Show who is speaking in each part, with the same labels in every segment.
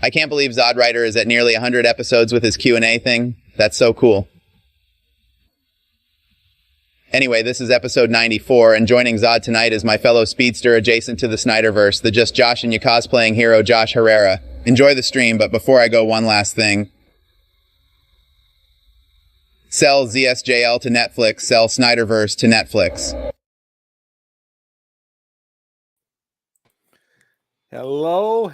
Speaker 1: I can't believe ZodWriter is at nearly 100 episodes with his Q&A thing. That's so cool. Anyway, this is episode 94, and joining Zod tonight is my fellow speedster adjacent to the SnyderVerse, the Just Josh and You cosplaying hero Josh Herrera. Enjoy the stream, but before I go, one last thing. Sell ZSJL to Netflix, sell SnyderVerse to Netflix.
Speaker 2: Hello,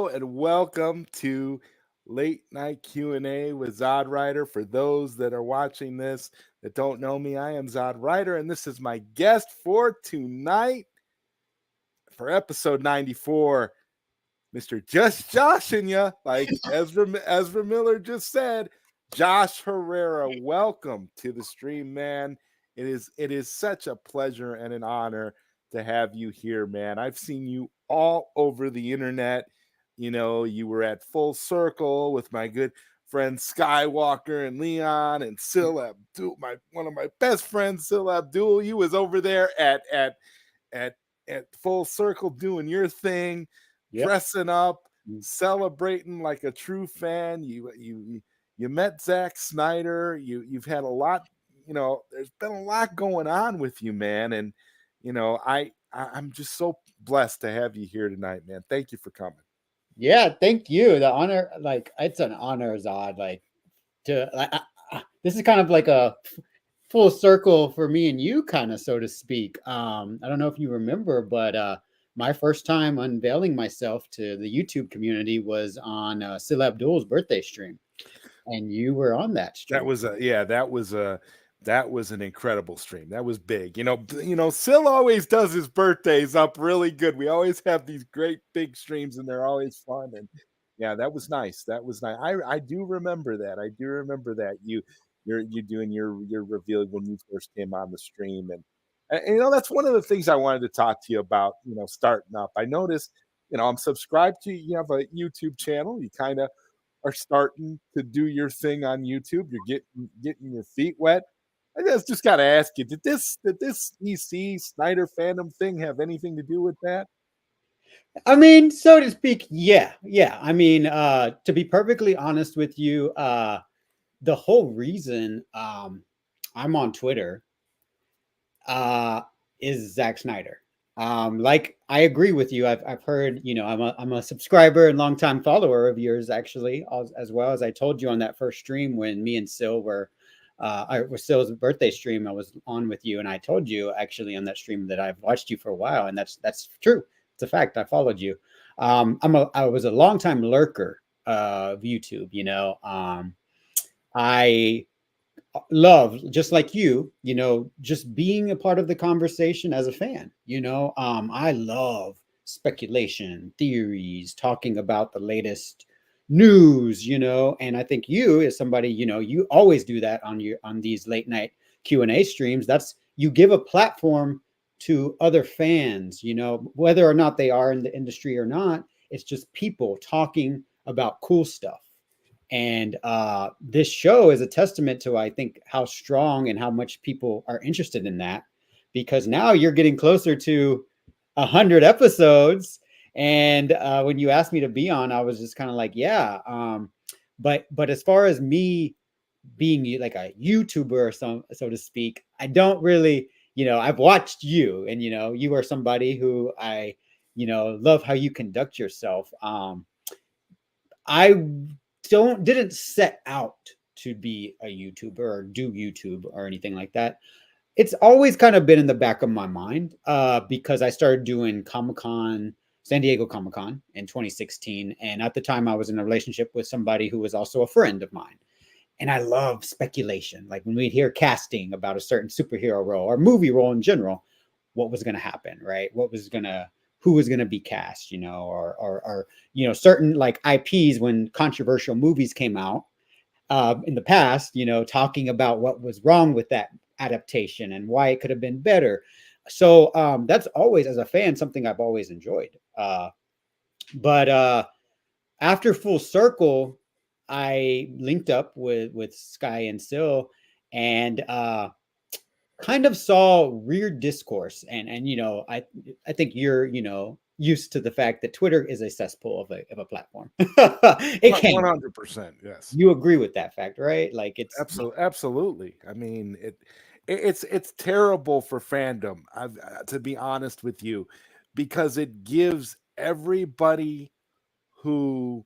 Speaker 2: and welcome to Late Night Q&A with ZodWriter. For those that are watching this that don't know me, I am ZodWriter, and this is my guest for tonight for episode 94, Mr. Just Josh and Ya, like Ezra Miller just said, Josh Herrera. Welcome to the stream, man. It is such a pleasure and an honor to have you here, man. I've seen you all over the internet. You know, you were at Full Circle with my good friends Skywalker and Leon and Sil Abdul, one of my best friends, Sil Abdul. You was over there at Full Circle doing your thing, dressing up, celebrating like a true fan. You met Zack Snyder. You've had a lot. You know, there's been a lot going on with you, man, and you know, I'm just so blessed to have you here tonight, man. Thank you for coming.
Speaker 3: Yeah, thank you. The honor, like, it's an honor, Zod. Like, this is kind of like a full circle for me and you, kind of, so to speak. I don't know if you remember, but my first time unveiling myself to the YouTube community was on Sil Abdul's birthday stream, and you were on that stream.
Speaker 2: That was an incredible stream. That was big. You know, Sil always does his birthdays up really good. We always have these great big streams, and they're always fun. And yeah, that was nice. That was nice. I do remember that. I do remember that you're doing your reveal when you first came on the stream, and you know, that's one of the things I wanted to talk to you about. You know, starting up. I noticed, you know, I'm subscribed to you. You have a YouTube channel. You kind of are starting to do your thing on YouTube. You're getting your feet wet. I just got to ask you, did this EC Snyder fandom thing have anything to do with that?
Speaker 3: I mean, so to speak, yeah. I mean, to be perfectly honest with you, the whole reason I'm on Twitter is Zack Snyder. Like, I agree with you. I've heard, you know, I'm a subscriber and longtime follower of yours, actually, as well. As I told you on that first stream when me and Sil were Sil's birthday stream, I was on with you, and I told you actually on that stream that I've watched you for a while, and that's true. It's a fact. I followed you. I was a longtime lurker of YouTube. You know, I love, just like you know, just being a part of the conversation as a fan. You know, I love speculation, theories, talking about the latest news, you know, and I think you, as somebody, you know, you always do that on these late night Q&A streams. That's, you give a platform to other fans, you know, whether or not they are in the industry or not. It's just people talking about cool stuff. And this show is a testament to, I think, how strong and how much people are interested in that, because now you're getting closer to 100 episodes. And when you asked me to be on, I was just kind of like, yeah. But as far as me being like a YouTuber or so to speak, I don't really, you know, I've watched you, and, you know, you are somebody who I, you know, love how you conduct yourself. I didn't set out to be a YouTuber or do YouTube or anything like that. It's always kind of been in the back of my mind because I started doing Comic-Con, San Diego Comic-Con in 2016. And at the time I was in a relationship with somebody who was also a friend of mine. And I love speculation. Like when we'd hear casting about a certain superhero role or movie role in general, what was going to happen, right? Who was going to be cast, you know, or, you know, certain like IPs when controversial movies came out in the past, you know, talking about what was wrong with that adaptation and why it could have been better. So that's always, as a fan, something I've always enjoyed. But after Full Circle, I linked up with Sky and Sil, and kind of saw weird discourse, and you know, I think you're, you know, used to the fact that Twitter is a cesspool of a platform. It can.
Speaker 2: 100%. Yes.
Speaker 3: You agree with that fact, right? Like it's
Speaker 2: Absolutely. I mean, it's terrible for fandom. To be honest with you, because it gives everybody who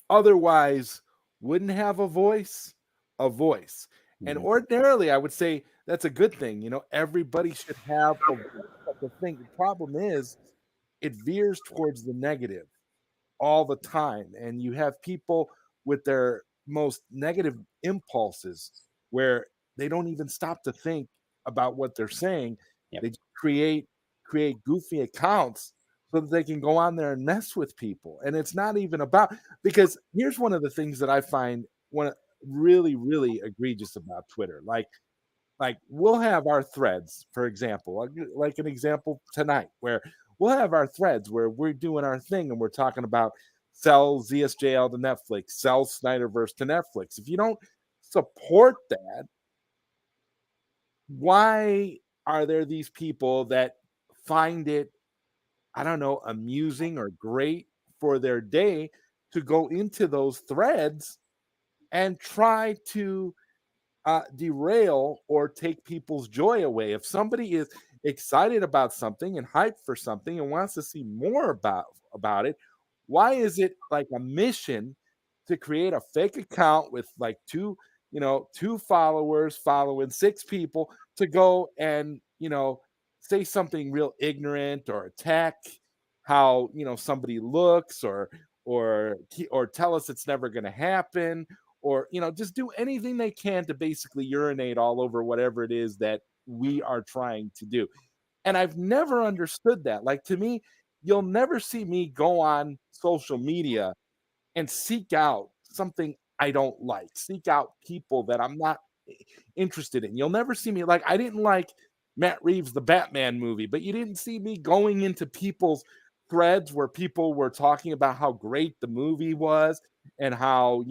Speaker 2: otherwise wouldn't have a voice. And ordinarily, I would say that's a good thing. You know, everybody should have a voice. But the problem is, it veers towards the negative all the time, and you have people with their most negative impulses where they don't even stop to think about what they're saying.
Speaker 3: Yep.
Speaker 2: They create goofy accounts so that they can go on there and mess with people, and it's not even about, because here's one of the things that I find one really egregious about Twitter. Like we'll have our threads, for example, like an example tonight, where we'll have our threads where we're doing our thing and we're talking about sell ZSJL to Netflix, sell SnyderVerse to Netflix. If you don't support that, why are there these people that find it, I don't know, amusing or great for their day to go into those threads and try to derail or take people's joy away? If somebody is excited about something and hyped for something and wants to see more about it, why is it like a mission to create a fake account with like two followers following 6 people to go and say something real ignorant or attack how somebody looks, or tell us it's never going to happen, or just do anything they can to basically urinate all over whatever it is that we are trying to do? And I've never understood that. Like, to me, you'll never see me go on social media and seek out something I don't like, seek out people that I'm not interested in. You'll never see me, like, I didn't like Matt Reeves' The Batman movie, but you didn't see me going into people's threads where people were talking about how great the movie was and how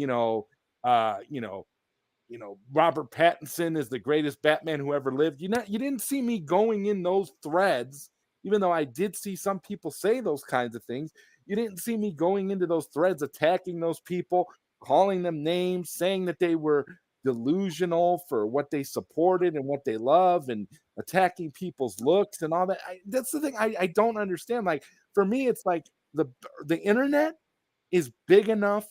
Speaker 2: Robert Pattinson is the greatest Batman who ever lived. You didn't see me going in those threads, even though I did see some people say those kinds of things. You didn't see me going into those threads, attacking those people, calling them names, saying that they were delusional for what they supported and what they love, and attacking people's looks and all that. That's the thing I don't understand. Like, for me, it's like the internet is big enough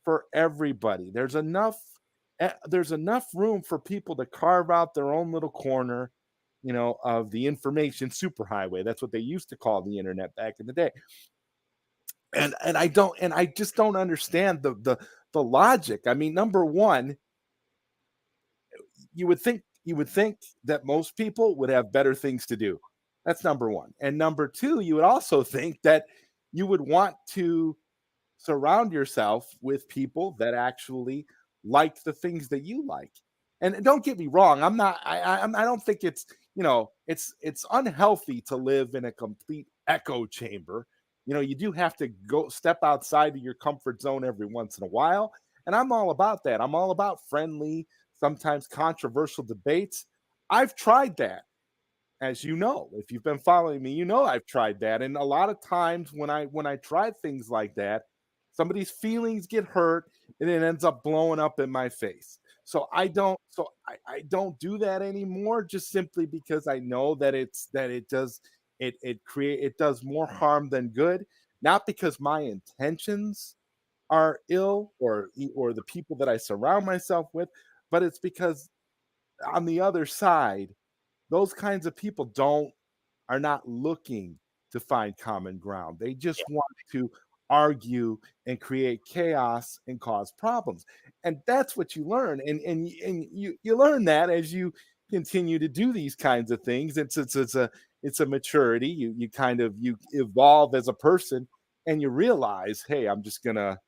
Speaker 2: for everybody. There's enough room for people to carve out their own little corner, of the information superhighway. That's what they used to call the internet back in the day. And I just don't understand the logic. I mean, number one, you would think that most people would have better things to do. That's number one. And number two, you would also think that you would want to surround yourself with people that actually like the things that you like. And don't get me wrong, I don't think it's it's unhealthy to live in a complete echo chamber. You do have to go step outside of your comfort zone every once in a while, and I'm all about that. I'm all about friendly, sometimes controversial debates. I've tried that. As you know, if you've been following me, I've tried that. And a lot of times when I try things like that, somebody's feelings get hurt and it ends up blowing up in my face. So I don't do that anymore, just simply because I know that it does more harm than good. Not because my intentions are ill, or the people that I surround myself with, but it's because on the other side, those kinds of people are not looking to find common ground. They just want to argue and create chaos and cause problems. And that's what you learn. And you learn that as you continue to do these kinds of things. It's a maturity. You kind of evolve as a person, and you realize, hey, I'm just gonna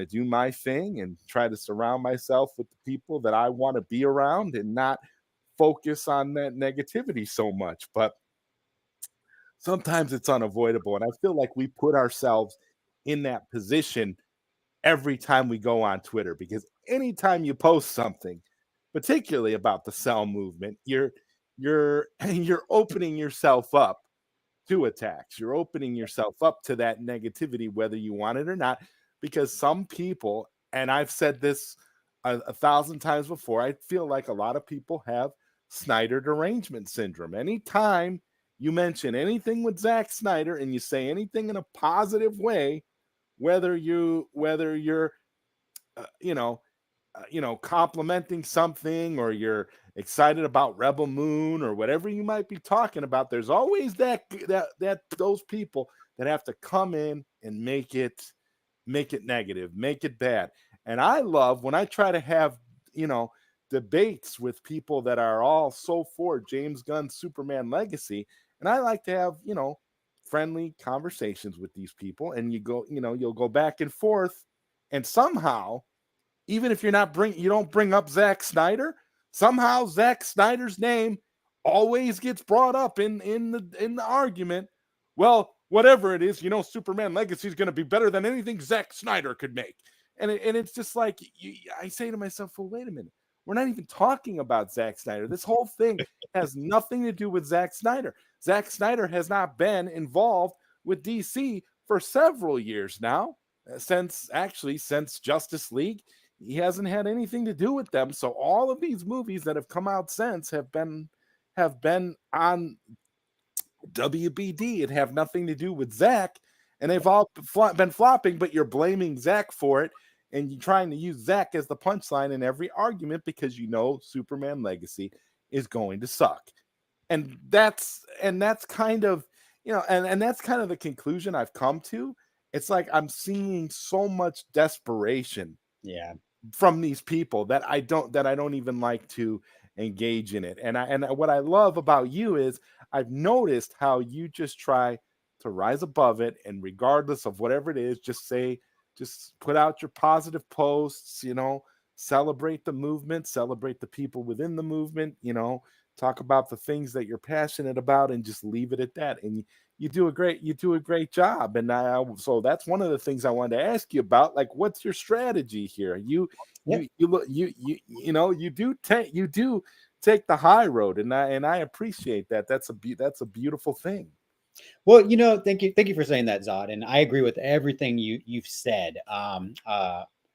Speaker 2: do my thing and try to surround myself with the people that I want to be around, and not focus on that negativity so much. But sometimes it's unavoidable, and I feel like we put ourselves in that position every time we go on Twitter, because anytime you post something, particularly about the sell movement, you're you're opening yourself up to attacks. You're opening yourself up to that negativity, whether you want it or not, because some people, and I've said this a thousand times before, I feel like a lot of people have Snyder derangement syndrome. Anytime you mention anything with Zack Snyder and you say anything in a positive way, whether you're complimenting something, or you're excited about Rebel Moon, or whatever you might be talking about, there's always those people that have to come in and make it negative, make it bad. And I love when I try to have, debates with people that are all so for James Gunn's Superman legacy. And I like to have, friendly conversations with these people. And you'll go back and forth. And somehow, even if you don't bring up Zack Snyder, somehow Zack Snyder's name always gets brought up in the argument. Well, whatever it is, Superman Legacy is going to be better than anything Zack Snyder could make. And it's just like, I say to myself, well, wait a minute. We're not even talking about Zack Snyder. This whole thing has nothing to do with Zack Snyder. Zack Snyder has not been involved with DC for several years now, since Justice League. He hasn't had anything to do with them. So all of these movies that have come out since have been on WBD and have nothing to do with Zack, and they've all been flopping, but you're blaming Zack for it, and you're trying to use Zack as the punchline in every argument because Superman Legacy is going to suck. And that's kind of, and that's kind of the conclusion I've come to. It's like I'm seeing so much desperation from these people that I don't even like to engage in it. And what I love about you is I've noticed how you just try to rise above it, and regardless of whatever it is, just put out your positive posts, celebrate the movement, celebrate the people within the movement, talk about the things that you're passionate about, and just leave it at that. And you do a great job. And so that's one of the things I wanted to ask you about. Like, what's your strategy here? You do take the high road, and I appreciate that. That's a beautiful thing.
Speaker 3: Well, thank you for saying that, Zod, and I agree with everything you've said.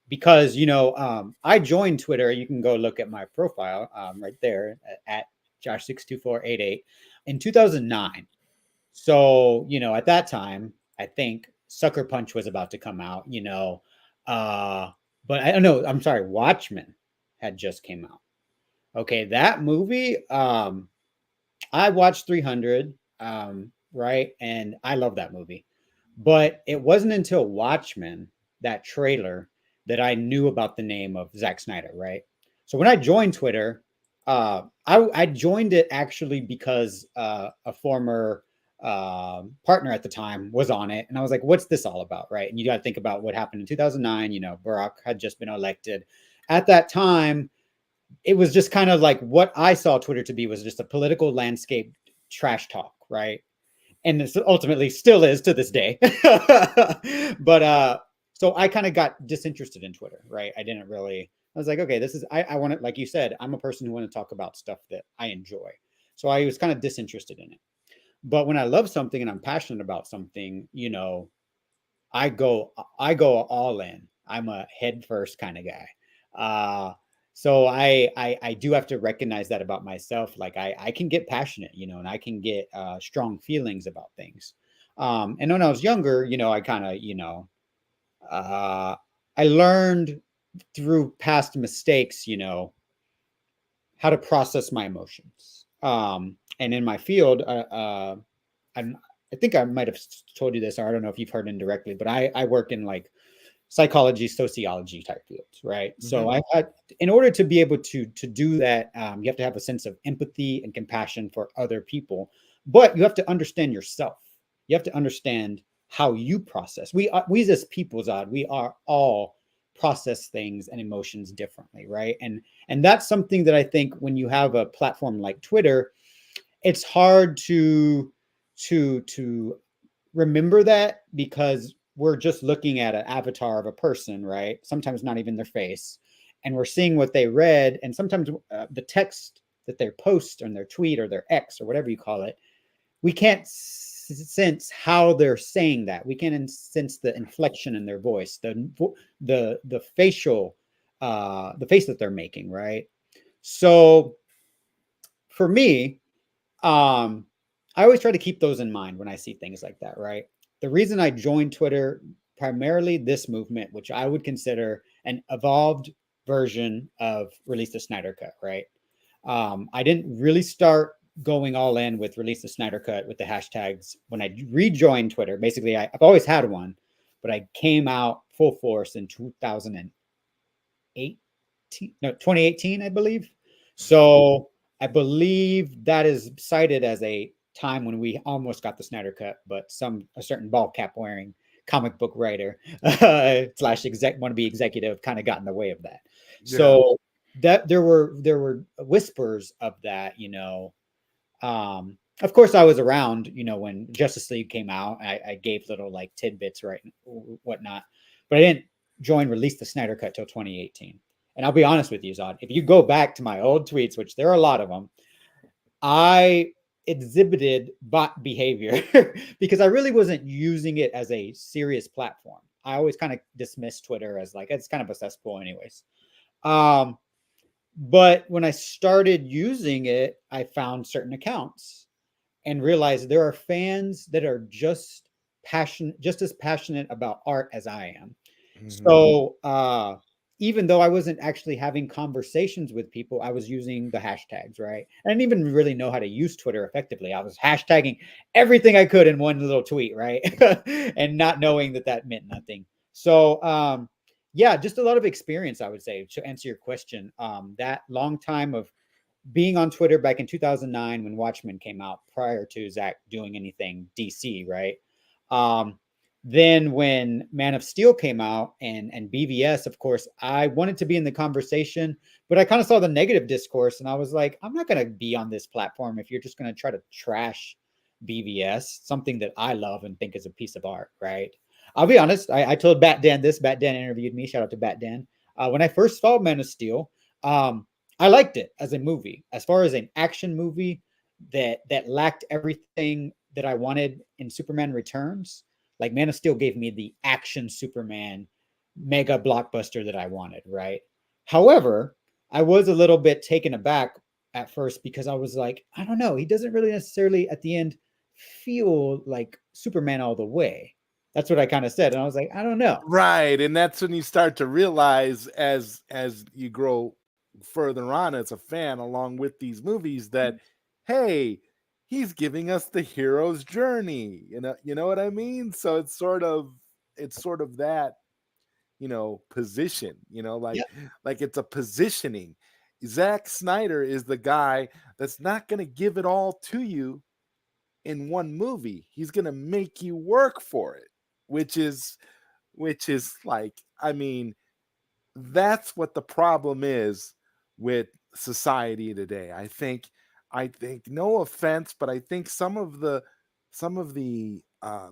Speaker 3: Because I joined Twitter. You can go look at my profile right there at Josh62488 in 2009. So at that time, I think Sucker Punch was about to come out. But I don't know. I'm sorry, Watchmen had just came out. Okay, that movie. I watched 300. Right, and I love that movie, but it wasn't until Watchmen, that trailer, that I knew about the name of Zack Snyder. Right, so when I joined Twitter, I joined it actually because a former partner at the time was on it, and I was like, "What's this all about?" Right, and you got to think about what happened in 2009. Barack had just been elected. At that time, it was just kind of like what I saw Twitter to be was just a political landscape trash talk, right? And this ultimately still is to this day. But so I kind of got disinterested in Twitter, right? I was like, okay, I want to, like you said, I'm a person who want to talk about stuff that I enjoy. So I was kind of disinterested in it. But when I love something and I'm passionate about something, I go all in. I'm a head first kind of guy. So I do have to recognize that about myself. Like I can get passionate, and I can get strong feelings about things. And when I was younger, I kind of, I learned through past mistakes, how to process my emotions. And in my field, I think I might have told you this, or I don't know if you've heard indirectly, but I work in like psychology, sociology type fields, right? Mm-hmm. So in order to be able to do that, you have to have a sense of empathy and compassion for other people, but you have to understand yourself. You have to understand how you process. We as people, Zod, we are all process things and emotions differently, right? And that's something that I think when you have a platform like Twitter, it's hard to remember that, because we're just looking at an avatar of a person, right? Sometimes not even their face. And we're seeing what they read. And sometimes the text that they post on their tweet or their X or whatever you call it, we can't sense how they're saying that. We can sense the inflection in their voice, the facial, the face that they're making, right? So for me, I always try to keep those in mind when I see things like that, right? The reason I joined Twitter, primarily this movement, which I would consider an evolved version of Release the Snyder Cut, right? I didn't really start going all in with Release the Snyder Cut with the hashtags when I rejoined Twitter. Basically, I've always had one, but I came out full force in 2018, I believe. So I believe that is cited as a time when we almost got the Snyder Cut, but a certain ball cap wearing comic book writer slash wannabe executive kind of got in the way of that.
Speaker 2: Yeah.
Speaker 3: So that there were whispers of that, you know. Of course, I was around, you know, when Justice League came out. I gave little like tidbits, right, whatnot, but I didn't join Release the Snyder Cut till 2018. And I'll be honest with you, Zod, if you go back to my old tweets, which there are a lot of them, I exhibited bot behavior because I really wasn't using it as a serious platform. I always kind of dismissed Twitter as like, it's kind of a cesspool anyways. But when I started using it, I found certain accounts and realized there are fans that are just as passionate about art as I am. Mm-hmm. So even though I wasn't actually having conversations with people, I was using the hashtags, right? I didn't even really know how to use Twitter effectively. I was hashtagging everything I could in one little tweet, right? And not knowing that meant nothing. So yeah, just a lot of experience, I would say, to answer your question. That long time of being on Twitter back in 2009 when Watchmen came out, prior to Zach doing anything DC, right? Then when Man of Steel came out and BVS, of course, I wanted to be in the conversation, but I kind of saw the negative discourse and I was like, I'm not going to be on this platform if you're just going to try to trash BVS, something that I love and think is a piece of art, right? I'll be honest. I told Bat Dan this. Bat Dan interviewed me. Shout out to Bat Dan. When I first saw Man of Steel, I liked it as a movie. As far as an action movie that lacked everything that I wanted in Superman Returns, like Man of Steel gave me the action Superman mega blockbuster that I wanted, right? However, I was a little bit taken aback at first because I was like, I don't know, he doesn't really necessarily at the end feel like Superman all the way. That's what I kind of said. And I was like, I don't know.
Speaker 2: Right. And that's when you start to realize as you grow further on as a fan along with these movies that, hey, he's giving us the hero's journey. You know what I mean? So it's sort of that, you know, position, you know, like it's a positioning. Zack Snyder is the guy that's not going to give it all to you in one movie. He's going to make you work for it, which is like, I mean, that's what the problem is with society today. I think no offense, but I think some of the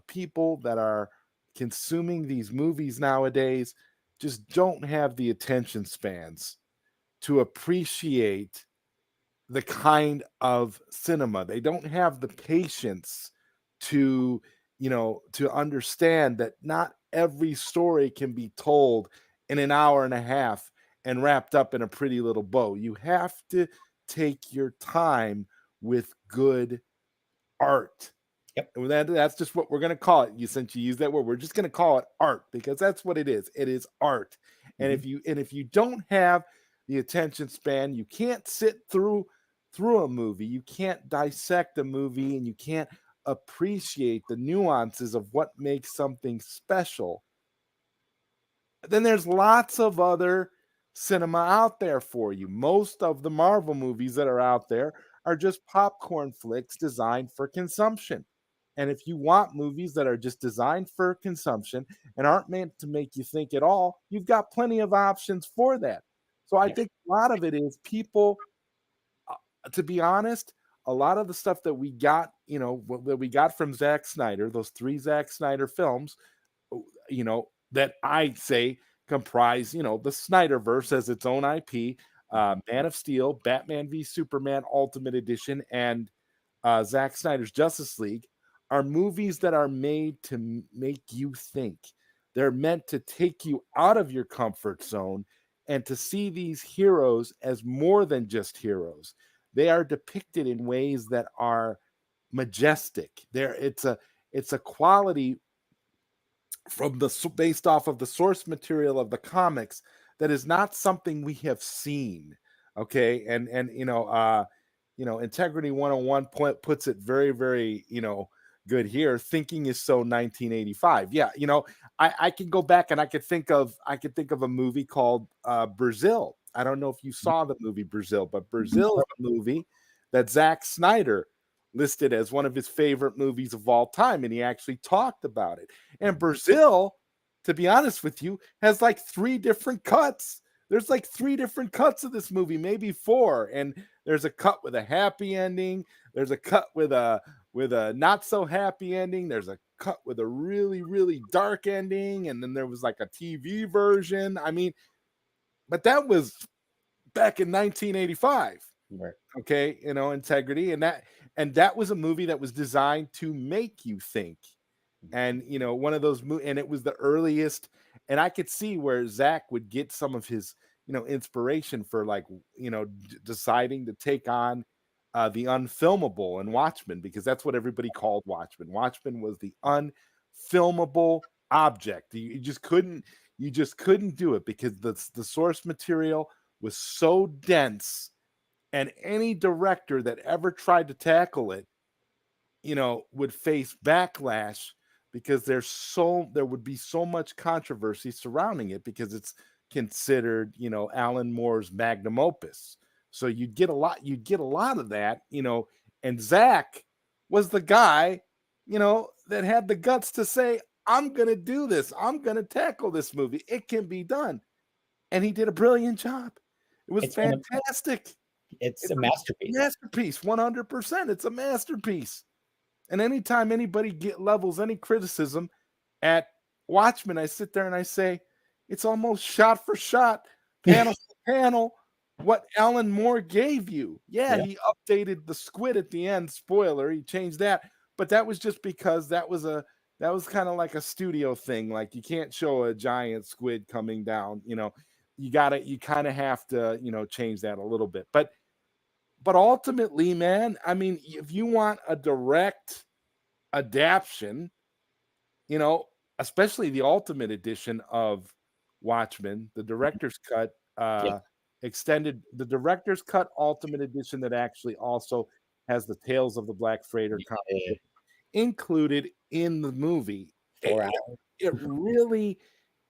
Speaker 2: people that are consuming these movies nowadays just don't have the attention spans to appreciate the kind of cinema. They don't have the patience to, you know, to understand that not every story can be told in an hour and a half and wrapped up in a pretty little bow. You have to take your time with good art.
Speaker 3: Yep.
Speaker 2: And that's just what we're going to call it. Since you use that word, we're just going to call it art because that's what it is. It is art. And if you don't have the attention span, you can't sit through a movie, you can't dissect a movie, and you can't appreciate the nuances of what makes something special, then there's lots of other cinema out there for you. Most of the Marvel movies that are out there are just popcorn flicks designed for consumption. And if you want movies that are just designed for consumption and aren't meant to make you think at all, you've got plenty of options for that. So I think a lot of it is people, to be honest, a lot of the stuff that we got, you know, that we got from Zack Snyder, those 3 Zack Snyder films, you know, that I say comprise, you know, the SnyderVerse as its own IP, Man of Steel, Batman v Superman Ultimate Edition, and Zack Snyder's Justice League. are movies that are made to make you think. They're meant to take you out of your comfort zone and to see these heroes as more than just heroes. They are depicted in ways that are majestic. It's a quality from based off of the source material of the comics that is not something we have seen. Okay, and Integrity 101 puts it very, very, good here. Thinking is so 1985. Yeah, I can go back and I could think of a movie called Brazil. I don't know if you saw the movie Brazil, but Brazil is a movie that Zack Snyder listed as one of his favorite movies of all time, and he actually talked about it. And Brazil, to be honest with you, has like 3 different cuts. There's like 3 different cuts of this movie, maybe 4. And there's a cut with a happy ending. There's a cut with a not so happy ending. There's a cut with a really, really dark ending. And then there was like a TV version. I mean, but that was back in 1985.
Speaker 3: Right.
Speaker 2: Okay, Integrity. And that was a movie that was designed to make you think. And one of those and it was the earliest, and I could see where Zach would get some of his inspiration for deciding to take on the unfilmable in Watchmen, because that's what everybody called Watchmen. Watchmen was the unfilmable object. You just couldn't do it because the source material was so dense, and any director that ever tried to tackle it would face backlash, because there would be so much controversy surrounding it, because it's considered, Alan Moore's magnum opus. So you'd get a lot of that, and Zach was the guy, that had the guts to say, I'm going to do this. I'm going to tackle this movie. It can be done. And he did a brilliant job. It was fantastic.
Speaker 3: It's a masterpiece.
Speaker 2: Masterpiece, 100%. It's a masterpiece. And anytime anybody levels any criticism at Watchmen, I sit there and I say, it's almost shot for shot, panel for panel, what Alan Moore gave you. Yeah, he updated the squid at the end. Spoiler, he changed that. But that was just because that was kind of like a studio thing. Like, you can't show a giant squid coming down. You kind of have to, change that a little bit. But ultimately, man, I mean, if you want a direct adaptation, especially the Ultimate Edition of Watchmen, the director's cut, extended, the director's cut Ultimate Edition that actually also has the Tales of the Black Freighter comic included in the movie. It really,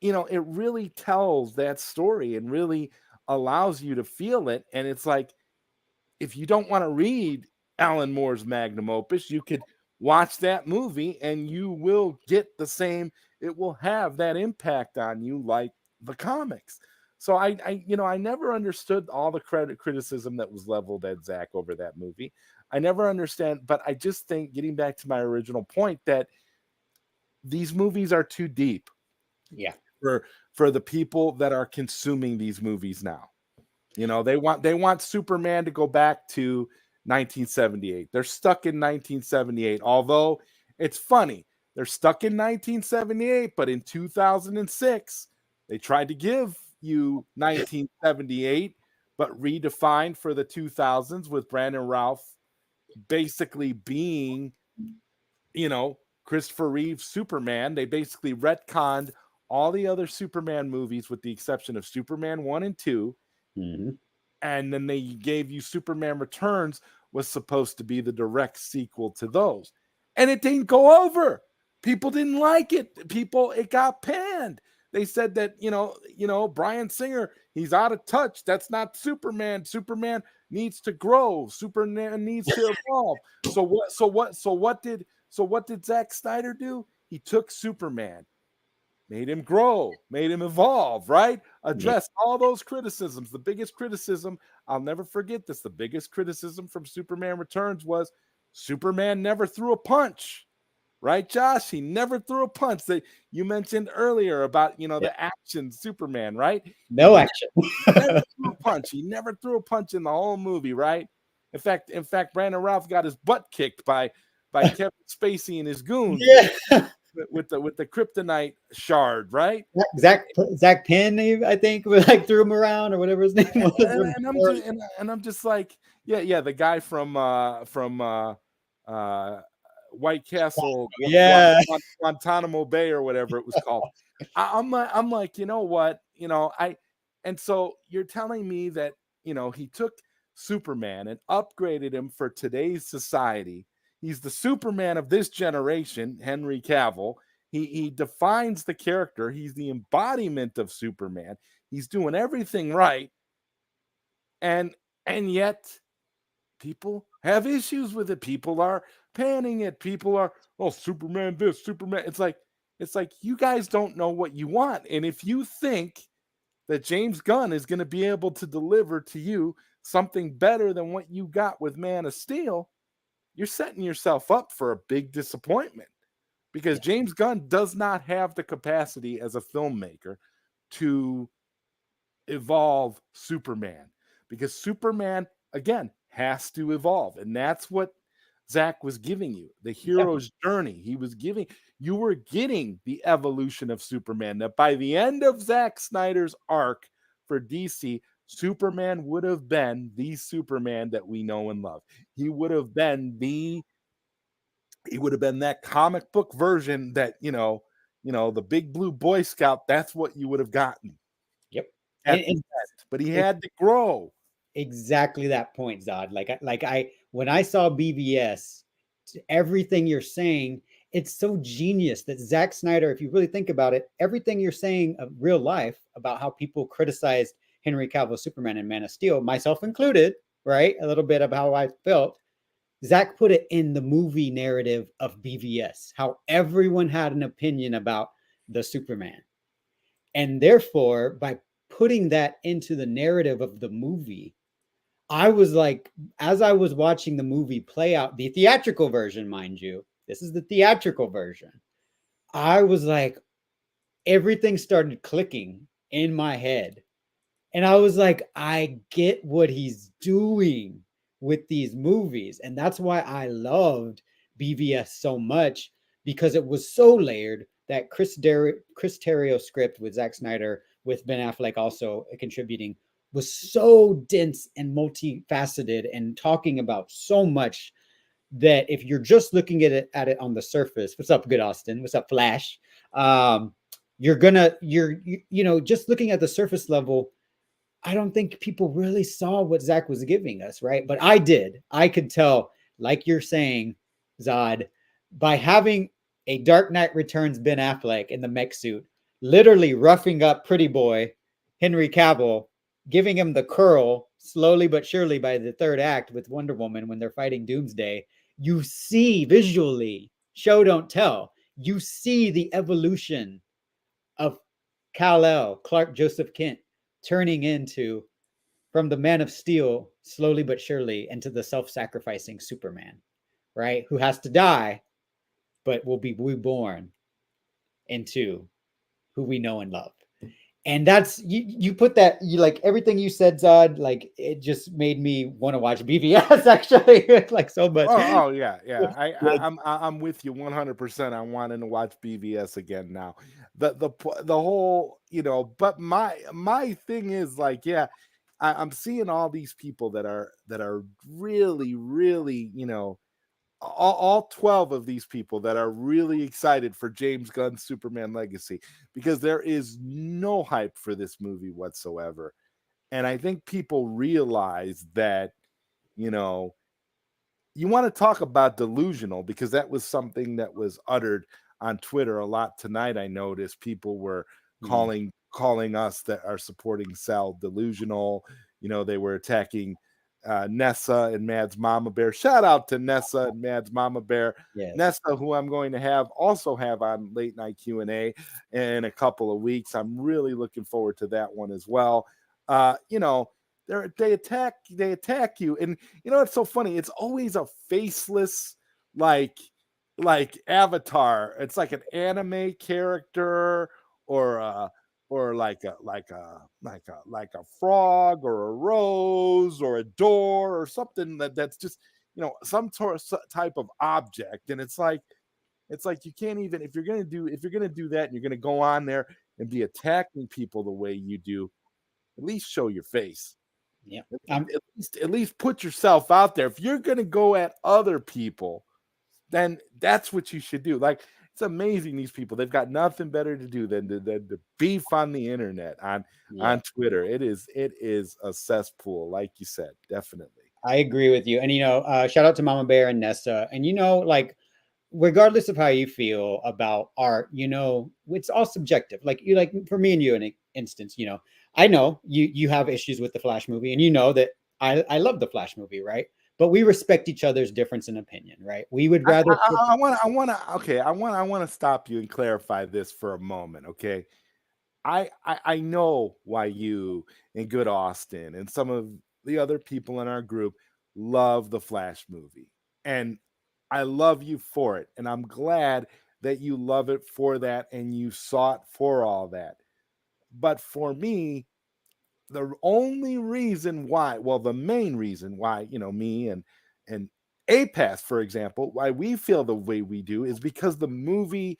Speaker 2: it really tells that story and really allows you to feel it. And it's like, if you don't want to read Alan Moore's magnum opus, you could watch that movie and you will get the same. It will have that impact on you like the comics. So I never understood all the criticism that was leveled at Zach over that movie. I never understand, but I just think, getting back to my original point, that these movies are too deep.
Speaker 3: Yeah.
Speaker 2: For the people that are consuming these movies now. They want Superman to go back to 1978. They're stuck in 1978. Although it's funny, they're stuck in 1978, but in 2006, they tried to give you 1978, but redefined for the 2000s, with Brandon Routh basically being, Christopher Reeve's Superman. They basically retconned all the other Superman movies with the exception of Superman 1 and 2.
Speaker 3: Mm-hmm.
Speaker 2: And then they gave you Superman Returns, was supposed to be the direct sequel to those. And it didn't go over. People didn't like it. It got panned. They said that, Bryan Singer, he's out of touch. That's not Superman. Superman needs to grow. Superman needs to evolve. So what did Zack Snyder do? He took Superman, made him grow, made him evolve, right? Addressed all those criticisms. The biggest criticism, I'll never forget this, the biggest criticism from Superman Returns was Superman never threw a punch, right, Josh? He never threw a punch. That you mentioned earlier about, the action Superman, right?
Speaker 3: No action.
Speaker 2: Never threw a punch. He never threw a punch in the whole movie, right? In fact, Brandon Routh got his butt kicked by by Kevin Spacey and his goons
Speaker 3: Yeah.
Speaker 2: with the kryptonite shard, right?
Speaker 3: Zach Penn, I think, like threw him around or whatever his name was.
Speaker 2: And I'm just like, yeah, the guy from White Castle,
Speaker 3: Yeah.
Speaker 2: Guantanamo Bay or whatever it was called. I'm like, you know what, and so you're telling me that he took Superman and upgraded him for today's society. He's the Superman of this generation, Henry Cavill. He defines the character. He's the embodiment of Superman. He's doing everything right, and yet people have issues with it. People are panning it. People are, oh, Superman this, Superman. It's like you guys don't know what you want. And if you think that James Gunn is going to be able to deliver to you something better than what you got with Man of Steel, you're setting yourself up for a big disappointment, because James Gunn does not have the capacity as a filmmaker to evolve Superman, because Superman, again, has to evolve. And that's what Zach was giving you, the hero's journey. You were getting the evolution of Superman, that by the end of Zack Snyder's arc for DC, Superman would have been the Superman that we know and love. He would have been that comic book version that, the big blue Boy Scout, that's what you would have gotten.
Speaker 3: Yep.
Speaker 2: But he had to grow.
Speaker 3: Exactly that point, Zod. When I saw BVS, everything you're saying, it's so genius that Zack Snyder, if you really think about it, everything you're saying of real life about how people criticized Henry Cavill Superman and Man of Steel, myself included, right? A little bit of how I felt. Zach put it in the movie narrative of BVS, how everyone had an opinion about the Superman. And therefore, by putting that into the narrative of the movie, I was like, as I was watching the movie play out, the theatrical version, mind you, this is the theatrical version. I was like, everything started clicking in my head. And I was like, I get what he's doing with these movies. And that's why I loved BVS so much, because it was so layered. That Chris Terrio script with Zack Snyder, with Ben Affleck also contributing, was so dense and multifaceted and talking about so much that if you're just looking at it on the surface, what's up, Good Austin? What's up, Flash? You're just looking at the surface level. I don't think people really saw what Zach was giving us, right? But I did. I could tell, like you're saying, Zod, by having a Dark Knight Returns Ben Affleck in the mech suit, literally roughing up pretty boy Henry Cavill, giving him the curl slowly but surely by the third act with Wonder Woman when they're fighting Doomsday. You see visually, show don't tell, you see the evolution of Kal-El, Clark Joseph Kent, turning into, from the Man of Steel, slowly but surely, into the self-sacrificing Superman, right? Who has to die, but will be reborn into who we know and love. And that's, you put that, you like everything you said, Zod, like it just made me want to watch BVS actually, like so much.
Speaker 2: Oh yeah. I'm with you 100% on wanting to watch BVS again now. The whole, but my thing is like, yeah, I'm seeing all these people that are really, really, all 12 of these people that are really excited for James Gunn's Superman Legacy, because there is no hype for this movie whatsoever. And I think people realize that, you want to talk about delusional, because that was something that was uttered on Twitter a lot tonight. I noticed people were calling us that are supporting Sal delusional. They were attacking Nessa and Mad's Mama Bear. Shout out to Nessa and Mad's Mama Bear.
Speaker 3: Yes.
Speaker 2: Nessa, who I'm going to have on Late Night Q&A in a couple of weeks. I'm really looking forward to that one as well. They attack you, and it's so funny. It's always a faceless, like avatar. It's like an anime character, or like a frog, or a rose, or a door, or something that's just some type of object, and it's like you can't even, if you're gonna do that and you're gonna go on there and be attacking people the way you do, at least show your face.
Speaker 3: Yeah.
Speaker 2: At least put yourself out there. If you're gonna go at other people, then that's what you should do. Like, it's amazing, these people, they've got nothing better to do than to beef on the internet, on Twitter. It is a cesspool, like you said. Definitely.
Speaker 3: I agree with you. And shout out to Mama Bear and Nessa. And like, regardless of how you feel about art, it's all subjective. Like for me and you, in an instance, I know you have issues with the Flash movie, and that I love the Flash movie, right? But we respect each other's difference in opinion, right? We would rather.
Speaker 2: I want to stop you and clarify this for a moment, okay? I know why you and Good Austin and some of the other people in our group love the Flash movie, and I love you for it, and I'm glad that you love it for that and you saw it for all that. But for me, the only reason why, well, the main reason why, me and APAS, for example, why we feel the way we do is because the movie,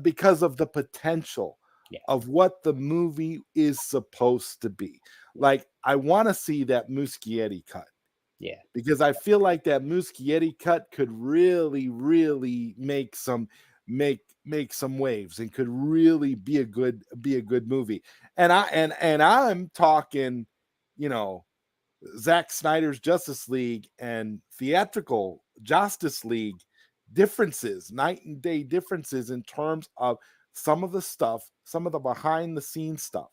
Speaker 2: because of the potential of what the movie is supposed to be. Like, I want to see that Muschietti cut.
Speaker 3: Yeah.
Speaker 2: Because I feel like that Muschietti cut could really, really make some waves and could really be a good movie. And I'm talking, Zack Snyder's Justice League and theatrical Justice League differences, night and day differences in terms of some of the stuff, some of the behind the scenes stuff.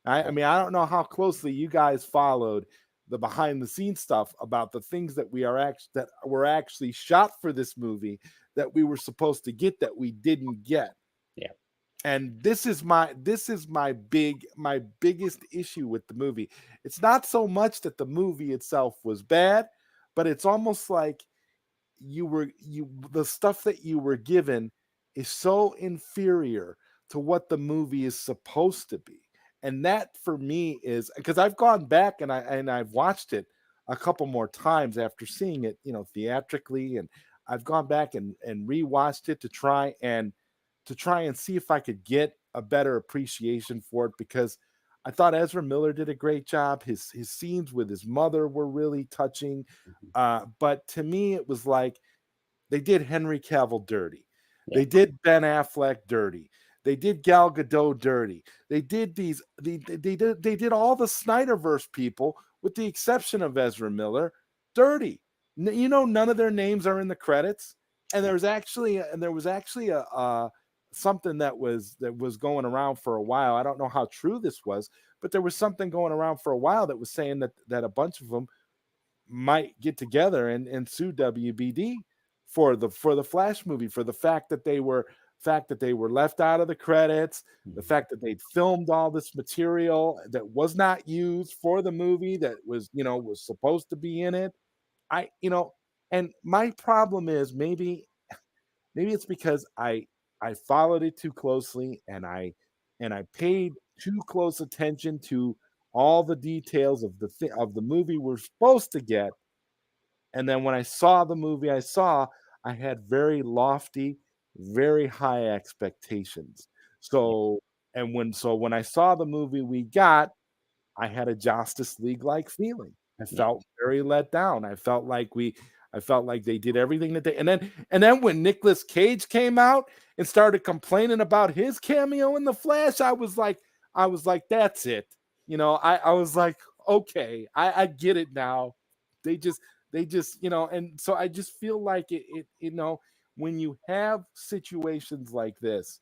Speaker 2: I mean, I don't know how closely you guys followed the behind the scenes stuff about the things that were actually shot for this movie that we were supposed to get that we didn't get.
Speaker 3: Yeah.
Speaker 2: And this is my biggest issue with the movie. It's not so much that the movie itself was bad, but it's almost like the stuff that you were given is so inferior to what the movie is supposed to be. And that for me is because I've gone back and I've watched it a couple more times after seeing it, theatrically, and I've gone back and rewatched it to try and see if I could get a better appreciation for it, because I thought Ezra Miller did a great job. His scenes with his mother were really touching. But to me, it was like they did Henry Cavill dirty. Yeah. They did Ben Affleck dirty. They did Gal Gadot dirty. They did they did all the Snyderverse people, with the exception of Ezra Miller, dirty. None of their names are in the credits. And there was actually a something that was going around for a while. I don't know how true this was, but there was something going around for a while that was saying that a bunch of them might get together and sue WBD for the Flash movie, for the fact that they were left out of the credits, the fact that they'd filmed all this material that was not used for the movie that was supposed to be in it. And my problem is maybe it's because I followed it too closely and I paid too close attention to all the details of the movie we're supposed to get. And then when I saw the movie I had very lofty, very high expectations. So when I saw the movie we got, I had a Justice League-like feeling. I felt very let down. I felt like they did everything that they, and then when Nicolas Cage came out and started complaining about his cameo in The Flash, I was like, that's it. I was like, okay, I get it now. They just, and so I just feel like it when you have situations like this,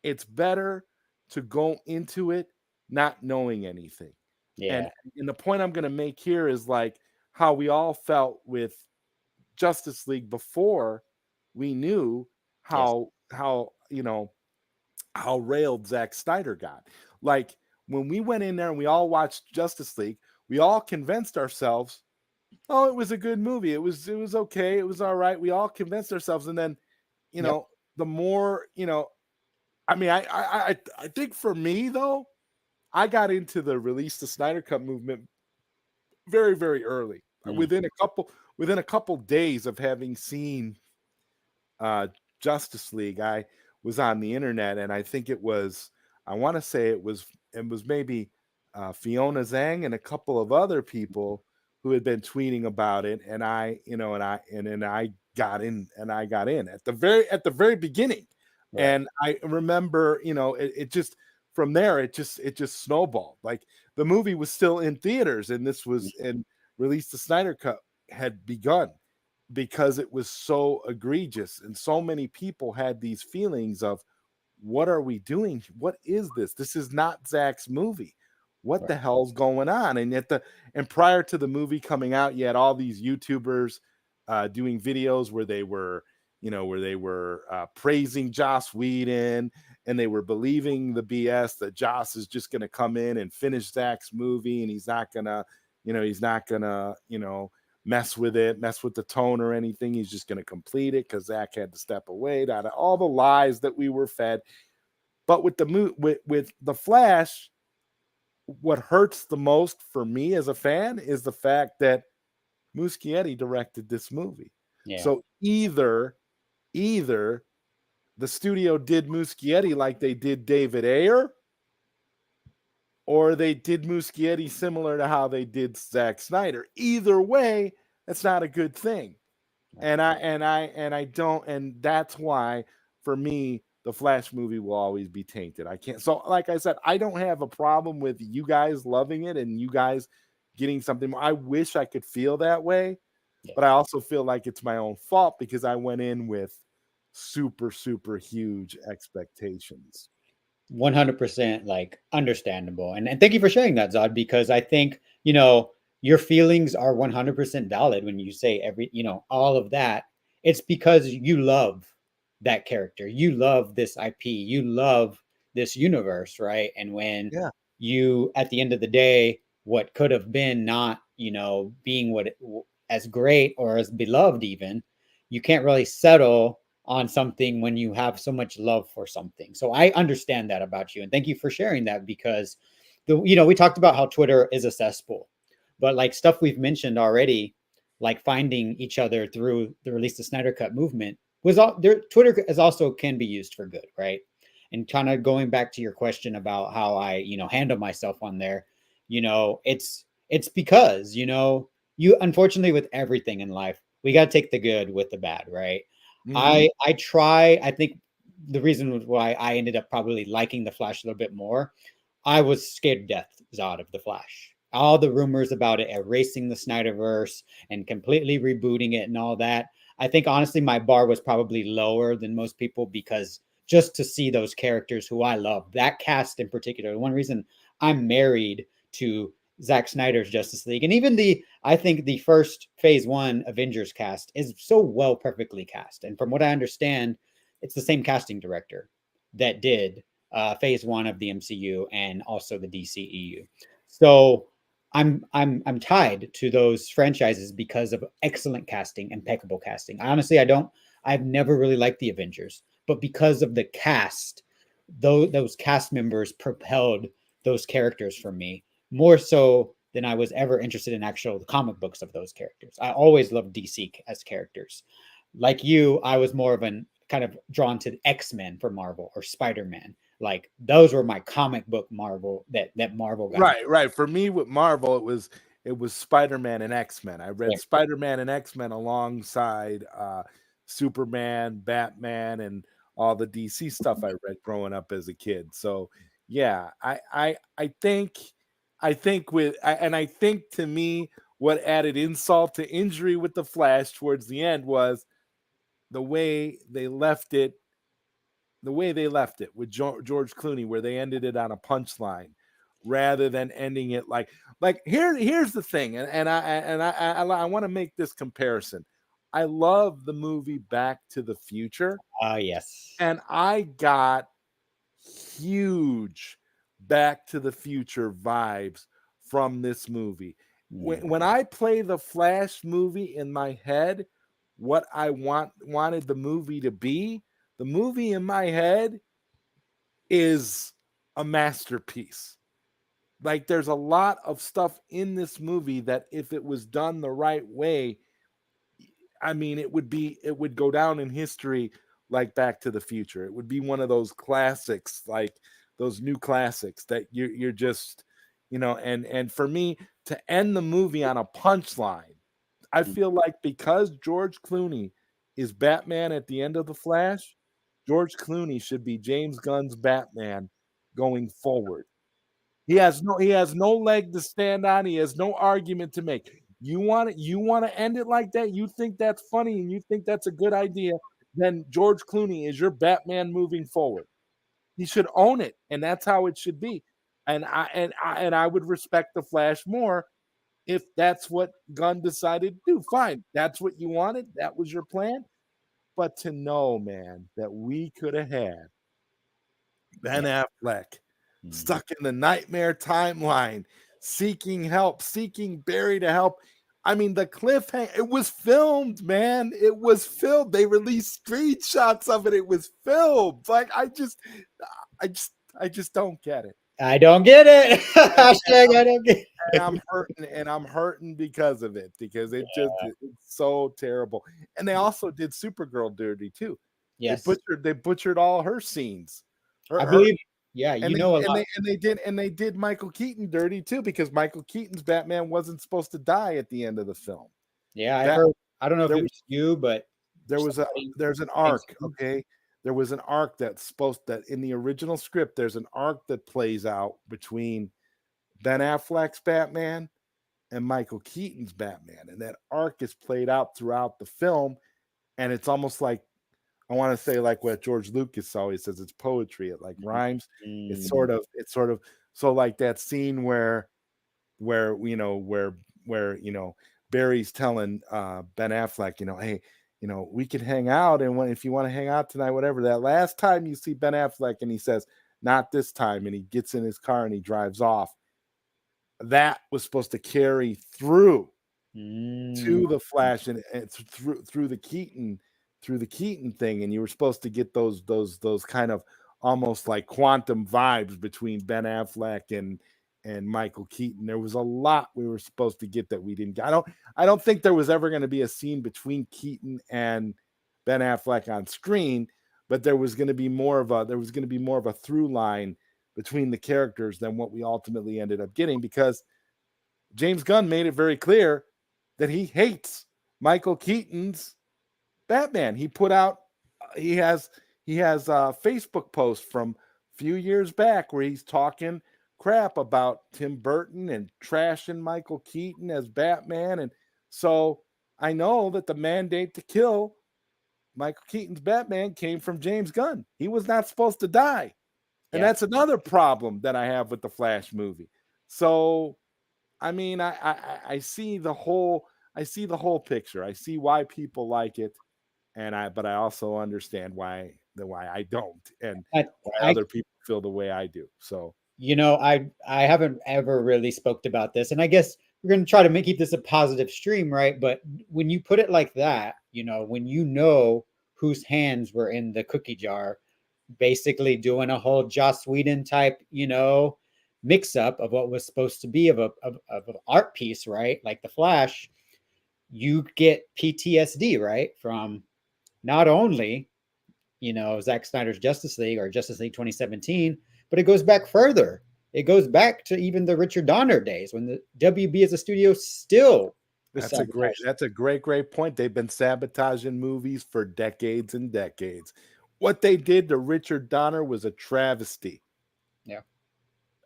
Speaker 2: it's better to go into it not knowing anything.
Speaker 3: Yeah.
Speaker 2: And the point I'm going to make here is like how we all felt with Justice League before we knew how railed Zack Snyder got. Like when we went in there and we all watched Justice League, we all convinced ourselves, oh, it was a good movie. It was okay. It was all right. We all convinced ourselves. And then, the more, I mean, I think for me though, I got into the release the Snyder Cut movement very, very early. within a couple days of having seen uh, Justice League, I was on the internet, and I think it was, I want to say it was maybe Fiona Zhang and a couple of other people who had been tweeting about it, and I, you know, and I got in, and I got in at the very beginning,
Speaker 3: Right.
Speaker 2: and I remember, you know, it just from there it just snowballed. Like the movie was still in theaters, and this was and released the Snyder Cut had begun because it was so egregious and so many people had these feelings of what are we doing, what is this, this is not Zach's movie, what
Speaker 3: Right.
Speaker 2: the hell's going on? And yet and prior to the movie coming out, you had all these YouTubers doing videos where they were, you know, where they were praising Joss Whedon, and they were believing the BS that Joss is just going to come in and finish Zach's movie, and he's not gonna, he's not gonna, mess with it, mess with the tone or anything. He's just going to complete it because Zach had to step away. All the lies that we were fed. But with with the Flash, what hurts the most for me as a fan is the fact that Muschietti directed this movie.
Speaker 3: Yeah.
Speaker 2: So either the studio did Muschietti like they did David Ayer, or they did Muschietti similar to how they did Zack Snyder. Either way, that's not a good thing. And I don't, and that's why for me the Flash movie will always be tainted. I can't. So like I said, I don't have a problem with you guys loving it and you guys getting something more. I wish I could feel that way,
Speaker 3: Yeah.
Speaker 2: but I also feel like it's my own fault because I went in with super huge expectations.
Speaker 3: 100% like understandable. And thank you for sharing that, Zod, because I think, your feelings are 100% valid when you say all of that. It's because you love that character. You love this IP. You love this universe, right? And when
Speaker 2: Yeah.
Speaker 3: you, at the end of the day, what could have been not, being as great or as beloved, even, you can't really settle on something when you have so much love for something. So I understand that about you, and thank you for sharing that, because we talked about how Twitter is a cesspool, but like stuff we've mentioned already, like finding each other through the Release the Snyder Cut movement, was all there. Twitter is also can be used for good, right? And kind of going back to your question about how I handle myself on there, it's because you, unfortunately, with everything in life, we got to take the good with the bad, right?
Speaker 2: Mhm.
Speaker 3: I think the reason why I ended up probably liking the Flash a little bit more, I was scared to death, Zod, of the Flash. All the rumors about it erasing the Snyderverse and completely rebooting it and all that. I think honestly my bar was probably lower than most people, because just to see those characters who I love, that cast in particular, the one reason I'm married to Zack Snyder's Justice League, and even I think the first Phase 1 Avengers cast is so well perfectly cast. And from what I understand, it's the same casting director that did Phase 1 of the MCU and also the DCEU. So I'm tied to those franchises because of excellent casting, impeccable casting. Honestly, I've never really liked the Avengers, but because of the cast, those cast members propelled those characters for me more so than I was ever interested in actual comic books of those characters. I always loved DC as characters. Like you, I was more of an kind of drawn to X-Men for Marvel or Spider-Man. Like those were my comic book Marvel that Marvel got me.
Speaker 2: Right. For me with Marvel, it was Spider-Man and X-Men. I read
Speaker 3: Yeah.
Speaker 2: Spider-Man and X-Men alongside Superman, Batman, and all the DC stuff I read growing up as a kid. So yeah, I think and I think to me what added insult to injury with the Flash towards the end was the way they left it with George Clooney, where they ended it on a punchline rather than ending it like here's the thing, and I want to make this comparison. I love the movie Back to the Future,
Speaker 3: Yes.
Speaker 2: and I got huge Back to the Future vibes from this movie.
Speaker 3: Yeah.
Speaker 2: When I play the Flash movie in my head, what I wanted the movie to be, the movie in my head is a masterpiece. Like there's a lot of stuff in this movie that if it was done the right way, I mean, it would go down in history like Back to the Future. It would be one of those classics, like those new classics that you're just, and for me to end the movie on a punchline, I feel like because George Clooney is Batman at the end of The Flash, George Clooney should be James Gunn's Batman going forward. He has no leg to stand on. He has no argument to make. You want to end it like that? You think that's funny and you think that's a good idea? Then George Clooney is your Batman moving forward. He should own it, and that's how it should be. And I would respect the Flash more if that's what Gunn decided to do. Fine, that's what you wanted. That was your plan. But to know, man, that we could have had Ben Affleck stuck in the nightmare timeline, seeking help, seeking Barry to help. I mean, the cliffhanger, it was filmed, man. It was filmed. They released screenshots of it. It was filmed. Like, I just don't get it.
Speaker 3: I don't get it. Hashtag I don't get it.
Speaker 2: And I'm hurting because of it, because it's so terrible. And they also did Supergirl dirty too.
Speaker 3: Yes.
Speaker 2: They butchered all her scenes.
Speaker 3: I believe. Yeah,
Speaker 2: and they did Michael Keaton dirty too, because Michael Keaton's Batman wasn't supposed to die at the end of the film.
Speaker 3: Yeah, I heard. I don't know if it was you, but
Speaker 2: there's an arc. Okay, there was an arc that in the original script, there's an arc that plays out between Ben Affleck's Batman and Michael Keaton's Batman, and that arc is played out throughout the film, and it's almost like, I want to say, like what George Lucas always says, it's poetry. It like rhymes. It's sort of so like that scene where Barry's telling Ben Affleck, hey, we can hang out, and if you want to hang out tonight, whatever. That last time you see Ben Affleck, and he says, "Not this time," and he gets in his car and he drives off. That was supposed to carry through to the Flash and through the Keaton. Through the Keaton thing, and you were supposed to get those kind of almost like quantum vibes between Ben Affleck and Michael Keaton. There was a lot we were supposed to get that we didn't get. I don't think there was ever going to be a scene between Keaton and Ben Affleck on screen, but there was going to be more of a through line between the characters than what we ultimately ended up getting, because James Gunn made it very clear that he hates Michael Keaton's Batman. He has a Facebook post from a few years back where he's talking crap about Tim Burton and trashing Michael Keaton as Batman. And so I know that the mandate to kill Michael Keaton's Batman came from James Gunn. He was not supposed to die. And that's another problem that I have with the Flash movie. So, I mean, I see the whole picture. I see why people like it. But I also understand why I don't, and why other people feel the way I do. So,
Speaker 3: I haven't ever really spoke about this, and I guess we're going to try to keep this a positive stream, right? But when you put it like that, when whose hands were in the cookie jar, basically doing a whole Joss Whedon type, mix up of what was supposed to be of an art piece, right? Like the Flash, you get PTSD, right, from not only, Zack Snyder's Justice League or Justice League 2017, but it goes back further. It goes back to even the Richard Donner days when the WB as a studio still.
Speaker 2: That's a great point. They've been sabotaging movies for decades and decades. What they did to Richard Donner was a travesty.
Speaker 3: Yeah.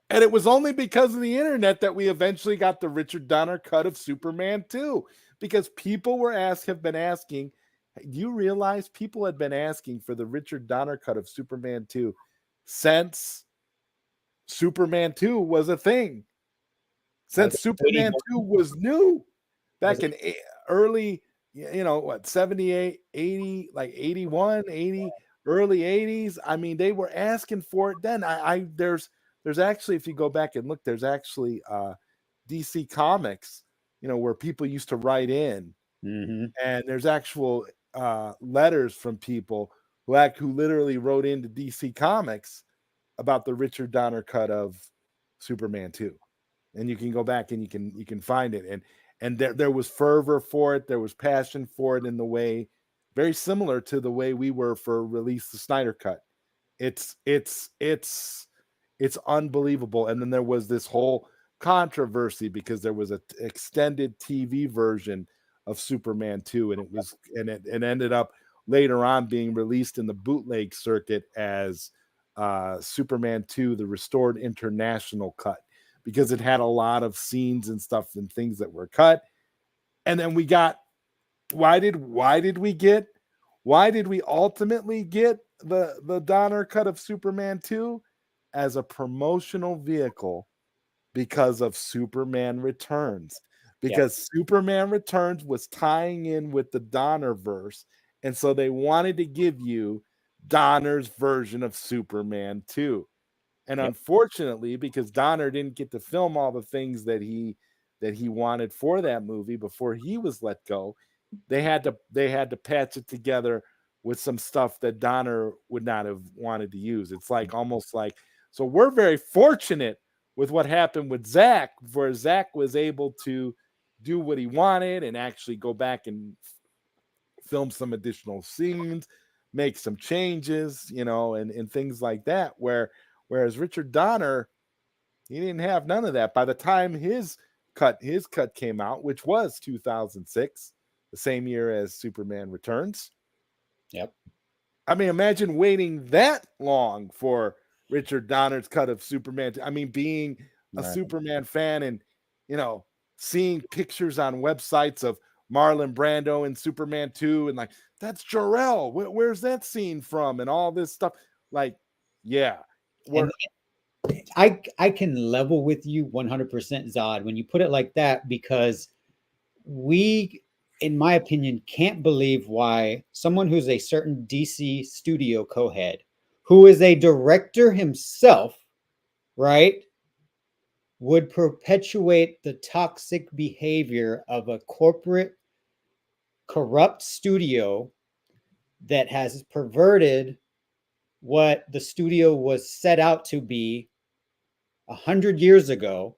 Speaker 2: And it was only because of the internet that we eventually got the Richard Donner cut of Superman 2, because people have been asking. Do you realize people had been asking for the Richard Donner cut of Superman 2 since Superman 2 was a thing? Since Superman 2 was new back in early, 78, 80, like 81, 80, early 80s. I mean, they were asking for it then. There's actually, if you go back and look, there's actually DC Comics, where people used to write in, and there's actual letters from people who literally wrote into DC Comics about the Richard Donner cut of Superman 2, and you can go back and you can find it, and there was fervor for it. There was passion for it in the way very similar to the way we were for release the Snyder cut. It's unbelievable. And then there was this whole controversy because there was an extended TV version of Superman 2, and it ended up later on being released in the bootleg circuit as Superman 2, the restored international cut, because it had a lot of scenes and stuff and things that were cut. And then we got, why did we ultimately get the Donner cut of Superman 2? As a promotional vehicle because of Superman Returns. Because Superman Returns was tying in with the Donnerverse. And so they wanted to give you Donner's version of Superman 2. And unfortunately, because Donner didn't get to film all the things that he wanted for that movie before he was let go, they had to patch it together with some stuff that Donner would not have wanted to use. It's like almost like, so we're very fortunate with what happened with Zach, where Zach was able to do what he wanted and actually go back and film some additional scenes, make some changes, and things like that. Whereas Richard Donner, he didn't have none of that. By the time his cut came out, which was 2006, the same year as Superman Returns.
Speaker 3: Yep.
Speaker 2: I mean, imagine waiting that long for Richard Donner's cut of Superman. I mean, being a Superman fan and, seeing pictures on websites of Marlon Brando in Superman 2 and like, that's Jor-El. Where's that scene from? And all this stuff. Like, yeah.
Speaker 3: I can level with you 100%, Zod, when you put it like that, because we, in my opinion, can't believe why someone who's a certain DC studio co-head, who is a director himself, right, would perpetuate the toxic behavior of a corporate, corrupt studio that has perverted what the studio was set out to be 100 years ago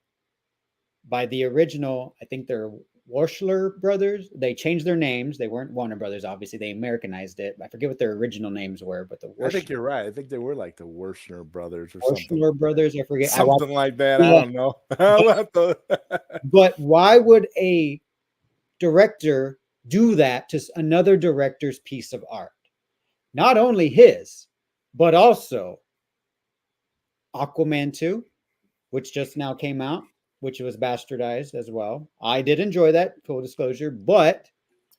Speaker 3: by the original, I think they're Warshler brothers. They changed their names. They weren't Warner Brothers, obviously. They Americanized it. I forget what their original names were, but
Speaker 2: I think you're right. I think they were like the Warshner brothers or
Speaker 3: Warshler brothers. I forget.
Speaker 2: Something like that. I don't know.
Speaker 3: But why would a director do that to another director's piece of art? Not only his, but also Aquaman 2, which just now came out, which was bastardized as well. I did enjoy that, full disclosure, but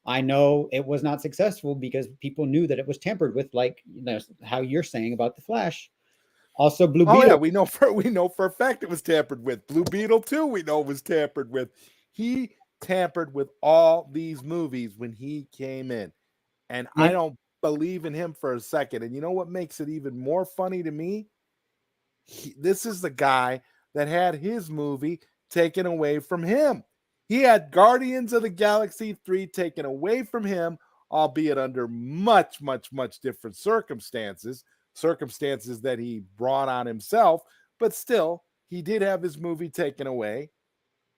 Speaker 3: I know it was not successful because people knew that it was tampered with, like how you're saying about the Flash. Also, Blue Beetle.
Speaker 2: Yeah, we know for a fact it was tampered with. Blue Beetle too, we know was tampered with. He tampered with all these movies when he came in, and I don't believe in him for a second. And you know what makes it even more funny to me? This is the guy that had his movie taken away from him. He had Guardians of the Galaxy 3 taken away from him, albeit under much, much, much different circumstances that he brought on himself, but still, he did have his movie taken away,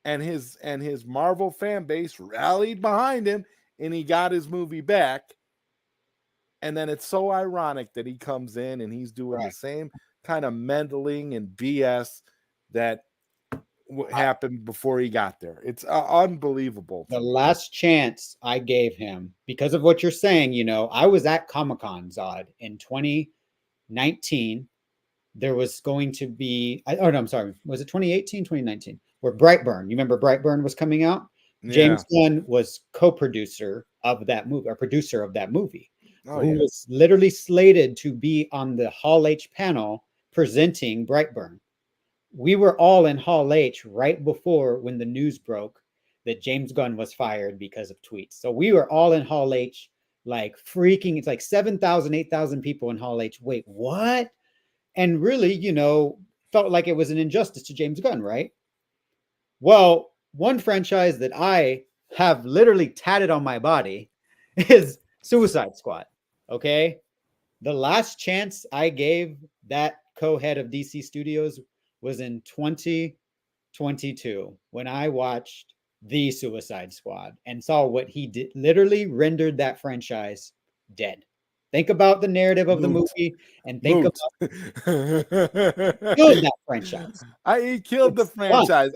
Speaker 2: and his Marvel fan base rallied behind him, and he got his movie back. And then it's so ironic that he comes in and he's doing the same kind of meddling and BS that happened before he got there. It's unbelievable.
Speaker 3: The last chance I gave him, because of what you're saying, I was at Comic-Con, Zod, in 2019. There was going to be, I'm sorry, was it 2018, 2019? Where Brightburn, you remember Brightburn was coming out? Yeah. James Gunn was co-producer of that movie, or producer of that movie, who was literally slated to be on the Hall H panel presenting Brightburn. We were all in Hall H right before when the news broke that James Gunn was fired because of tweets. So we were all in Hall H, like freaking. It's like 7,000, 8,000 people in Hall H. Wait, what? And really, felt like it was an injustice to James Gunn, right? Well, one franchise that I have literally tatted on my body is Suicide Squad. Okay. The last chance I gave that co-head of DC Studios was in 2022 when I watched the Suicide Squad and saw what he did, literally rendered that franchise dead. Think about the narrative of the movie and think
Speaker 2: Moot.
Speaker 3: about killing that franchise.
Speaker 2: He killed the
Speaker 3: It's done.
Speaker 2: franchise.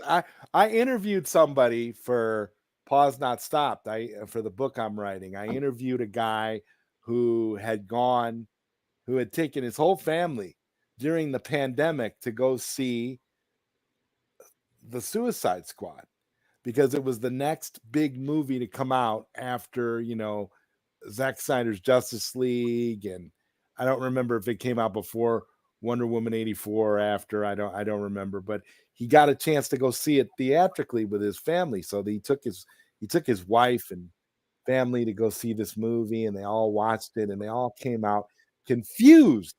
Speaker 2: I interviewed somebody for Pause Not Stopped. For the book I'm writing. I interviewed a guy who had taken his whole family during the pandemic to go see the Suicide Squad because it was the next big movie to come out after, Zack Snyder's Justice League, and I don't remember if it came out before Wonder Woman 84 or after. I don't remember, but he got a chance to go see it theatrically with his family. So he took his wife and family to go see this movie, and they all watched it, and they all came out confused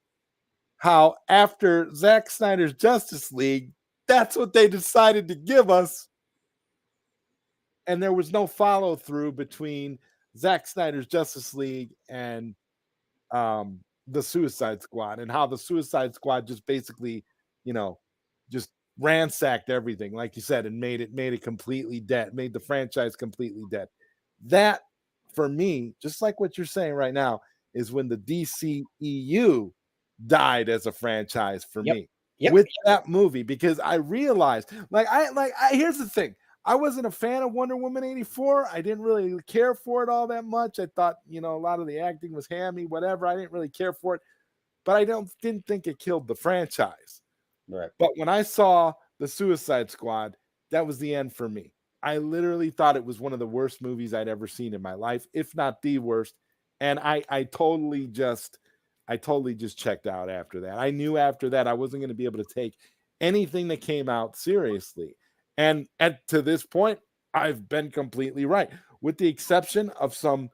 Speaker 2: how after Zack Snyder's Justice League, that's what they decided to give us. And there was no follow through between Zack Snyder's Justice League and the Suicide Squad, and how the Suicide Squad just basically, just ransacked everything, like you said, and made it completely dead, made the franchise completely dead. That, for me, just like what you're saying right now, is when the DCEU died as a franchise for me with that movie, because I realized, here's the thing. I wasn't a fan of Wonder Woman 84. I didn't really care for it all that much. I thought, a lot of the acting was hammy, whatever. I didn't really care for it, but I didn't think it killed the franchise.
Speaker 3: Right.
Speaker 2: But when I saw the Suicide Squad, that was the end for me. I literally thought it was one of the worst movies I'd ever seen in my life, if not the worst. And I totally just checked out after that. I knew after that I wasn't going to be able to take anything that came out seriously. And to this point, I've been completely right, with the exception of some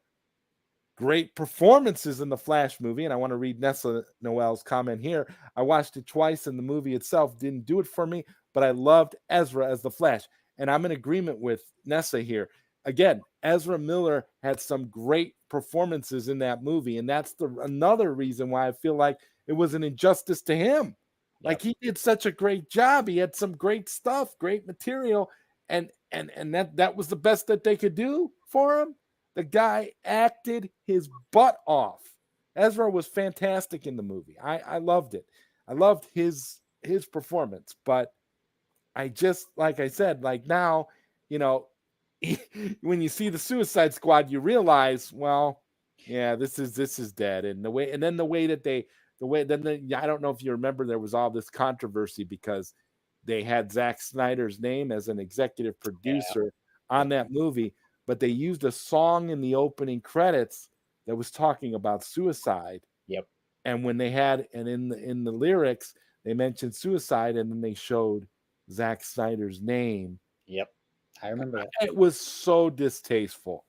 Speaker 2: great performances in the Flash movie. And I want to read Nessa Noel's comment here. I watched it twice, and the movie itself didn't do it for me, but I loved Ezra as the Flash. And I'm in agreement with Nessa here. Again, Ezra Miller had some great performances in that movie, and that's another reason why I feel like it was an injustice to him. Like, he did such a great job. He had some great stuff, great material, and that was the best that they could do for him. The guy acted his butt off. Ezra was fantastic in the movie. I loved it. I loved his performance, but I just, like I said, like now, when you see the Suicide Squad, you realize, well, yeah, this is dead. And I don't know if you remember, there was all this controversy because they had Zack Snyder's name as an executive producer on that movie, but they used a song in the opening credits that was talking about suicide.
Speaker 3: Yep.
Speaker 2: And when they had, and in the lyrics, they mentioned suicide, and then they showed Zack Snyder's name.
Speaker 3: Yep. I remember that.
Speaker 2: It was so distasteful.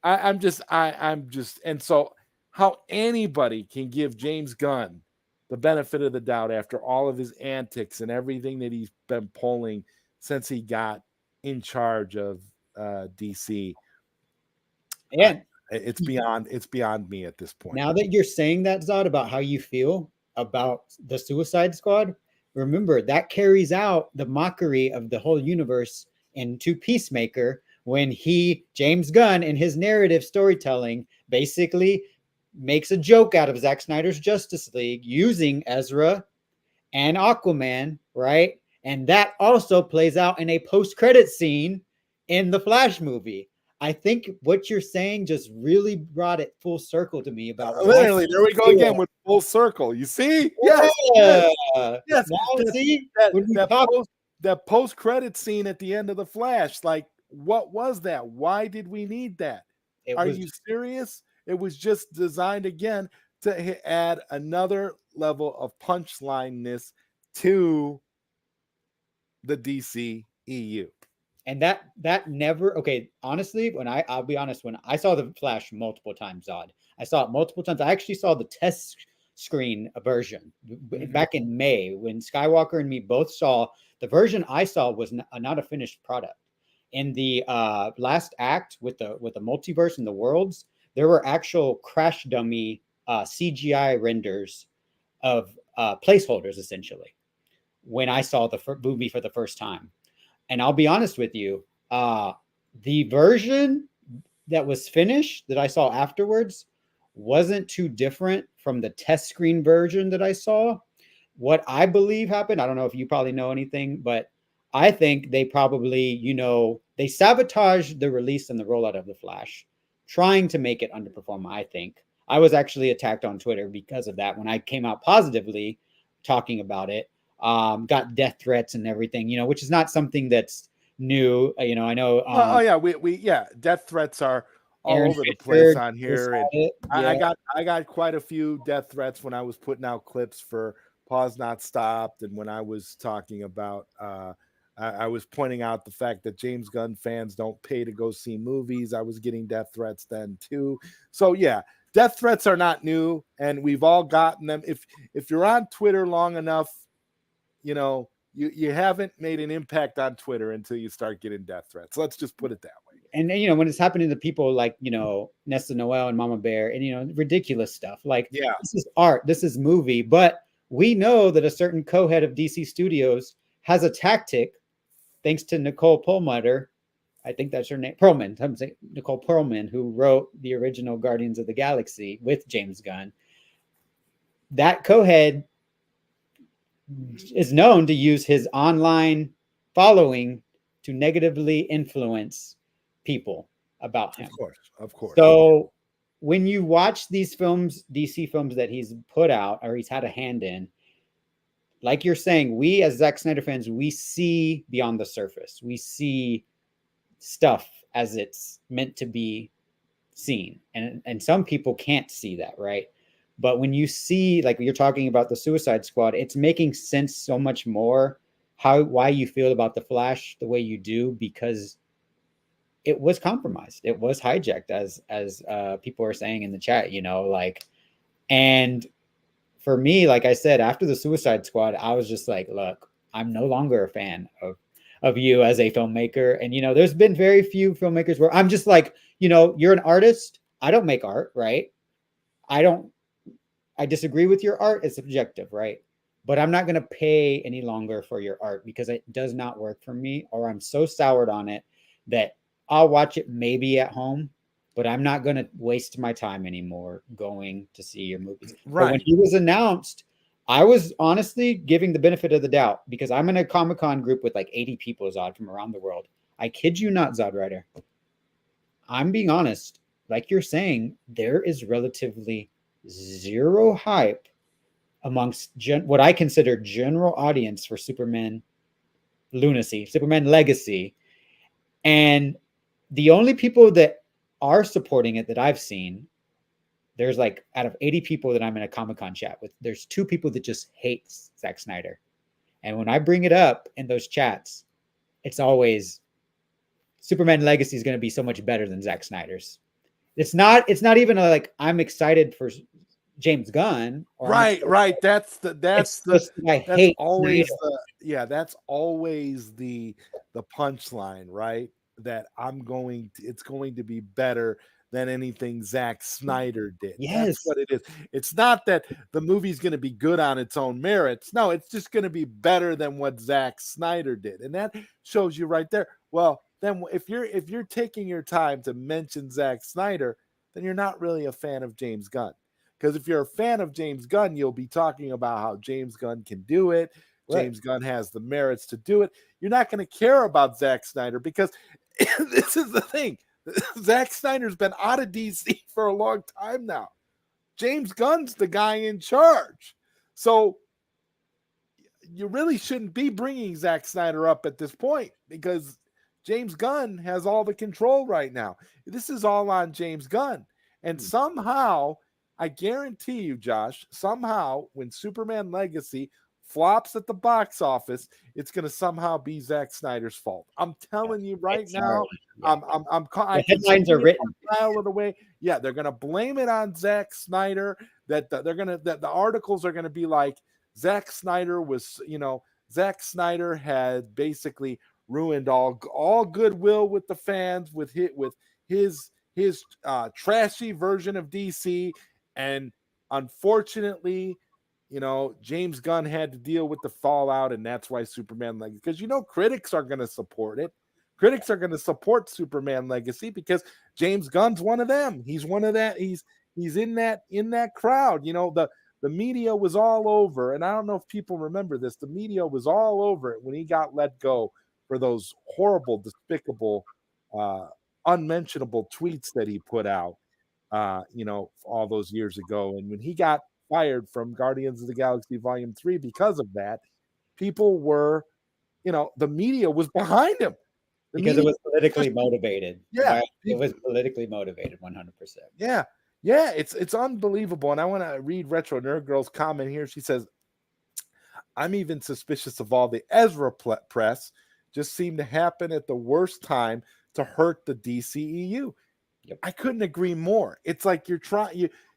Speaker 2: I'm just, and so how anybody can give James Gunn the benefit of the doubt after all of his antics and everything that he's been pulling since he got in charge of DC.
Speaker 3: And
Speaker 2: it's beyond me at this point.
Speaker 3: Now that you're saying that, Zod, about how you feel about the Suicide Squad, remember that carries out the mockery of the whole universe into Peacemaker, when James Gunn, in his narrative storytelling, basically makes a joke out of Zack Snyder's Justice League using Ezra and Aquaman, right? And that also plays out in a post-credit scene in the Flash movie. I think what you're saying just really brought it full circle to me about
Speaker 2: literally. There we go again with full circle. You see? Yes.
Speaker 3: Yes. Now, see,
Speaker 2: that post-credit scene at the end of the Flash, like, what was that? Why did we need that? Are you serious? It was just designed again to add another level of punchline-ness to the DC EU.
Speaker 3: And that never, okay, honestly, I'll be honest, when I saw the Flash multiple times, Zod, I saw it multiple times. I actually saw the test screen version back in May when Skywalker and me both saw. The version I saw was not a finished product. In the last act with the multiverse and the worlds, there were actual crash dummy CGI renders of placeholders, essentially, when I saw the movie for the first time. And I'll be honest with you, The version that was finished that I saw afterwards wasn't too different from the test screen version that I saw. What I believe happened, I don't know if you probably know anything, but I think they probably, they sabotaged the release and the rollout of the Flash, trying to make it underperform. I think I was actually attacked on Twitter because of that when I came out positively talking about it. Got death threats and everything, which is not something that's new. I know.
Speaker 2: Death threats are all
Speaker 3: Aaron
Speaker 2: over the place
Speaker 3: Fisher
Speaker 2: on
Speaker 3: just
Speaker 2: here,
Speaker 3: had
Speaker 2: and
Speaker 3: it. Yeah.
Speaker 2: I got quite a few death threats when I was putting out clips for Pause Not Stopped, and when I was talking about I was pointing out the fact that James Gunn fans don't pay to go see movies. I was getting death threats then too. So yeah, death threats are not new, and we've all gotten them. If you're on Twitter long enough, you haven't made an impact on Twitter until you start getting death threats. Let's just put it that way.
Speaker 3: And when it's happening to people like Nesta Noel and Mama Bear and ridiculous stuff like,
Speaker 2: Yeah,
Speaker 3: this is art, this is movie, but we know that a certain co-head of DC Studios has a tactic, thanks to Nicole Perlmutter. I think that's her name, Perlman. I'm saying Nicole Perlman, who wrote the original Guardians of the Galaxy with James Gunn. That co-head is known to use his online following to negatively influence people about him.
Speaker 2: Of course.
Speaker 3: So when you watch these films, DC films that he's put out or he's had a hand in, like you're saying, we as Zack Snyder fans, we see beyond the surface. We see stuff as it's meant to be seen. And some people can't see that, right? But when you see, like you're talking about the Suicide Squad, it's making sense so much more why you feel about the Flash the way you do, because it was compromised. It was hijacked, as people are saying in the chat, and for me, like I said, after the Suicide Squad, I was just like, look, I'm no longer a fan of you as a filmmaker. And, there's been very few filmmakers where I'm just like, you're an artist. I don't make art, right? I disagree with your art. It's subjective, right? But I'm not going to pay any longer for your art because it does not work for me, or I'm so soured on it that I'll watch it maybe at home, but I'm not going to waste my time anymore going to see your movies.
Speaker 2: Right.
Speaker 3: But when he was announced, I was honestly giving the benefit of the doubt because I'm in a Comic-Con group with like 80 people, Zod, from around the world. I kid you not, ZodWriter. I'm being honest. Like you're saying, there is relatively zero hype amongst what I consider general audience for Superman Lunacy, Superman Legacy. And the only people that are supporting it that I've seen, there's like out of 80 people that I'm in a Comic-Con chat with, there's 2 people that just hate Zack Snyder. And when I bring it up in those chats, it's always Superman Legacy is going to be so much better than Zack Snyder's. It's not even like I'm excited for James Gunn.
Speaker 2: Right. That's always the punchline, right? That it's going to be better than anything Zack Snyder did.
Speaker 3: Yes.
Speaker 2: That's what it is. It's not that the movie's going to be good on its own merits. No, it's just going to be better than what Zack Snyder did. And that shows you right there. Well, then if you're taking your time to mention Zack Snyder, then you're not really a fan of James Gunn. Because if you're a fan of James Gunn, you'll be talking about how James Gunn can do it. Right. James Gunn has the merits to do it. You're not going to care about Zack Snyder because this is the thing. Zack Snyder's been out of DC for a long time now. James Gunn's the guy in charge. So you really shouldn't be bringing Zack Snyder up at this point because James Gunn has all the control right now. This is all on James Gunn. And somehow, I guarantee you, Josh, somehow when Superman Legacy flops at the box office, it's going to somehow be Zack Snyder's fault. I'm telling you right now. The
Speaker 3: headlines are written
Speaker 2: a mile of the way. Yeah, they're going to blame it on Zack Snyder. That the articles are going to be like Zack Snyder had basically ruined all goodwill with the fans with his trashy version of DC, and unfortunately, James Gunn had to deal with the fallout, and that's why Superman, because critics are going to support it. Critics are going to support Superman Legacy because James Gunn's one of them. He's one of that. He's in that crowd. You know, the media was all over, and I don't know if people remember this. The media was all over it when he got let go for those horrible, despicable, unmentionable tweets that he put out, you know, all those years ago. And when he got fired from Guardians of the Galaxy Volume 3 because of that, people were, you know, the media was behind him.
Speaker 3: Because it was politically motivated.
Speaker 2: Yeah.
Speaker 3: Right? It was politically motivated 100%.
Speaker 2: Yeah. Yeah. It's unbelievable. And I want to read Retro Nerd Girl's comment here. She says, I'm even suspicious of all the Ezra press. Just seemed to happen at the worst time to hurt the DCEU.
Speaker 3: Yep.
Speaker 2: I couldn't agree more. It's like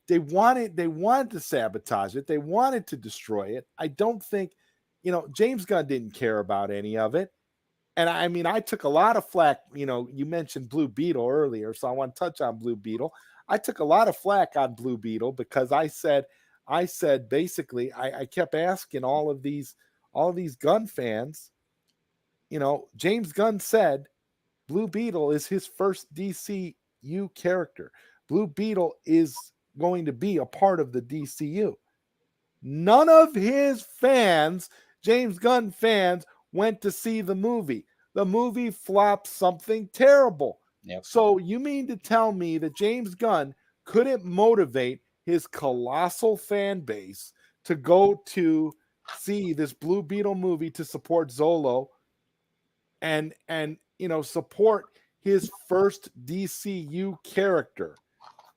Speaker 2: they wanted to sabotage it. They wanted to destroy it. I don't think, you know, James Gunn didn't care about any of it. And I mean, I took a lot of flack. You know, you mentioned Blue Beetle earlier, so I want to touch on Blue Beetle. I took a lot of flack on Blue Beetle because I said basically, I kept asking all of these Gunn fans, you know, James Gunn said Blue Beetle is his first DCU character. Blue Beetle is going to be a part of the DCU. None of his fans, James Gunn fans, went to see the movie. The movie flopped something terrible.
Speaker 3: Yep.
Speaker 2: So you mean to tell me that James Gunn couldn't motivate his colossal fan base to go to see this Blue Beetle movie to support Zolo and you know, support his first DCU character?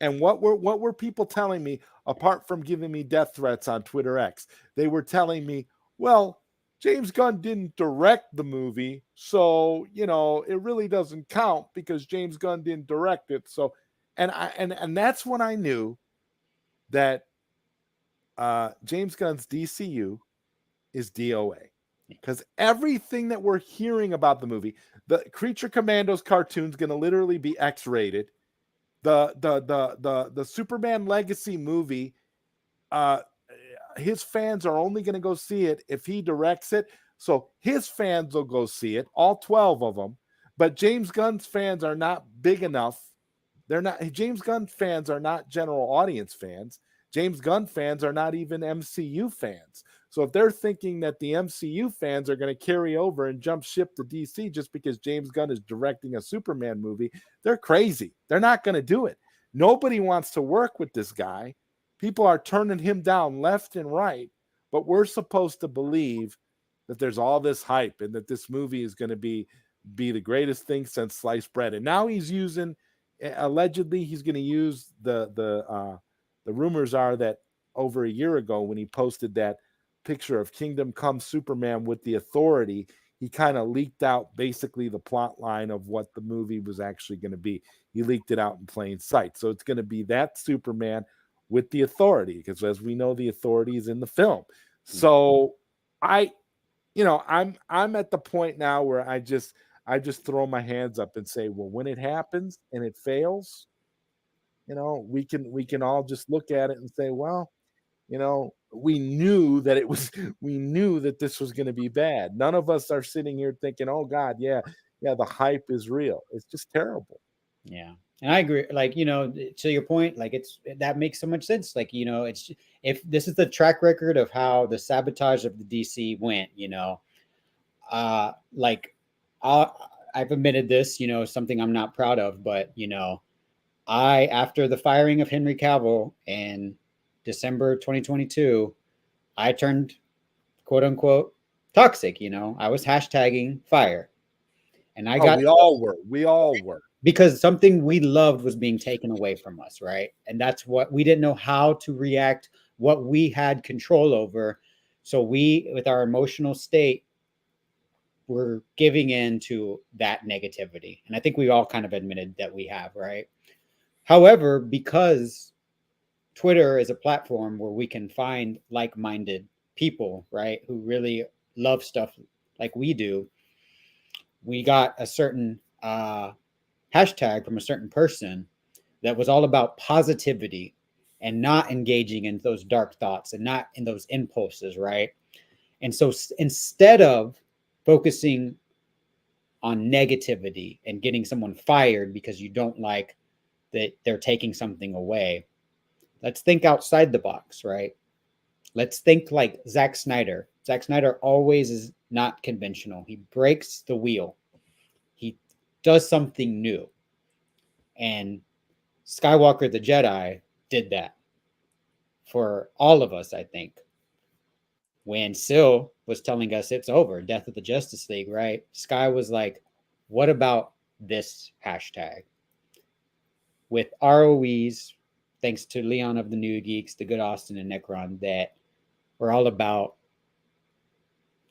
Speaker 2: And what were people telling me, apart from giving me death threats on Twitter X? They were telling me, well, James Gunn didn't direct the movie, so, you know, it really doesn't count because James Gunn didn't direct it. So, and that's when I knew that James Gunn's DCU is DOA. Because everything that we're hearing about the movie, the Creature Commandos cartoon's going to literally be X-rated. The Superman Legacy movie, his fans are only going to go see it if he directs it. So his fans will go see it, all 12 of them. But James Gunn's fans are not big enough. James Gunn fans are not general audience fans. James Gunn fans are not even MCU fans. So if they're thinking that the MCU fans are going to carry over and jump ship to DC just because James Gunn is directing a Superman movie, they're crazy. They're not going to do it. Nobody wants to work with this guy. People are turning him down left and right, but we're supposed to believe that there's all this hype and that this movie is going to be the greatest thing since sliced bread. And now he's using, allegedly, he's going to use the rumors are that over a year ago when he posted that picture of Kingdom Come Superman with the Authority, he kind of leaked out basically the plot line of what the movie was actually going to be. He leaked it out in plain sight. So it's going to be that Superman with the Authority, because as we know, the Authority is in the film. So I'm at the point now where I just throw my hands up and say, well, when it happens and it fails, you know, we can all just look at it and say, well, you know, we knew that this was going to be bad. None of us are sitting here thinking, oh God, yeah, the hype is real. It's just terrible.
Speaker 3: Yeah. And I agree. Like, you know, to your point, like that makes so much sense. Like, you know, if this is the track record of how the sabotage of the DC went, you know, like I've admitted this, you know, something I'm not proud of, but, you know, after the firing of Henry Cavill in December 2022, I turned quote unquote toxic. You know, I was hashtagging fire, and we all were because something we loved was being taken away from us, right? And that's what we didn't know how to react, what we had control over. So we, with our emotional state, we're giving in to that negativity, and I think we all kind of admitted that we have, right? However, because Twitter is a platform where we can find like-minded people, right, who really love stuff like we do. We got a certain hashtag from a certain person that was all about positivity and not engaging in those dark thoughts and not in those impulses, right? And so instead of focusing on negativity and getting someone fired because you don't like that they're taking something away. Let's think outside the box, right? Let's think like Zack Snyder. Zack Snyder always is not conventional. He breaks the wheel. He does something new. And Skywalker the Jedi did that for all of us, I think. When Syl was telling us it's over, Death of the Justice League, right? Sky was like, what about this hashtag? With ROEs, thanks to Leon of the New Geeks, the Good Austin, and Necron, that we're all about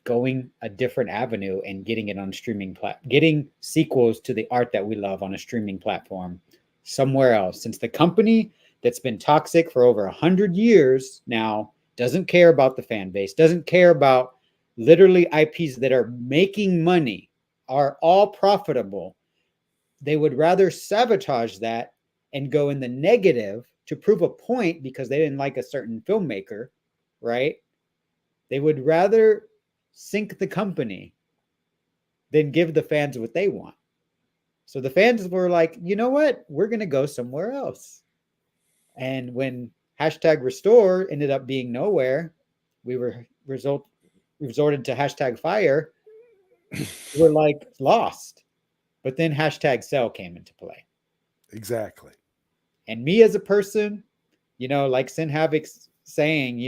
Speaker 3: going a different avenue and getting it on streaming getting sequels to the art that we love on a streaming platform somewhere else. Since the company that's been toxic for over 100 years now doesn't care about the fan base, doesn't care about literally IPs that are making money, are all profitable, they would rather sabotage that and go in the negative to prove a point because they didn't like a certain filmmaker, right? They would rather sink the company than give the fans what they want. So the fans were like, you know what? We're going to go somewhere else. And when hashtag restore ended up being nowhere, we were resorted to hashtag fire. We're like lost. But then hashtag sell came into play.
Speaker 2: Exactly.
Speaker 3: And me as a person, like Sin Havoc's saying,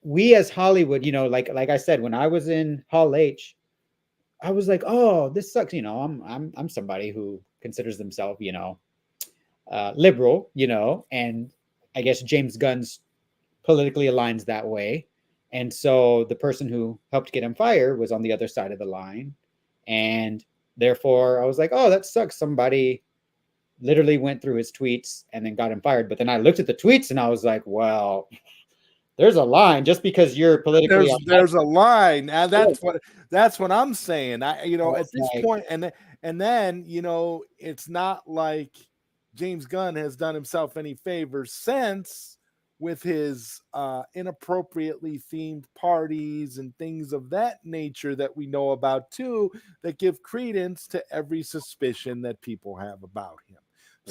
Speaker 3: we as Hollywood, like I said, when I was in Hall H, I was like, oh, this sucks. I'm somebody who considers themselves, liberal, and I guess James Gunn's politically aligns that way. And so the person who helped get him fired was on the other side of the line. And therefore I was like, oh, that sucks. Somebody literally went through his tweets and then got him fired. But then I looked at the tweets and I was like, well, there's a line. Just because you're politically
Speaker 2: there's a line. And that's what I'm saying. At this point, and then it's not like James Gunn has done himself any favors since with his inappropriately themed parties and things of that nature that we know about too, that give credence to every suspicion that people have about him.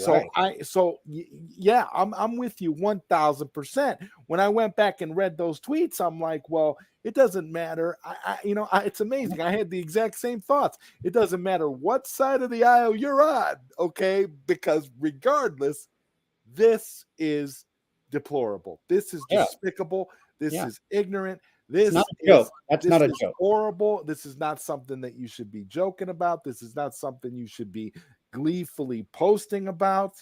Speaker 2: Right. I'm with you 1,000%. When I went back and read those tweets, I'm like, well, it doesn't matter. It's amazing. I had the exact same thoughts. It doesn't matter what side of the aisle you're on, okay? Because regardless, this is deplorable. This is despicable. This is ignorant. This
Speaker 3: not a joke. That's not a joke.
Speaker 2: Horrible. This is not something that you should be joking about. This is not something you should be gleefully posting about.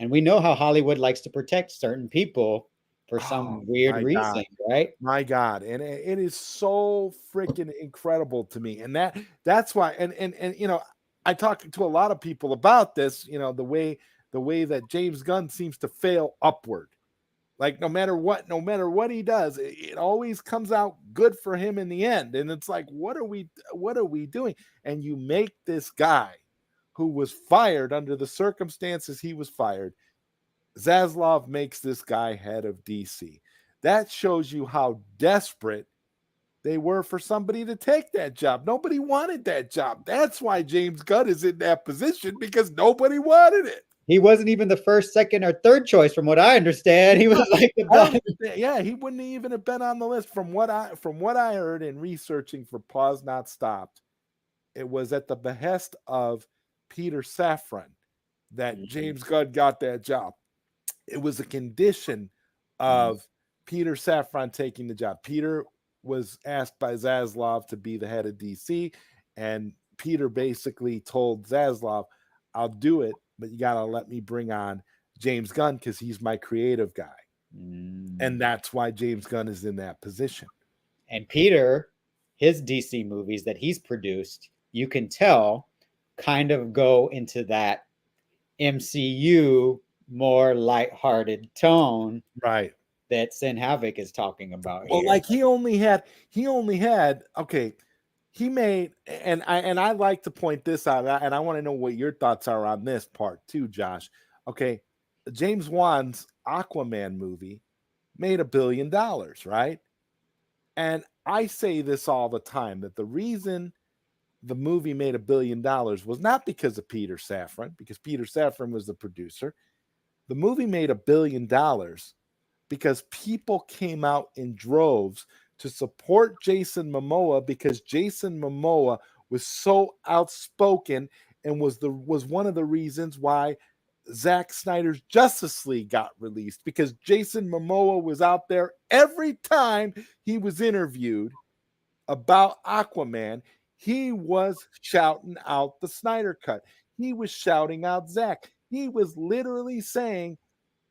Speaker 3: And we know how Hollywood likes to protect certain people for some weird reason, right?
Speaker 2: My God. And it is so freaking incredible to me. And that's why, and I talk to a lot of people about this, the way that James Gunn seems to fail upward. Like no matter what he does, it always comes out good for him in the end. And it's like, what are we doing? And you make this guy who was fired under the circumstances he was fired, Zaslav makes this guy head of DC. That shows you how desperate they were for somebody to take that job. Nobody wanted that job. That's why James Gunn is in that position, because nobody wanted it.
Speaker 3: He wasn't even the first, second, or third choice, from what I understand. He was like,
Speaker 2: he wouldn't even have been on the list. From what I heard in researching for Pause Not Stopped, it was at the behest of Peter Safran that James Gunn got that job. It was a condition of Peter Safran taking the job. Peter was asked by Zaslav to be the head of DC, and Peter basically told Zaslav, I'll do it, but you got to let me bring on James Gunn because he's my creative guy. And that's why James Gunn is in that position.
Speaker 3: And Peter, his DC movies that he's produced, you can tell kind of go into that MCU more lighthearted tone,
Speaker 2: right,
Speaker 3: that Sin Havoc is talking about.
Speaker 2: Well, like he only had okay, he made, and I like to point this out, and I want to know what your thoughts are on this part too, Josh. Okay, James Wan's Aquaman movie made $1 billion, right? And I say this all the time, that the reason the movie made $1 billion was not because of Peter Safran, because Peter Safran was the producer. The movie made $1 billion because people came out in droves to support Jason Momoa, because Jason Momoa was so outspoken and was one of the reasons why Zack Snyder's Justice League got released, because Jason Momoa was out there every time he was interviewed about Aquaman. He was shouting out the Snyder Cut. He was shouting out Zack. He was literally saying,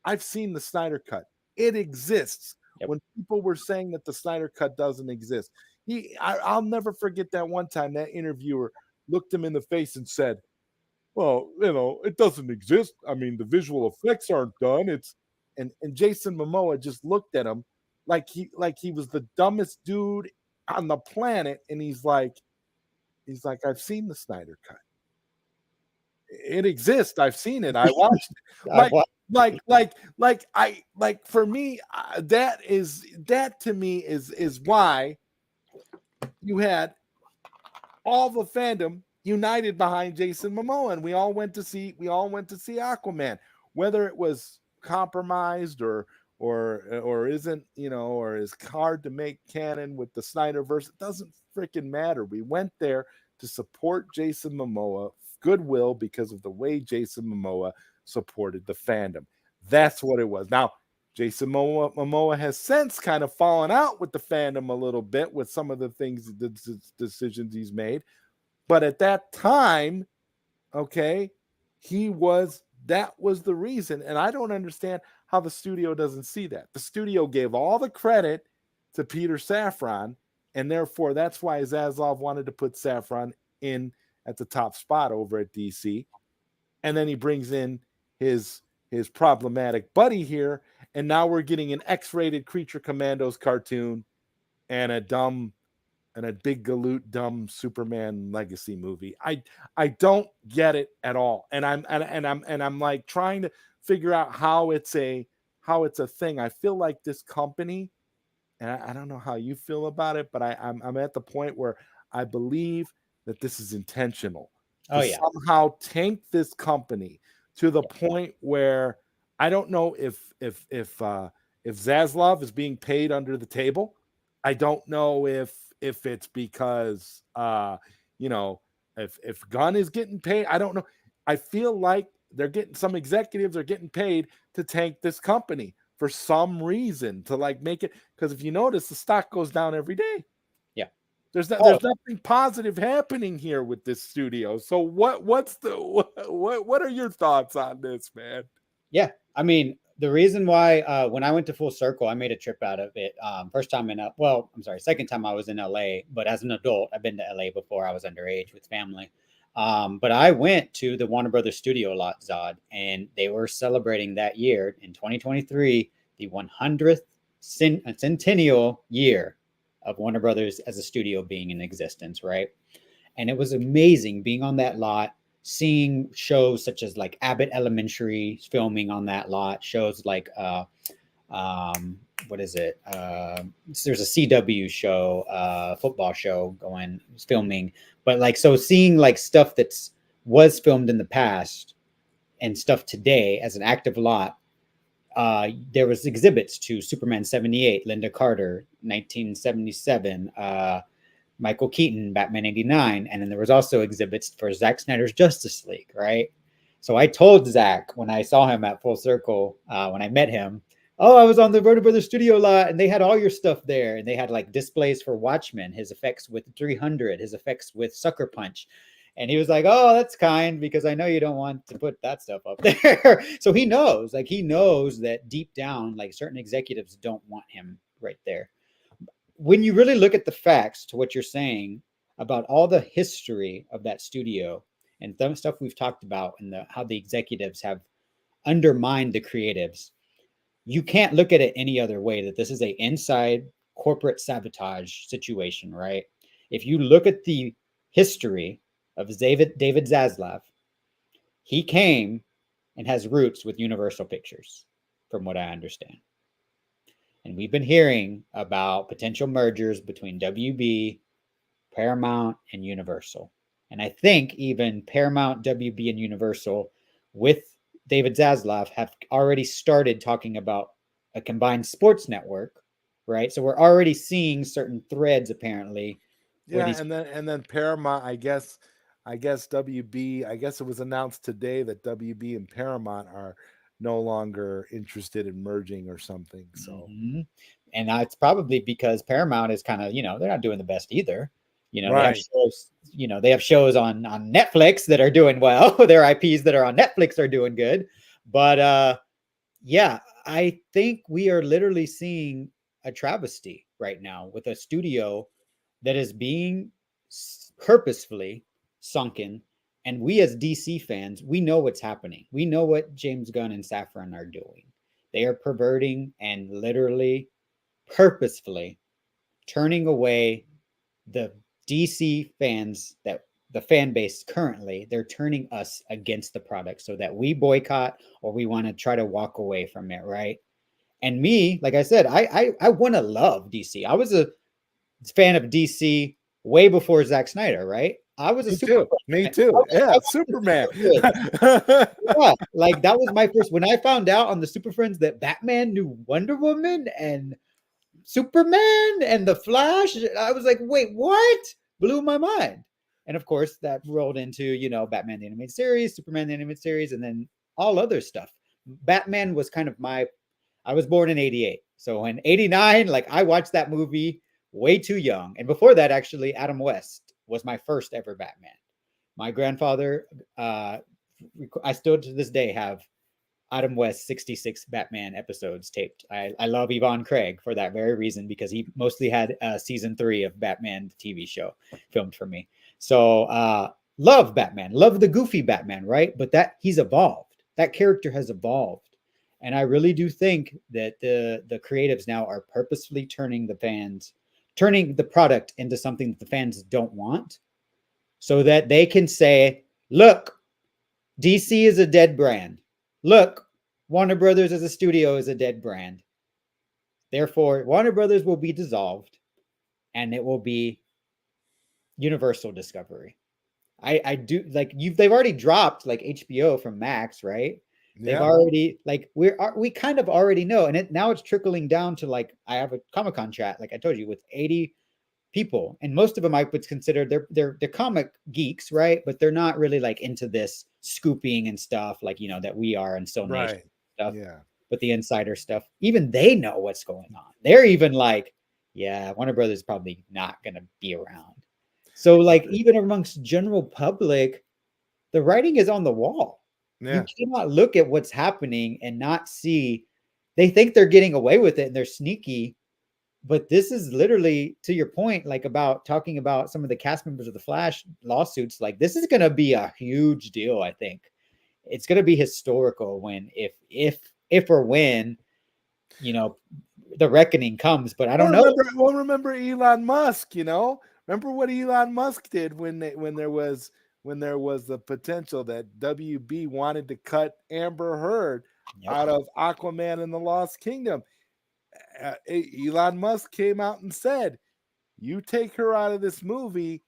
Speaker 2: I've seen the Snyder Cut. It exists.
Speaker 3: Yep.
Speaker 2: When people were saying that the Snyder Cut doesn't exist, I'll never forget that one time that interviewer looked him in the face and said, well, it doesn't exist. I mean, the visual effects aren't done. And Jason Momoa just looked at him like he was the dumbest dude on the planet, and he's like, I've seen the Snyder Cut. It exists. I've seen it. I watched it. For me, that to me is why you had all the fandom united behind Jason Momoa, and we all went to see Aquaman, whether it was compromised or isn't, or is hard to make canon with the SnyderVerse. It doesn't freaking matter. We went there to support Jason Momoa, goodwill, because of the way Jason Momoa supported the fandom. That's what it was. Now, Jason Momoa has since kind of fallen out with the fandom a little bit with some of the things, the decisions he's made. But at that time, okay, that was the reason. And I don't understand how the studio doesn't see that. The studio gave all the credit to Peter Safran, and therefore that's why Zaslav wanted to put Safran in at the top spot over at DC. And then he brings in his problematic buddy here, and now we're getting an X-rated Creature Commandos cartoon and a big galoot dumb Superman legacy movie. I don't get it at all. And I'm like trying to figure out how it's a thing. I feel like this company, and I don't know how you feel about it, but I'm at the point where I believe that this is intentional. Somehow tank this company to the point where I don't know if Zaslav is being paid under the table. I don't know if it's because if Gunn is getting paid. I don't know. I feel like some executives are getting paid to tank this company for some reason, to like make it, because if you notice, the stock goes down every day.
Speaker 3: Yeah.
Speaker 2: There's nothing positive happening here with this studio. So what are your thoughts on this, man?
Speaker 3: Yeah. I mean, the reason why when I went to Full Circle, I made a trip out of it. Second time I was in LA, but as an adult, I've been to LA before. I was underage with family. But I went to the Warner Brothers studio lot, Zod, and they were celebrating that year in 2023, the 100th centennial year of Warner Brothers as a studio being in existence, right? And it was amazing being on that lot, seeing shows such as like Abbott Elementary filming on that lot, shows like what is it? There's a CW show, football show filming, but like, so seeing like stuff that's was filmed in the past and stuff today as an active lot. There was exhibits to Superman 78, Linda Carter, 1977, Michael Keaton, Batman 89. And then there was also exhibits for Zack Snyder's Justice League, right? So I told Zack when I saw him at Full Circle, when I met him, oh, I was on the Warner Brothers studio lot and they had all your stuff there. And they had like displays for Watchmen, his effects with 300, his effects with Sucker Punch. And he was like, oh, that's kind, because I know you don't want to put that stuff up there. So he knows that deep down, like certain executives don't want him right there. When you really look at the facts to what you're saying about all the history of that studio and some stuff we've talked about and how the executives have undermined the creatives, you can't look at it any other way that this is a inside corporate sabotage situation, right? If you look at the history of David Zaslav, he came and has roots with Universal Pictures, from what I understand. And we've been hearing about potential mergers between WB, Paramount, and Universal. And I think even Paramount, WB, and Universal with David Zaslav have already started talking about a combined sports network, right? So we're already seeing certain threads apparently.
Speaker 2: Yeah, and then Paramount, I guess WB, I guess it was announced today that WB and Paramount are no longer interested in merging or something. So
Speaker 3: and that's probably because Paramount is kind of, they're not doing the best either. They have
Speaker 2: right.
Speaker 3: shows, they have shows on Netflix that are doing well. Their IPs that are on Netflix are doing good. But yeah, I think we are literally seeing a travesty right now with a studio that is being purposefully sunken. And we as DC fans, we know what's happening. We know what James Gunn and Safran are doing. They are perverting and literally purposefully turning away the DC fans, that the fan base currently, they're turning us against the product so that we boycott or we want to try to walk away from it, right? And me, like I said, I want to love DC. I was a fan of DC way before Zack Snyder, right? I was a Superman.
Speaker 2: Me too. Yeah, Superman.
Speaker 3: Yeah, like that was my first. When I found out on the Super Friends that Batman knew Wonder Woman and Superman and the Flash, I was like, wait, what? Blew my mind. And of course, that rolled into, Batman the Animated Series, Superman the Animated Series, and then all other stuff. Batman was kind of I was born in 88. So in 89, like I watched that movie way too young. And before that, actually, Adam West was my first ever Batman. My grandfather, I still to this day have Adam West 66 Batman episodes taped. I love Yvonne Craig for that very reason, because he mostly had season 3 of Batman, the TV show, filmed for me. So love Batman, love the goofy Batman, right? But that he's evolved. That character has evolved. And I really do think that the creatives now are purposefully turning the product into something that the fans don't want, so that they can say, look, DC is a dead brand. Look, Warner Brothers as a studio is a dead brand. Therefore, Warner Brothers will be dissolved and it will be Universal Discovery. I do like they've already dropped like HBO from Max, right? Yeah. They've already like we kind of already know, and now it's trickling down to like I have a Comic-Con chat, like I told you, with 80 people, and most of them I would consider they're comic geeks, right? But they're not really like into this scooping and stuff like that we are, and so
Speaker 2: right.
Speaker 3: Stuff.
Speaker 2: Yeah.
Speaker 3: But the insider stuff, even they know what's going on. They're even like, yeah, Warner Brothers is probably not gonna be around. So like even amongst general public, the writing is on the wall. Yeah. You cannot look at what's happening and not see. They think they're getting away with it and they're sneaky. But this is literally, to your point, like about talking about some of the cast members of the Flash lawsuits, like this is going to be a huge deal. I think it's going to be historical when, if or when, the reckoning comes. But I don't know.
Speaker 2: Remember Elon Musk, remember what Elon Musk did when there was the potential that WB wanted to cut Amber Heard out of Aquaman and the Lost Kingdom. Elon Musk came out and said, you take her out of this movie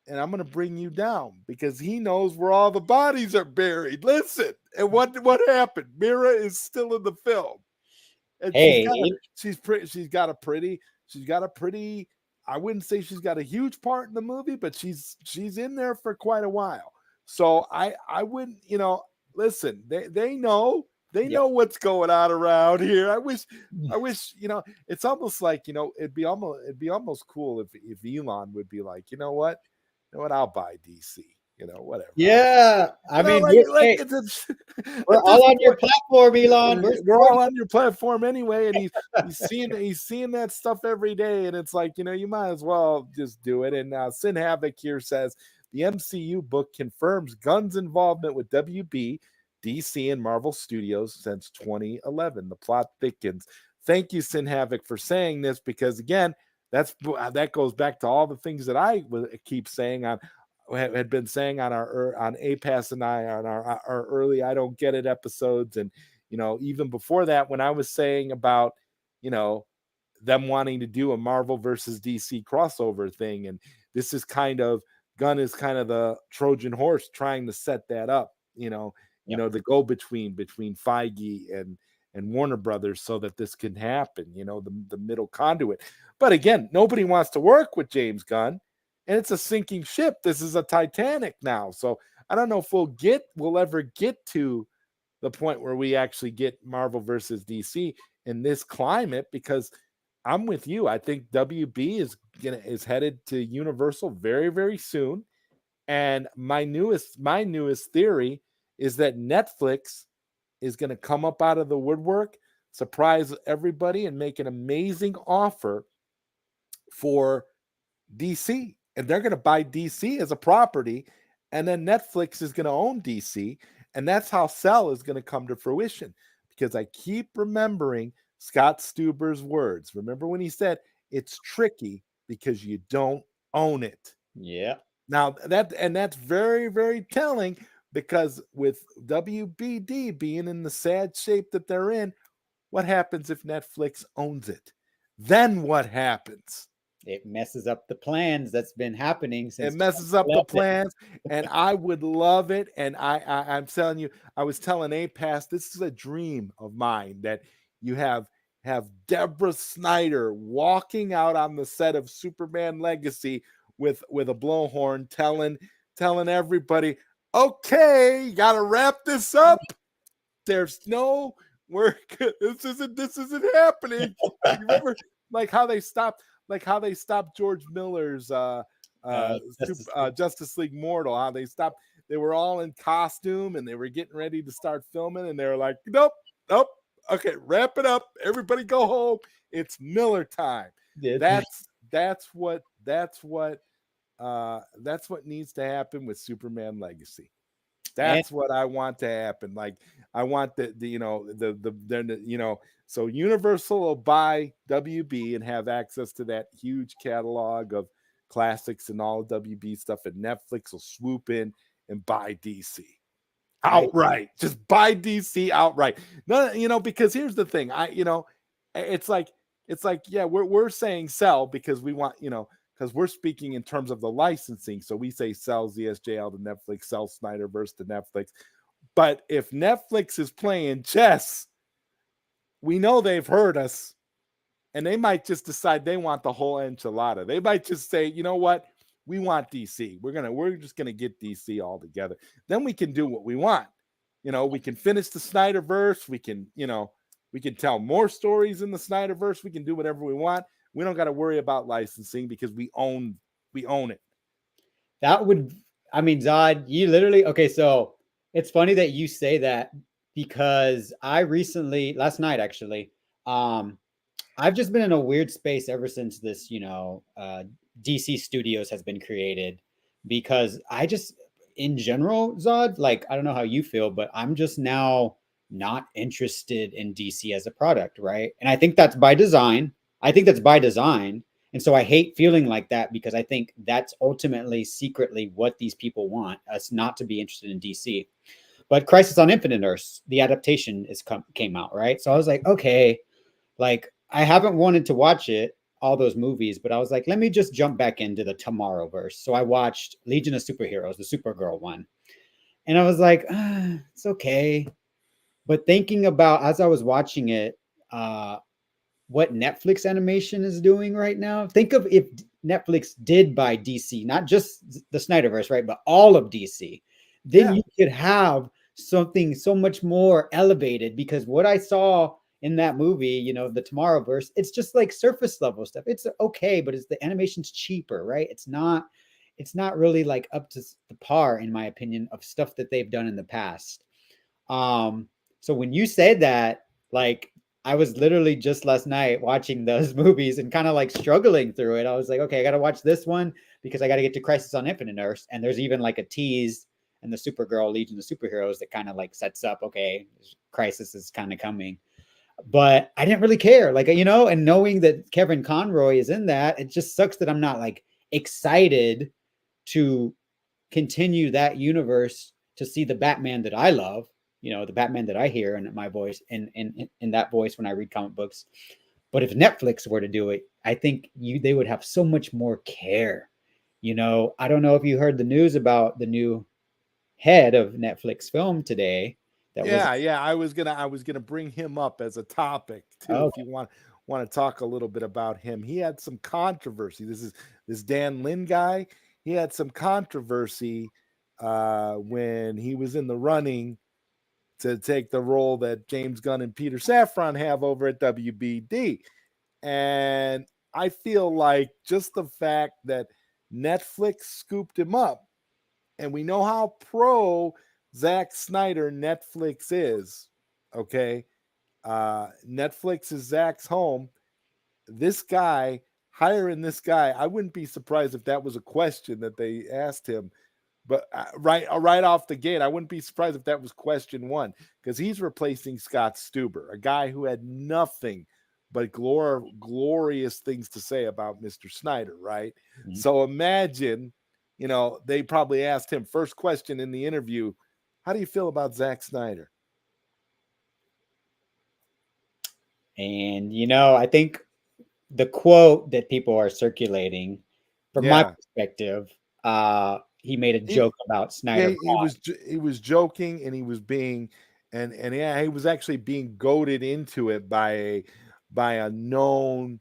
Speaker 2: and I'm going to bring you down, because he knows where all the bodies are buried. Listen, and what happened? Mira is still in the film. And she's got a pretty, I wouldn't say she's got a huge part in the movie, but she's in there for quite a while. So I wouldn't, listen, they know. They know what's going on around here. I wish, it's almost like, it'd be almost cool if Elon would be like, you know what, I'll buy DC, whatever.
Speaker 3: Yeah. We're all on your platform, Elon.
Speaker 2: We're all on your platform anyway. And he's seeing that stuff every day. And it's like, you might as well just do it. And Sin Havoc here says the MCU book confirms Gunn's involvement with WB, DC, and Marvel Studios since 2011. The plot thickens. Thank you, Sin Havoc, for saying this, because again, that goes back to all the things that I keep saying had been saying on APAS and I on our early I Don't Get It episodes, and even before that when I was saying about them wanting to do a Marvel versus DC crossover thing, and this is kind of Gunn is kind of the Trojan horse trying to set that up, the go between Feige and Warner Brothers so that this can happen, the middle conduit. But again, nobody wants to work with James Gunn, and it's a sinking ship. This is a Titanic now. So I don't know if we'll ever get to the point where we actually get Marvel versus DC in this climate, because I'm with you. I think WB is headed to Universal very, very soon. And my newest theory is that Netflix is going to come up out of the woodwork, surprise everybody, and make an amazing offer for DC. And they're going to buy DC as a property, and then Netflix is going to own DC. And that's how Cell is going to come to fruition, because I keep remembering Scott Stuber's words. Remember when he said, it's tricky because you don't own it.
Speaker 3: Yeah.
Speaker 2: Now that's very, very telling, because with WBD being in the sad shape that they're in, what happens if Netflix owns it? Then what happens?
Speaker 3: It messes up the plans that's been happening since.
Speaker 2: It messes up the plans, and I would love it. And I'm telling you, I was telling APAS, this is a dream of mine, that you have Deborah Snyder walking out on the set of Superman Legacy with a blowhorn, telling everybody, okay, you gotta wrap this up. There's no work. This isn't happening. You remember how they stopped George Miller's Justice League Mortal, how they were all in costume and they were getting ready to start filming, and they were like, nope, okay, wrap it up, everybody go home, it's Miller time. That's what needs to happen with Superman Legacy. That's what I want to happen. Like, I want so Universal will buy WB and have access to that huge catalog of classics and all WB stuff, and Netflix will swoop in and buy DC outright. Just buy DC outright. No, because here's the thing. It's like, yeah, we're saying sell because we want, because we're speaking in terms of the licensing. So we say sell ZSJL to Netflix, sell SnyderVerse to Netflix. But if Netflix is playing chess, we know they've heard us, and they might just decide they want the whole enchilada. They might just say, you know what? We want DC. We're just gonna get DC all together. Then we can do what we want. We can finish the SnyderVerse. We can tell more stories in the SnyderVerse. We can do whatever we want. We don't got to worry about licensing because we own it.
Speaker 3: Zod, you literally, okay, so it's funny that you say that, because I recently, last night actually, I've just been in a weird space ever since this, DC Studios has been created, because I just, in general, Zod, like, I don't know how you feel, but I'm just now not interested in DC as a product, right? And I think that's by design. And so I hate feeling like that, because I think that's ultimately secretly what these people want us not to be interested in DC. But Crisis on Infinite Earths, the adaptation came out, right? So I was like, okay, like, I haven't wanted to watch all those movies, but I was like, let me just jump back into the Tomorrowverse. So I watched Legion of Superheroes, the Supergirl one. And I was like, it's okay. But thinking about, as I was watching it, what Netflix animation is doing right now, think of if Netflix did buy DC, not just the Snyderverse, right, but all of DC, then you could have something so much more elevated. Because what I saw in that movie, the Tomorrowverse, it's just like surface level stuff. It's okay, but the animation's cheaper, right? It's not really like up to the par, in my opinion, of stuff that they've done in the past. So when you said that, like, I was literally just last night watching those movies and kind of like struggling through it. I was like, okay, I got to watch this one because I got to get to Crisis on Infinite Earths. And there's even like a tease in the Supergirl Legion of Superheroes that kind of like sets up, okay, Crisis is kind of coming. But I didn't really care, like, and knowing that Kevin Conroy is in that, it just sucks that I'm not like excited to continue that universe, to see the Batman that I love, the Batman that I hear in my voice, in that voice when I read comic books. But if Netflix were to do it, I think they would have so much more care I don't know if you heard the news about the new head of Netflix film today. That was
Speaker 2: Yeah. I was gonna bring him up as a topic too.
Speaker 3: oh,
Speaker 2: If you want to talk a little bit about him, he had some controversy. This Dan Lin guy. He had some controversy when he was in the running to take the role that James Gunn and Peter Safran have over at WBD. And I feel like just the fact that Netflix scooped him up, and we know how pro Zack Snyder Netflix is. Okay. Netflix is Zack's home. This guy, hiring this guy, I wouldn't be surprised if that was a question that they asked him. But right off the gate, I wouldn't be surprised if that was question one, because he's replacing Scott Stuber, a guy who had nothing but glorious things to say about Mr. Snyder, right?
Speaker 3: Mhm.
Speaker 2: So imagine, they probably asked him first question in the interview, how do you feel about Zack Snyder?
Speaker 3: and I think the quote that people are circulating, from my
Speaker 2: Yeah.
Speaker 3: perspective, he made a
Speaker 2: He,
Speaker 3: joke about
Speaker 2: yeah,
Speaker 3: Snyder.
Speaker 2: he was joking, and he was being, and yeah, he was actually being goaded into it by a known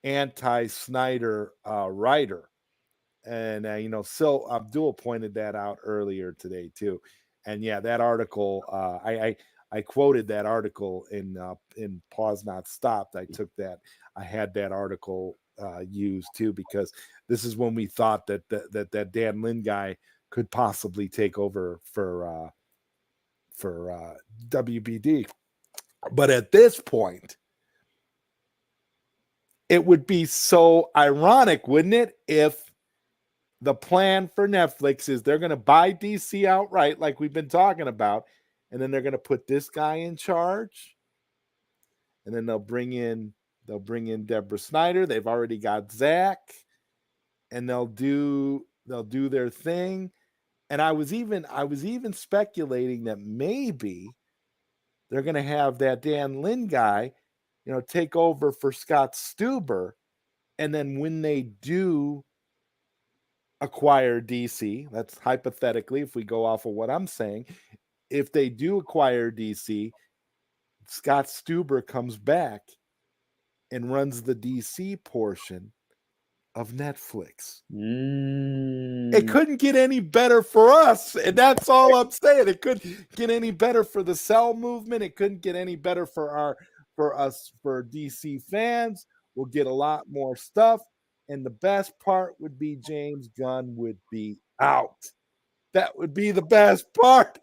Speaker 2: anti-Snyder writer. And Sil Abdul pointed that out earlier today too. And yeah, that article, I quoted that article in Pause Not Stopped. I had that article used too, because this is when we thought that Dan Lin guy could possibly take over for WBD. But at this point, it would be so ironic, wouldn't it, if the plan for Netflix is they're going to buy DC outright, like we've been talking about, and then they're going to put this guy in charge, and then they'll bring in Deborah Snyder. They've already got Zach, and they'll do their thing. And I was even speculating that maybe they're going to have that Dan Lin guy, take over for Scott Stuber, and then when they do acquire DC, that's hypothetically, if we go off of what I'm saying, if they do acquire DC, Scott Stuber comes back and runs the DC portion of Netflix. It couldn't get any better for us, and that's all I'm saying. It couldn't get any better for the Cell movement. It couldn't get any better for DC fans. We'll get a lot more stuff, and the best part would be James Gunn would be out. That would be the best part.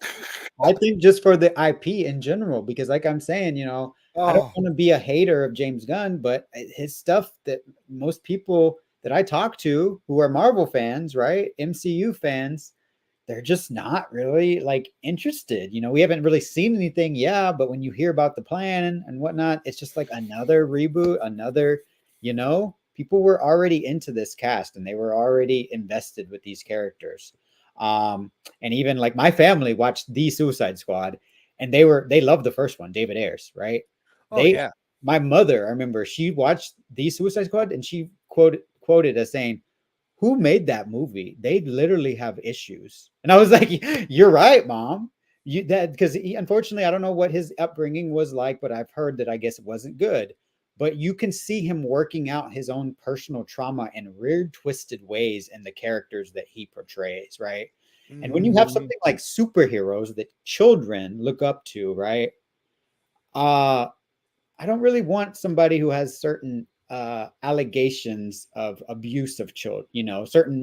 Speaker 3: I think just for the IP in general, because like I'm saying, I don't
Speaker 2: Oh,
Speaker 3: want to be a hater of James Gunn, but his stuff that most people that I talk to who are Marvel fans, right? MCU fans, they're just not really like interested. We haven't really seen anything, yeah, but when you hear about the plan and whatnot, it's just like another reboot, people were already into this cast and they were already invested with these characters. And even like my family watched The Suicide Squad, and they loved the first one, David Ayers, right?
Speaker 2: oh yeah.
Speaker 3: My mother, I remember, she watched The Suicide Squad and she quoted as saying, "Who made that movie? They literally have issues." And I was like, "You're right, Mom." Because unfortunately, I don't know what his upbringing was like, but I've heard that I guess it wasn't good. But you can see him working out his own personal trauma in weird, twisted ways in the characters that he portrays, right? And when you have something like superheroes that children look up to, right? I don't really want somebody who has certain allegations of abuse of children, certain,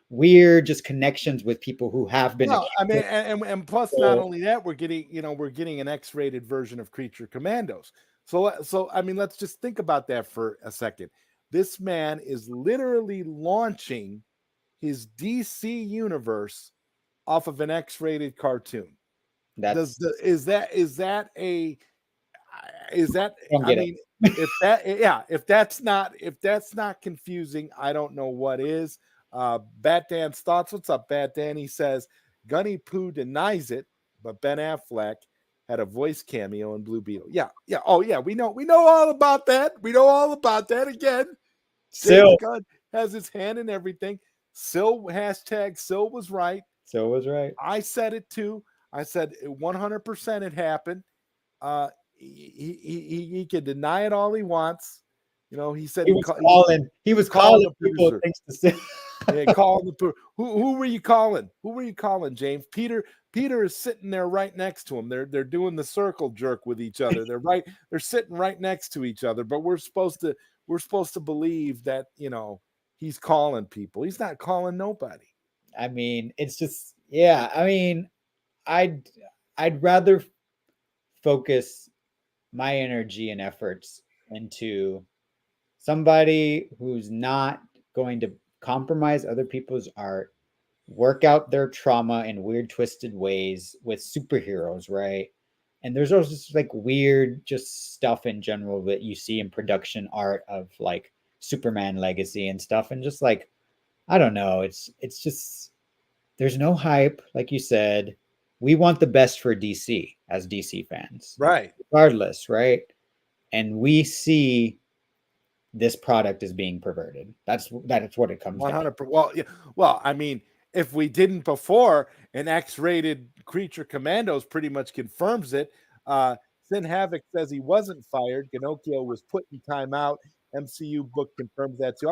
Speaker 3: weird just connections with people who have been
Speaker 2: Well, I mean,
Speaker 3: accused.
Speaker 2: and plus, not only that, we're getting an X-rated version of Creature Commandos. So I mean, let's just think about that for a second. This man is literally launching his DC universe off of an X-rated cartoon.
Speaker 3: That's
Speaker 2: Is that a is that
Speaker 3: I don't
Speaker 2: I
Speaker 3: get it.
Speaker 2: mean, if that's not confusing, I don't know what is. Bat Dan's thoughts. What's up, Bat Dan? He says Gunny Poo denies it, but Ben Affleck had a voice cameo in Blue Beetle. Yeah. Oh yeah, we know all about that. We know all about that. Again, James
Speaker 3: Still,
Speaker 2: Gunn has his hand in everything. Sil hashtag Sil was right.
Speaker 3: So was right.
Speaker 2: I said it too. I said 100% it happened. He can deny it all he wants. You know, he said
Speaker 3: He was calling
Speaker 2: the
Speaker 3: people
Speaker 2: producer.
Speaker 3: things to say.
Speaker 2: Yeah, calling the who were you calling? Who were you calling, James? Peter is sitting there right next to him. They're doing the circle jerk with each other. They're sitting right next to each other, but we're supposed to believe that, you know, he's calling people. He's not calling nobody.
Speaker 3: I mean, it's just, yeah. I mean, I'd rather focus my energy and efforts into somebody who's not going to compromise other people's art, work out their trauma in weird, twisted ways with superheroes, right? And there's also just like weird, just stuff in general that you see in production art of like Superman Legacy and stuff, and just like, I don't know, it's just, there's no hype, like you said. We want the best for DC as DC fans,
Speaker 2: Right.
Speaker 3: regardless, right? And we see this product is being perverted. That's what it comes down to.
Speaker 2: 100%. Well, yeah. Well, I mean, if we didn't before, an X-rated Creature Commandos pretty much confirms it. Sin Havoc says he wasn't fired. Pinocchio was put in timeout. MCU book confirms that too.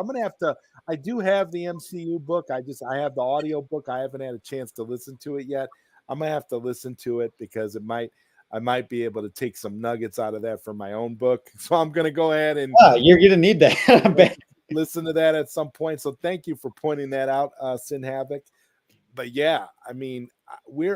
Speaker 2: I do have the MCU book. I have the audio book. I haven't had a chance to listen to it yet. I'm gonna have to listen to it because I might be able to take some nuggets out of that for my own book. So I'm gonna go ahead and
Speaker 3: You're gonna need that.
Speaker 2: listen to that at some point. So thank you for pointing that out, Sin Havoc. But yeah, I mean, we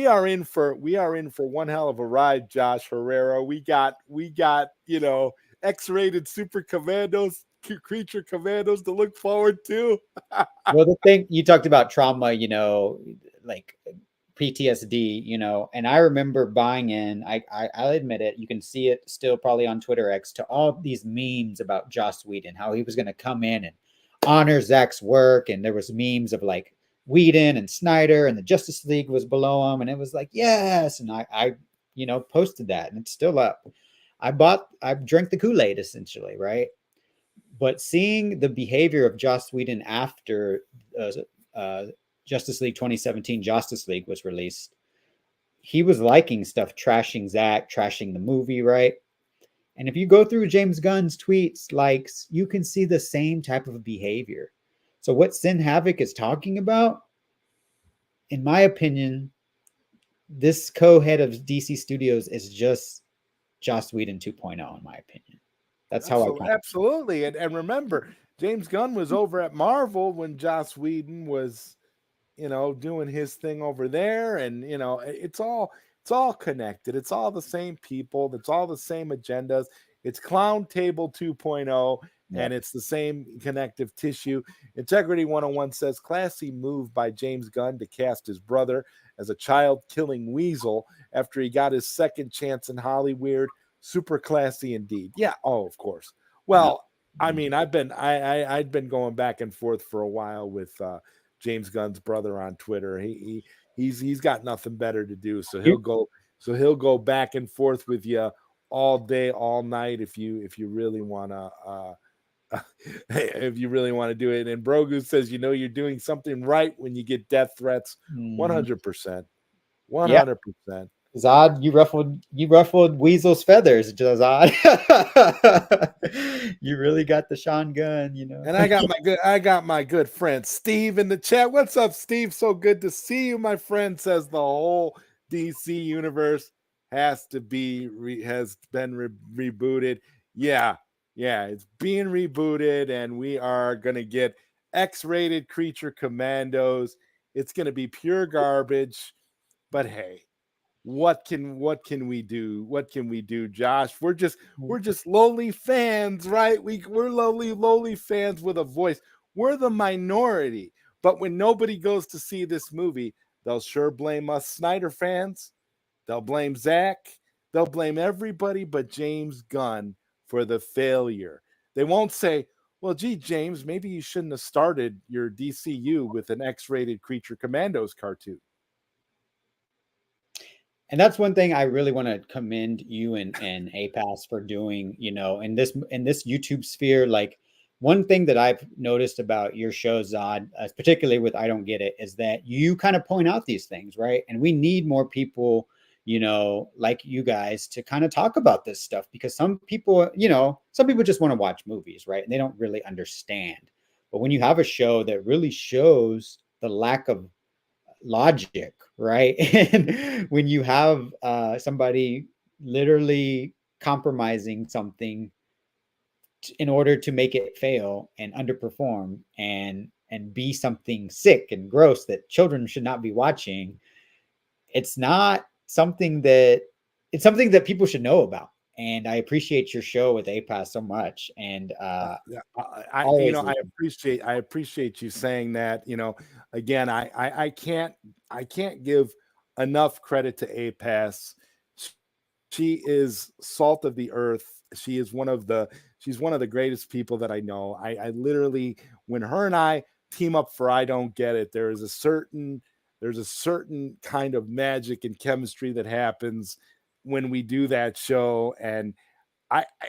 Speaker 2: are in for one hell of a ride, Josh Herrera. We got you know, X-rated Super Commandos, Creature Commandos to look forward to.
Speaker 3: Well, the thing you talked about trauma, you know, like PTSD, you know, and I remember buying in. I'll admit it. You can see it still probably on Twitter X, to all these memes about Joss Whedon, how he was going to come in and honor Zack's work, and there was memes of like Whedon and Snyder, and the Justice League was below him, and it was like, yes, and I you know, posted that, and it's still up. I drank the Kool-Aid essentially, right? But seeing the behavior of Joss Whedon after Justice League 2017 Justice League was released, he was liking stuff, trashing Zack, trashing the movie, right? And if you go through James Gunn's tweets, likes, you can see the same type of behavior. So what Sin Havoc is talking about, in my opinion, this co-head of DC Studios is just Joss Whedon 2.0, in my opinion. That's how I
Speaker 2: absolutely. And remember, James Gunn was over at Marvel when Joss Whedon was, you know, doing his thing over there, and you know, it's all connected. It's all the same people. It's all the same agendas. It's Clown Table 2.0, and it's the same connective tissue. Integrity 101 says, classy move by James Gunn to cast his brother as a child-killing weasel after he got his second chance in Hollywood. Super classy indeed. Yeah. Oh, of course. Well, I mean, I'd been going back and forth for a while with James Gunn's brother on Twitter. He's got nothing better to do, so he'll go back and forth with you all day, all night if you really want to if you really want to do it. And Brogu says, you know, you're doing something right when you get death threats. 100%. 100%.
Speaker 3: Zod, you ruffled Weasel's feathers, Zod. You really got the Sean Gunn, you know.
Speaker 2: And I got my good friend Steve in the chat. What's up, Steve? So good to see you, my friend. Says the whole DC universe has been rebooted. Yeah, it's being rebooted, and we are gonna get X-rated Creature Commandos. It's gonna be pure garbage, but hey. What can we do? What can we do, Josh? We're just lowly fans, right? We're lowly fans with a voice. We're the minority. But when nobody goes to see this movie, they'll sure blame us Snyder fans. They'll blame Zack. They'll blame everybody but James Gunn for the failure. They won't say, well, gee, James, maybe you shouldn't have started your DCU with an X-rated Creature Commandos cartoon.
Speaker 3: And that's one thing I really want to commend you and APAS for doing, you know, in this YouTube sphere. Like, one thing that I've noticed about your show, Zod, particularly with I Don't Get It, is that you kind of point out these things, right? And we need more people, like you guys to kind of talk about this stuff, because some people, some people just want to watch movies, right? And they don't really understand. But when you have a show that really shows the lack of logic, right? And when you have somebody literally compromising something in order to make it fail and underperform and be something sick and gross that children should not be watching, it's not something that it's something that people should know about. And I appreciate your show with APAS so much. And
Speaker 2: Yeah, I
Speaker 3: always
Speaker 2: I appreciate you saying that. Again, I can't give enough credit to APAS. She is salt of the earth. She's one of the greatest people that I know. I literally, when her and I team up for I Don't Get It, there's a certain kind of magic and chemistry that happens when we do that show. And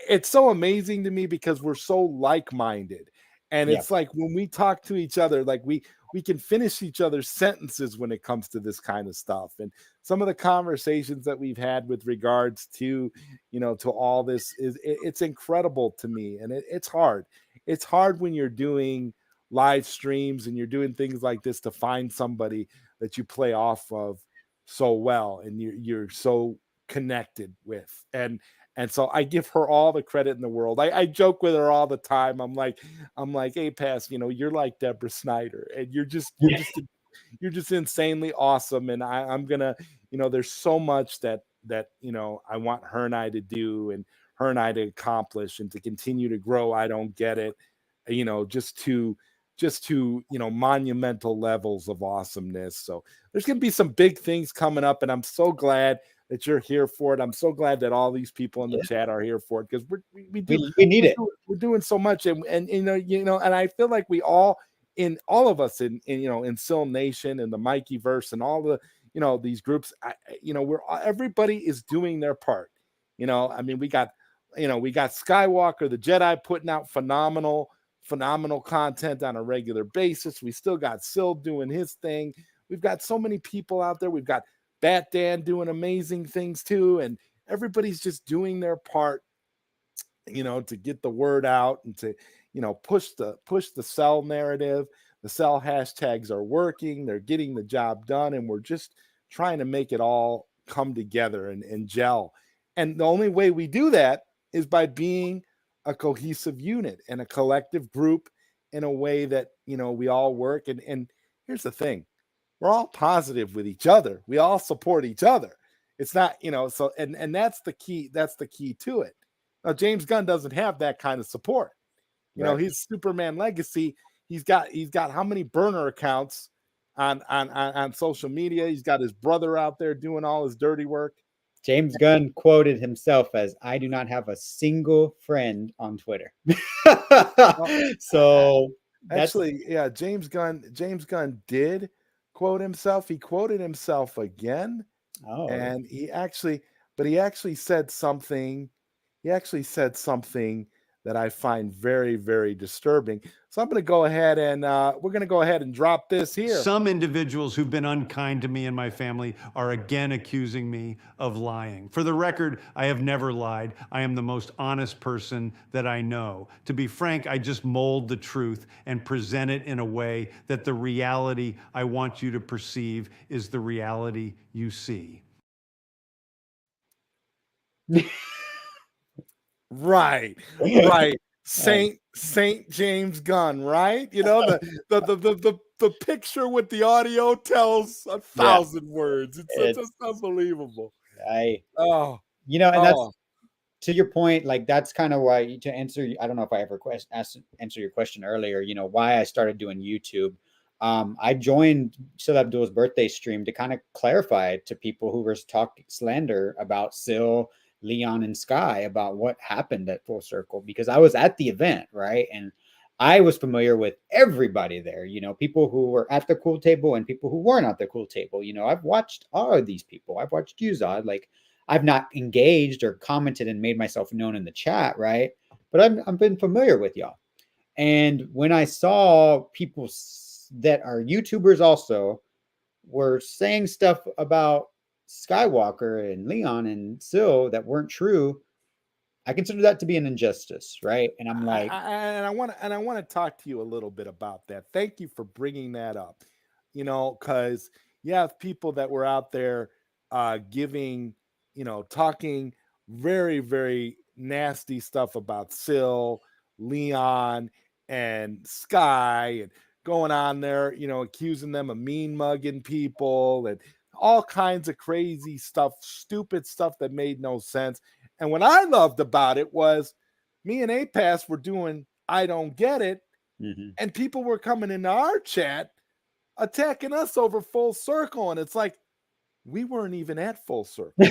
Speaker 2: it's so amazing to me because we're so like-minded. And
Speaker 3: Yeah.
Speaker 2: it's like when we talk to each other, like we can finish each other's sentences when it comes to this kind of stuff. And some of the conversations that we've had with regards to, to all this it's incredible to me. And it's hard. It's hard when you're doing live streams and you're doing things like this to find somebody that you play off of so well and you're so connected with. And so I give her all the credit in the world. I joke with her all the time. I'm like, hey, Pass, you're like Deborah Snyder, and you're just insanely awesome. And I'm gonna, there's so much that I want her and I to do, and her and I to accomplish, and to continue to grow. I Don't Get It, just to monumental levels of awesomeness. So there's gonna be some big things coming up, and I'm so glad that you're here for it. I'm so glad that all these people in the chat are here for it, because
Speaker 3: we need it.
Speaker 2: We're doing so much, and and I feel like we all of us in Sil Nation and the Mikey verse and all the these groups, everybody is doing their part. I mean, we got Skywalker the Jedi putting out phenomenal content on a regular basis. We still got Sil doing his thing. We've got so many people out there. We've got Bat Dan doing amazing things too, and everybody's just doing their part, to get the word out and to, push the Cell narrative. The Cell hashtags are working; they're getting the job done, and we're just trying to make it all come together and gel. And the only way we do that is by being a cohesive unit and a collective group in a way that we all work. And here's the thing. We're all positive with each other. We all support each other. It's not, so, and that's the key. That's the key to it. Now, James Gunn doesn't have that kind of support. His Superman legacy. He's got how many burner accounts on social media? He's got his brother out there doing all his dirty work.
Speaker 3: James Gunn quoted himself as, "I do not have a single friend on Twitter." So
Speaker 2: actually, yeah, James Gunn did quote himself. He quoted himself again. And he actually said something. He actually said something that I find very, very disturbing. So I'm going to go ahead and we're going to go ahead and drop this here.
Speaker 4: Some individuals who've been unkind to me and my family are again accusing me of lying. For the record, I have never lied. I am the most honest person that I know. To be frank, I just mold the truth and present it in a way that the reality I want you to perceive is the reality you see.
Speaker 2: Right. Saint James Gunn, right? The picture with the audio tells 1,000 words. It's just unbelievable.
Speaker 3: And that's to your point. Like, that's kind of why, to answer, I don't know if I ever answer your question earlier, why I started doing YouTube. I joined Sil Abdul's birthday stream to kind of clarify to people who were talking slander about Sil, Leon, and Sky about what happened at Full Circle, because I was at the event, right? And I was familiar with everybody there, people who were at the cool table and people who weren't at the cool table. I've watched all of these people. I've watched you, Zod. Like, I've not engaged or commented and made myself known in the chat, right? But I've been familiar with y'all. And when I saw people that are YouTubers also were saying stuff about Skywalker and Leon and Sil that weren't true, I consider that to be an injustice, right? And I'm like,
Speaker 2: and I want to talk to you a little bit about that. Thank you for bringing that up. You know, because you have people that were out there giving, you know, talking very, very nasty stuff about Sil, Leon, and Sky, and going on there, you know, accusing them of mean mugging people and all kinds of crazy stuff, stupid stuff that made no sense. And what I loved about it was me and APAS were doing I don't get it, and people were coming into our chat attacking us over Full Circle, and it's like we weren't even at Full Circle.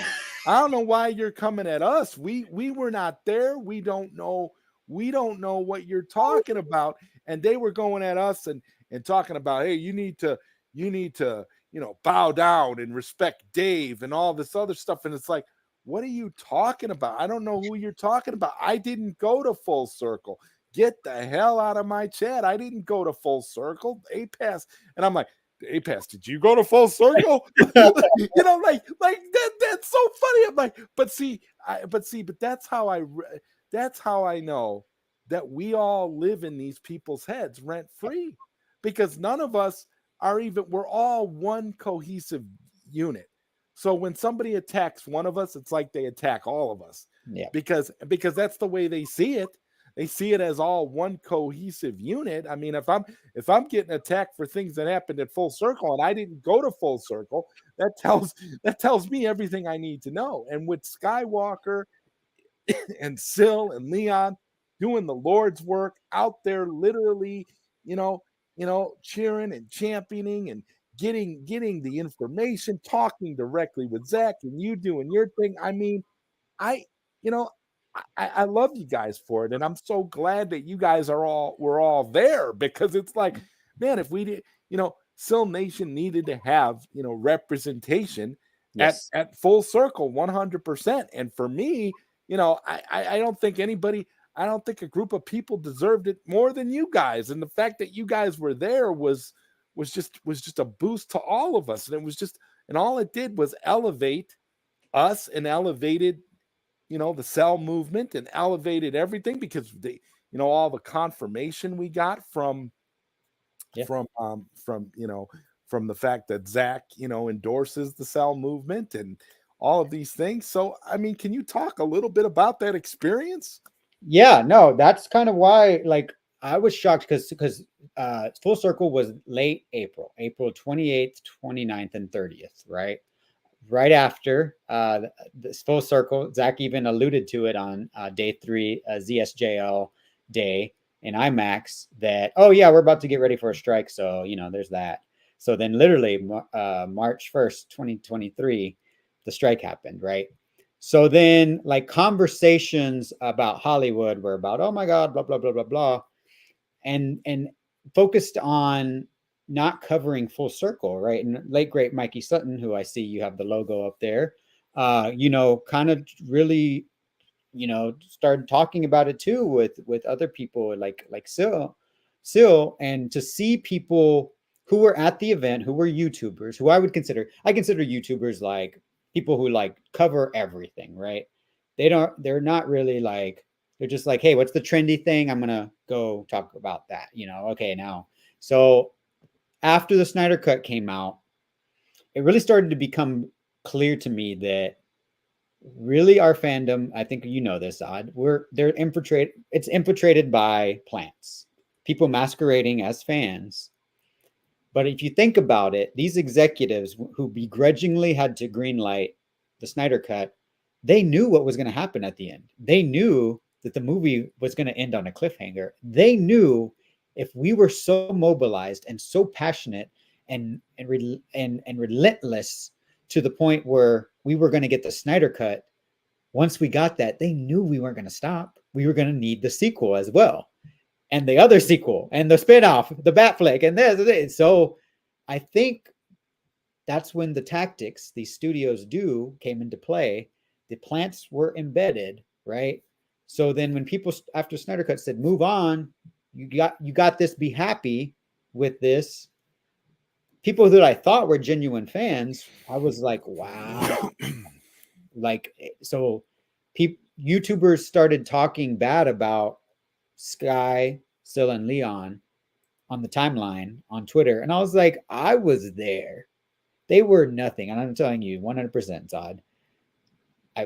Speaker 2: I don't know why you're coming at us. We were not there. We don't know what you're talking about. And they were going at us and talking about, hey, you need to you know, bow down and respect Dave and all this other stuff. And it's like, what are you talking about? I don't know who you're talking about. I didn't go to Full Circle. Get the hell out of my chat. I didn't go to Full Circle. APAS. And I'm like, APAS, did you go to Full Circle? You know, like that's so funny. I'm like, but that's how I know that we all live in these people's heads rent free, because none of us are even, we're all one cohesive unit. So when somebody attacks one of us, it's like they attack all of us.
Speaker 3: Yeah.
Speaker 2: Because that's the way they see it. They see it as all one cohesive unit. I mean, if I'm getting attacked for things that happened at Full Circle and I didn't go to Full Circle, that tells me everything I need to know. And with Skywalker and Sil and Leon doing the Lord's work out there, literally, you know, cheering and championing and getting the information, talking directly with Zach and you doing your thing. I mean, I love you guys for it, and I'm so glad that you guys we're all there, because it's like, man, if we did, you know, Sil Nation needed to have, you know, representation
Speaker 3: yes.
Speaker 2: at Full Circle 100%. And for me, you know, I don't think a group of people deserved it more than you guys. And the fact that you guys were there was just a boost to all of us. And it was just, and all it did was elevate us and elevated, you know, the cell movement and elevated everything, because they, you know, all the confirmation we got from you know, from the fact that Zach, you know, endorses the cell movement and all of these things. So, I mean, can you talk a little bit about that experience?
Speaker 3: Yeah, no, that's kind of why, like, I was shocked because Full Circle was late April 28th, 29th, and 30th, right? Right after this Full Circle. Zach even alluded to it on day 3, ZSJL day in IMAX, that, oh yeah, we're about to get ready for a strike. So, you know, there's that. So then literally March 1st, 2023, the strike happened, right? So then, like, conversations about Hollywood were about, oh my God, blah, blah, blah, blah, blah. And focused on not covering Full Circle, right? And late great Mikey Sutton, who I see you have the logo up there, you know, kind of really, you know, started talking about it too with other people like Sil, and to see people who were at the event, who were YouTubers, who I consider YouTubers like people who like cover everything, right? They're not really like, they're just like, hey, what's the trendy thing? I'm gonna go talk about that, you know? Okay, now, so after the Snyder Cut came out, it really started to become clear to me that really our fandom, I think you know this, Odd, it's infiltrated by plants, people masquerading as fans. But if you think about it, these executives who begrudgingly had to greenlight the Snyder Cut, they knew what was going to happen at the end. They knew that the movie was going to end on a cliffhanger. They knew if we were so mobilized and so passionate and relentless to the point where we were going to get the Snyder Cut, once we got that, they knew we weren't going to stop. We were going to need the sequel as well, and the other sequel, and the spinoff, the Bat flick, and this. So I think that's when the tactics these studios do came into play. The plants were embedded, right? So then when people after Snyder Cut said, move on, you got this, be happy with this. People that I thought were genuine fans, I was like, wow. Like, so YouTubers started talking bad about Sky, Sil, and Leon on the timeline on Twitter. And I was like, I was there. They were nothing. And I'm telling you, 100%, Zod.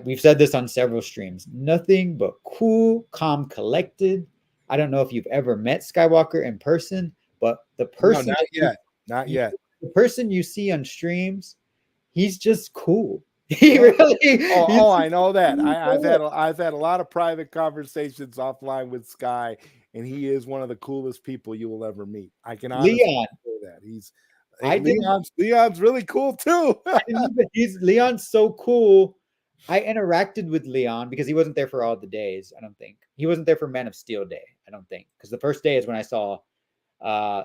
Speaker 3: We've said this on several streams. Nothing but cool, calm, collected. I don't know if you've ever met Skywalker in person, but the person,
Speaker 2: no, not yet, not yet.
Speaker 3: The person you see on streams, he's just cool. He really.
Speaker 2: Oh, I know that. I've had a lot of private conversations offline with Sky, and he is one of the coolest people you will ever meet. I can honestly say that. Leon's really cool too.
Speaker 3: Leon's so cool. I interacted with Leon because he wasn't there for all the days. I don't think he wasn't there for Man of Steel Day. I don't think, because the first day is when I saw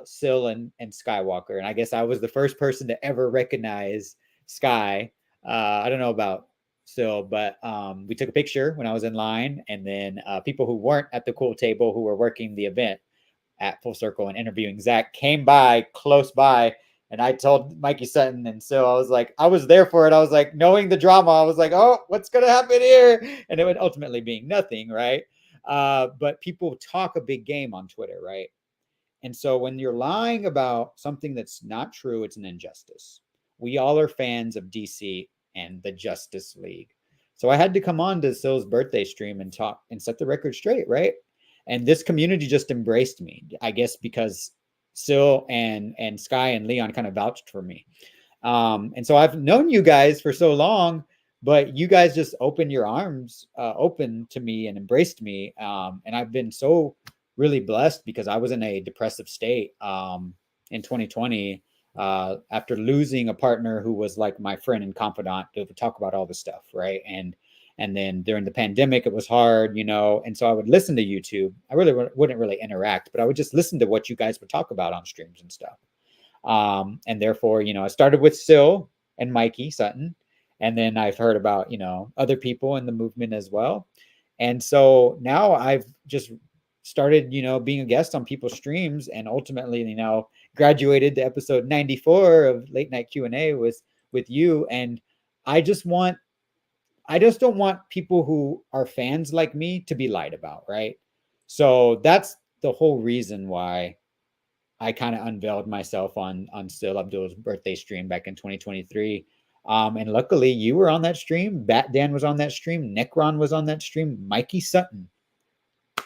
Speaker 3: Sil and Skywalker, and I guess I was the first person to ever recognize Sky. I don't know about Sil, but we took a picture when I was in line, and then people who weren't at the cool table, who were working the event at Full Circle and interviewing Zach, came by close by, and I told Mikey Sutton, and so I was like, I was there for it. I was like, knowing the drama, I was like, oh, what's gonna happen here? And it would ultimately being nothing, right? But people talk a big game on Twitter, right? And so when you're lying about something that's not true, it's an injustice. We all are fans of DC and the Justice League. So I had to come on to Sil's birthday stream and talk and set the record straight, right? And this community just embraced me, I guess, because Sil and Sky and Leon kind of vouched for me. And so I've known you guys for so long, but you guys just opened your arms open to me and embraced me. And I've been so really blessed because I was in a depressive state in 2020 after losing a partner who was like my friend and confidant to talk about all this stuff, right? And then during the pandemic, it was hard, you know, and so I would listen to YouTube. I really wouldn't really interact, but I would just listen to what you guys would talk about on streams and stuff. And therefore, you know, I started with Sil and Mikey Sutton, and then I've heard about, you know, other people in the movement as well. And so now I've just started, you know, being a guest on people's streams, and ultimately, you know, graduated to episode 94 of Late Night Q&A with you. And I just don't want people who are fans like me to be lied about, right? So that's the whole reason why I kind of unveiled myself on Sil Abdul's birthday stream back in 2023. And luckily you were on that stream. Bat Dan was on that stream. Necron was on that stream. Mikey Sutton,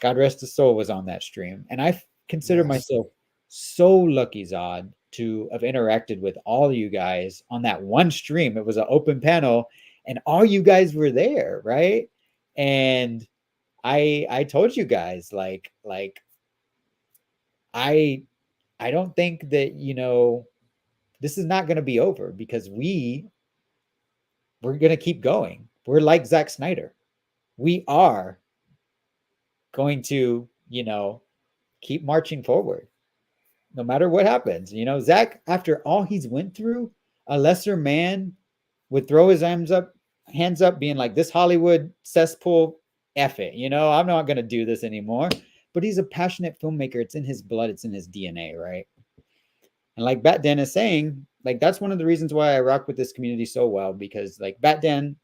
Speaker 3: God rest his soul, was on that stream. And I consider myself so lucky, Zod, to have interacted with all of you guys on that one stream. It was an open panel, and all you guys were there, right? And I told you guys, like I don't think that, you know, this is not going to be over, because we're going to keep going. We're like Zack Snyder. We are going to, you know, keep marching forward no matter what happens. You know, Zack, after all he's went through, a lesser man would throw his hands up being like, this Hollywood cesspool, F it, you know, I'm not going to do this anymore. But he's a passionate filmmaker. It's in his blood. It's in his DNA, right? And like Bat Dan is saying, like, that's one of the reasons why I rock with this community so well, because like Bat Dan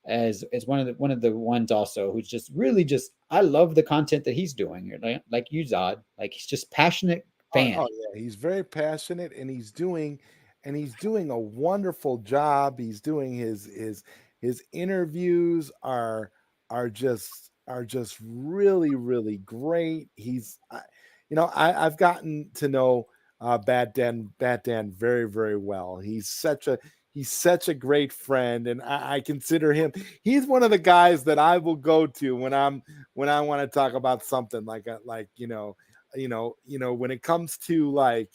Speaker 3: is one of the ones also who's just really just, I love the content that he's doing. Like you, Zod, like he's just passionate fan.
Speaker 2: Oh yeah, he's very passionate, and he's doing a wonderful job. He's doing his interviews are just really great. He's you know, I've gotten to know Bat Dan very well. He's such a great friend, and I consider him. He's one of the guys that I will go to when I want to talk about something like when it comes to like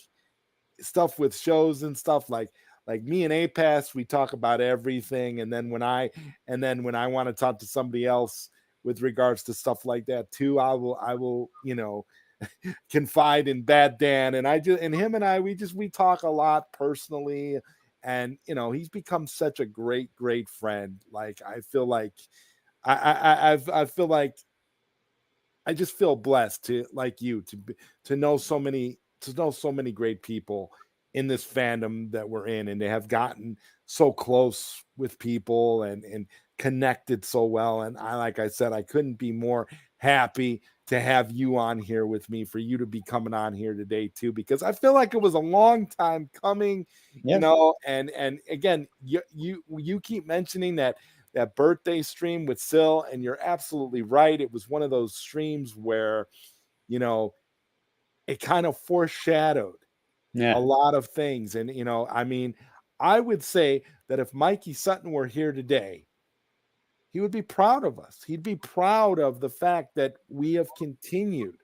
Speaker 2: stuff with shows and stuff, like me and APAS, we talk about everything. And then when I want to talk to somebody else with regards to stuff like that too, I will, you know, confide in Bad Dan, and him and I, we talk a lot personally, and you know, he's become such a great friend. Like I feel like I feel like I just feel blessed to, like you, to know so many great people in this fandom that we're in, and they have gotten so close with people and connected so well. And like I said, I couldn't be more happy to have you on here with me, for you to be coming on here today too, because I feel like it was a long time coming,
Speaker 3: Yeah.
Speaker 2: and again, you keep mentioning that birthday stream with Sil, and you're absolutely right. It was one of those streams where, it kind of foreshadowed a lot of things. And, I mean, I would say that if Mikey Sutton were here today, he would be proud of us. He'd be proud of the fact that we have continued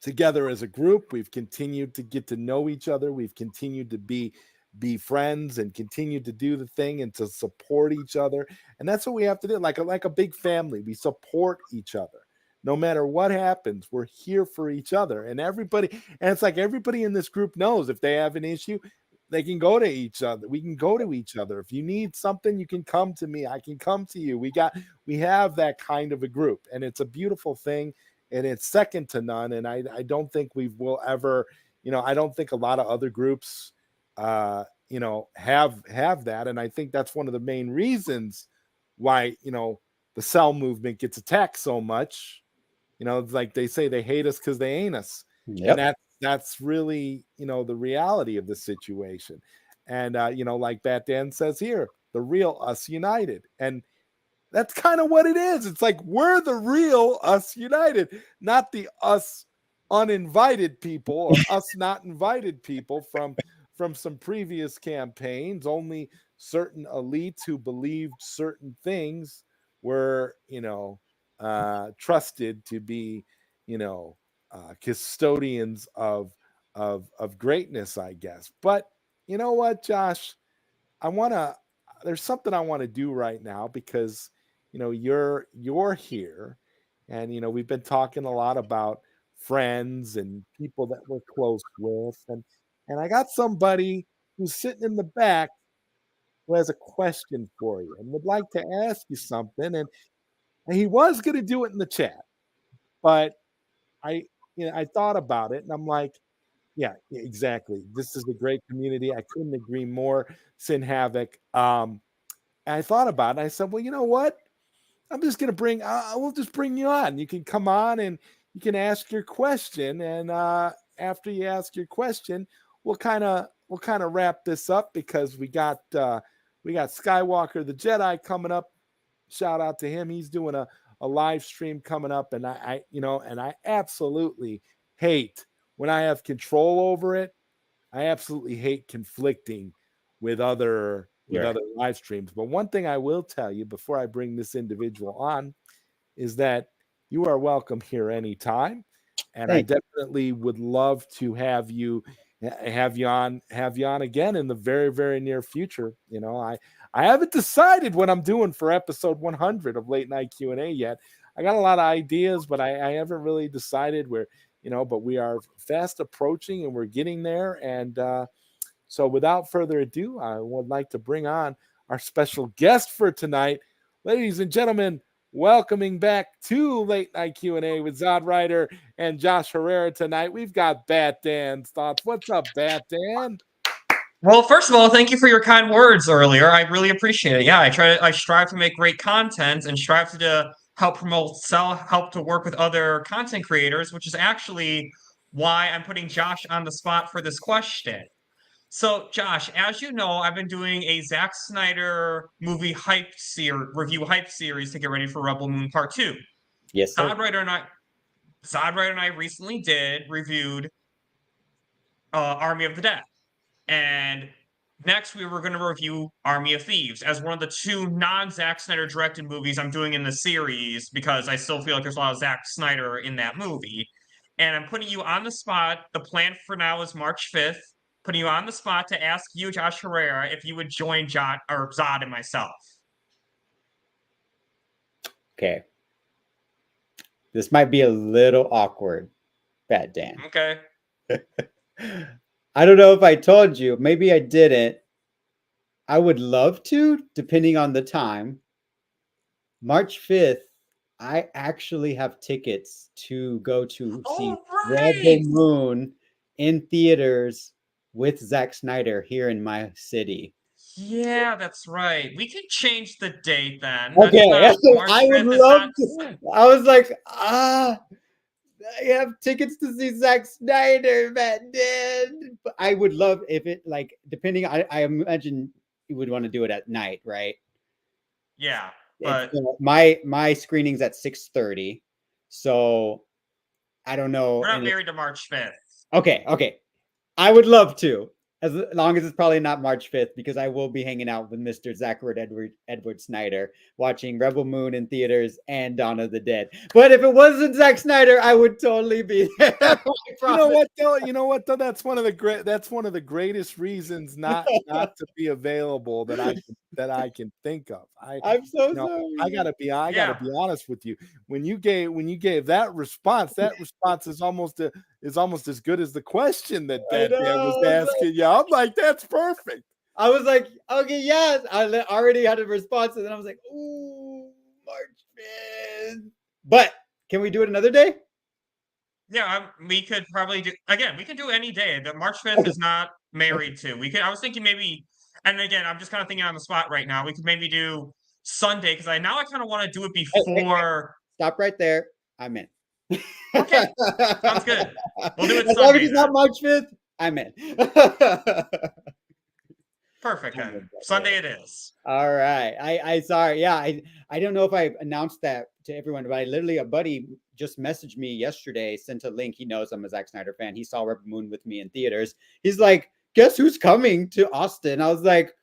Speaker 2: together as a group. We've continued to get to know each other. We've continued to be friends and continue to do the thing and to support each other. And that's what we have to do. Like a big family, we support each other. No matter what happens, we're here for each other. And it's like everybody in this group knows if they have an issue, they can go to each other. We can go to each other. If you need something, you can come to me. I can come to you. We have that kind of a group, and it's a beautiful thing, and it's second to none. And I don't think we will ever, I don't think a lot of other groups have that. And I think that's one of the main reasons why, the Cell movement gets attacked so much. It's like they say they hate us because they ain't us.
Speaker 3: Yep.
Speaker 2: And that's really, the reality of the situation. And, like Bat Dan says here, the real us united. And that's kind of what it is. It's like, we're the real us united, not the us uninvited people or us not invited people from some previous campaigns. Only certain elites who believed certain things were, trusted to be, custodians of greatness, I guess. But you know what, Josh? There's something I want to do right now, because, you're here, and, we've been talking a lot about friends and people that we're close with. And I got somebody who's sitting in the back who has a question for you and would like to ask you something. And he was going to do it in the chat, but I thought about it, and I'm like, yeah, exactly. This is a great community. I couldn't agree more. Sin Havoc. And I thought about it, and I said, well, you know what? I'm just going to we'll just bring you on. You can come on and you can ask your question. And after you ask your question, we'll kind of wrap this up, because we got Skywalker the Jedi coming up. Shout out to him. He's doing a live stream coming up. And I absolutely hate when I have control over it. I absolutely hate conflicting with other live streams. But one thing I will tell you before I bring this individual on is that you are welcome here anytime. And I definitely would love to have you on again in the very, very near future. I haven't decided what I'm doing for episode 100 of Late Night Q&A yet. I got a lot of ideas, but I haven't really decided where, but we are fast approaching and we're getting there. And so without further ado, I would like to bring on our special guest for tonight. Ladies and gentlemen, welcoming back to Late Night Q&A with ZodWriter and Josh Herrera tonight, we've got Bat Dan's thoughts. What's up, Bat Dan?
Speaker 5: Well, first of all, thank you for your kind words earlier. I really appreciate it. Yeah, I strive to make great content and strive to help promote, help to work with other content creators, which is actually why I'm putting Josh on the spot for this question. So, Josh, as you know, I've been doing a Zack Snyder movie review hype series to get ready for Rebel Moon Part 2.
Speaker 3: Yes, sir.
Speaker 5: ZodWriter and I recently reviewed Army of the Dead. And next we were going to review Army of Thieves as one of the two non-Zack Snyder directed movies I'm doing in the series, because I still feel like there's a lot of Zack Snyder in that movie. And I'm putting you on the spot. The plan for now is March 5th. Putting you on the spot to ask you, Josh Herrera, if you would join Zod and myself.
Speaker 3: Okay. This might be a little awkward, Bat Dan.
Speaker 5: Okay.
Speaker 3: I don't know if I told you. Maybe I didn't. I would love to, depending on the time. March 5th, I actually have tickets to go to see
Speaker 5: Oh,
Speaker 3: Rebel
Speaker 5: right.
Speaker 3: Moon in theaters with Zack Snyder here in my city.
Speaker 5: Yeah, that's right. We can change the date then. That's
Speaker 3: Okay,
Speaker 5: not March
Speaker 3: I would
Speaker 5: 5th is
Speaker 3: love
Speaker 5: not
Speaker 3: to. I was like, I have tickets to see Zack Snyder, man. But I would love if it like depending. I imagine you would want to do it at night, right?
Speaker 5: yeah,
Speaker 3: It's
Speaker 5: but
Speaker 3: my screening's at 6:30, so I don't know.
Speaker 5: we're not
Speaker 3: And
Speaker 5: married to March 5th.
Speaker 3: okay, I would love to, as long as it's probably not March 5th, because I will be hanging out with Mr. Zachary Edward Snyder, watching Rebel Moon in theaters and Dawn of the Dead. But if it wasn't Zack Snyder, I would totally be there. I
Speaker 2: You know
Speaker 3: promise.
Speaker 2: what though? You know what though? That's one of the greatest reasons not to be available that I can think of.
Speaker 3: I'm so
Speaker 2: You know, I
Speaker 3: sorry.
Speaker 2: gotta
Speaker 5: Yeah.
Speaker 2: be honest with you. When you gave that response is almost as good as the question that
Speaker 3: I
Speaker 2: Dan was
Speaker 3: know.
Speaker 2: asking you. I'm like, that's perfect.
Speaker 3: I was like, okay, yes. Already had a response, and then I was like, ooh, March 5th. But can we do it another day?
Speaker 5: Yeah, we could probably do again, we can do any day. The March 5th is not married to. We could I was thinking maybe and again, I'm just kind of thinking on the spot right now. We could maybe do Sunday because I kind of want to do it
Speaker 3: Hey.
Speaker 5: before.
Speaker 3: Stop right there. I'm in.
Speaker 5: Okay, sounds good. We'll do it
Speaker 3: As long as
Speaker 5: Sunday
Speaker 3: it's not
Speaker 5: then.
Speaker 3: March 5th, I'm in.
Speaker 5: Perfect
Speaker 3: I'm
Speaker 5: then.
Speaker 3: in,
Speaker 5: Sunday it is.
Speaker 3: All right. I sorry. Yeah, I don't know if I announced that to everyone, but I literally a buddy just messaged me yesterday, sent a link. He knows I'm a Zack Snyder fan. He saw Rebel Moon with me in theaters. He's like, guess who's coming to Austin? I was like,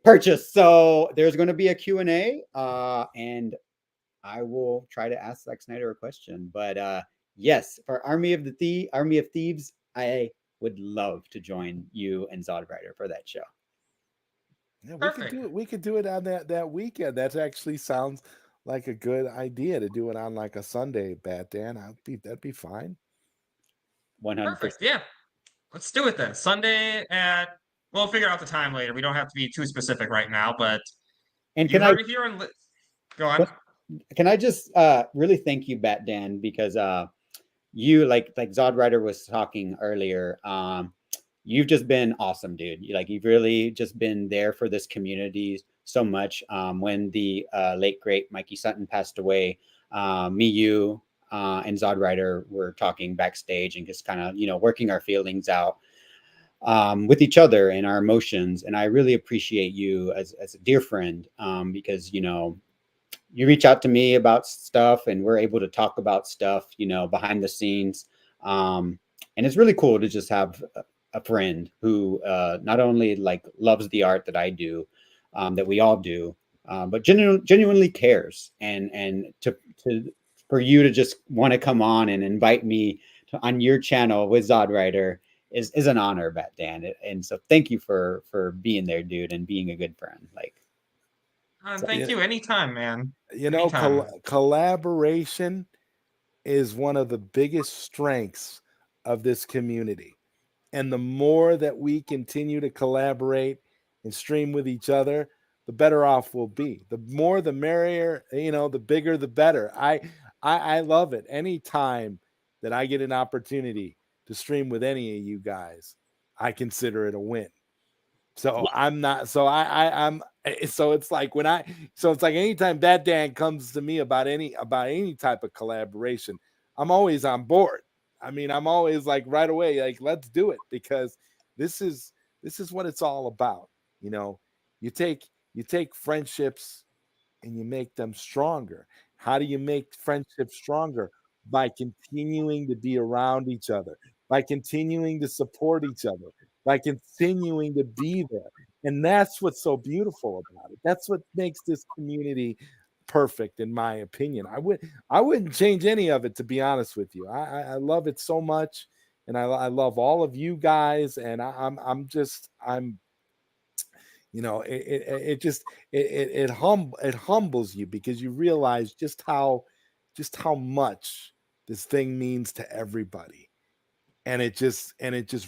Speaker 3: purchase. So there's going to be a Q&A, and I will try to ask Zack Snyder a question. But yes, for Army of Thieves, I would love to join you and ZodWriter for that show.
Speaker 2: Yeah, we could
Speaker 5: Perfect.
Speaker 2: do it. We could do it on that weekend. That actually sounds like a good idea to do it on like a Sunday, Dan. That'd be fine.
Speaker 3: 100%.
Speaker 5: Perfect. Yeah. Let's do it then. Sunday at we'll figure out the time later. We don't have to be too specific right now, but
Speaker 3: And
Speaker 5: you heard it here and go on.
Speaker 3: can I just really thank you, Bat Dan, because you like ZodWriter was talking earlier. You've just been awesome, dude. You've really just been there for this community so much. When the late great Mikey Sutton passed away, me, you, and ZodWriter were talking backstage and just kind of working our feelings out with each other and our emotions. And I really appreciate you as a dear friend, because you reach out to me about stuff and we're able to talk about stuff behind the scenes. And it's really cool to just have a friend who not only loves the art that I do, that we all do, but genuinely cares. And for you to just want to come on and invite me on your channel with ZodWriter is an honor, Bat Dan. And so thank you for being there, dude, and being a good friend.
Speaker 5: Thank you. Anytime, man.
Speaker 2: Collaboration is one of the biggest strengths of this community. And the more that we continue to collaborate and stream with each other, the better off we'll be. The more, the merrier, the bigger, the better. I love it. Anytime that I get an opportunity to stream with any of you guys, I consider it a win. So I'm not, so I'm, so it's like anytime that Dan comes to me about any type of collaboration, I'm always on board. I mean, I'm always right away, let's do it, because this is what it's all about. You take friendships and you make them stronger. How do you make friendships stronger? By continuing to be around each other, by continuing to support each other, by continuing to be there. And that's what's so beautiful about it. That's what makes this community perfect, in my opinion. I wouldn't change any of it, to be honest with you. I love it so much, and I love all of you guys, and I'm it humbles you, because you realize just how much this thing means to everybody. And it just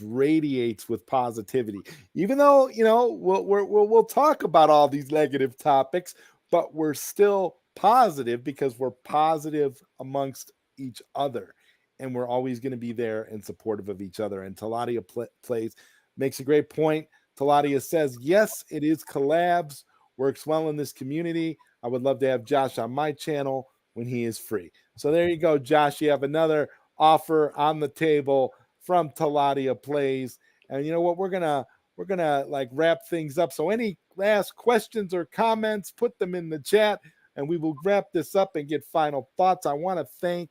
Speaker 2: radiates with positivity, even though we'll talk about all these negative topics, but we're still positive because we're positive amongst each other, and we're always going to be there and supportive of each other. And Taladia plays makes a great point. Taladia says, yes, it is collabs, works well in this community. I would love to have Josh on my channel when he is free. So there you go, Josh. You have another offer on the table from Taladia Plays. And you know what? We're gonna like wrap things up. So any last questions or comments, put them in the chat, and we will wrap this up and get final thoughts. I want to thank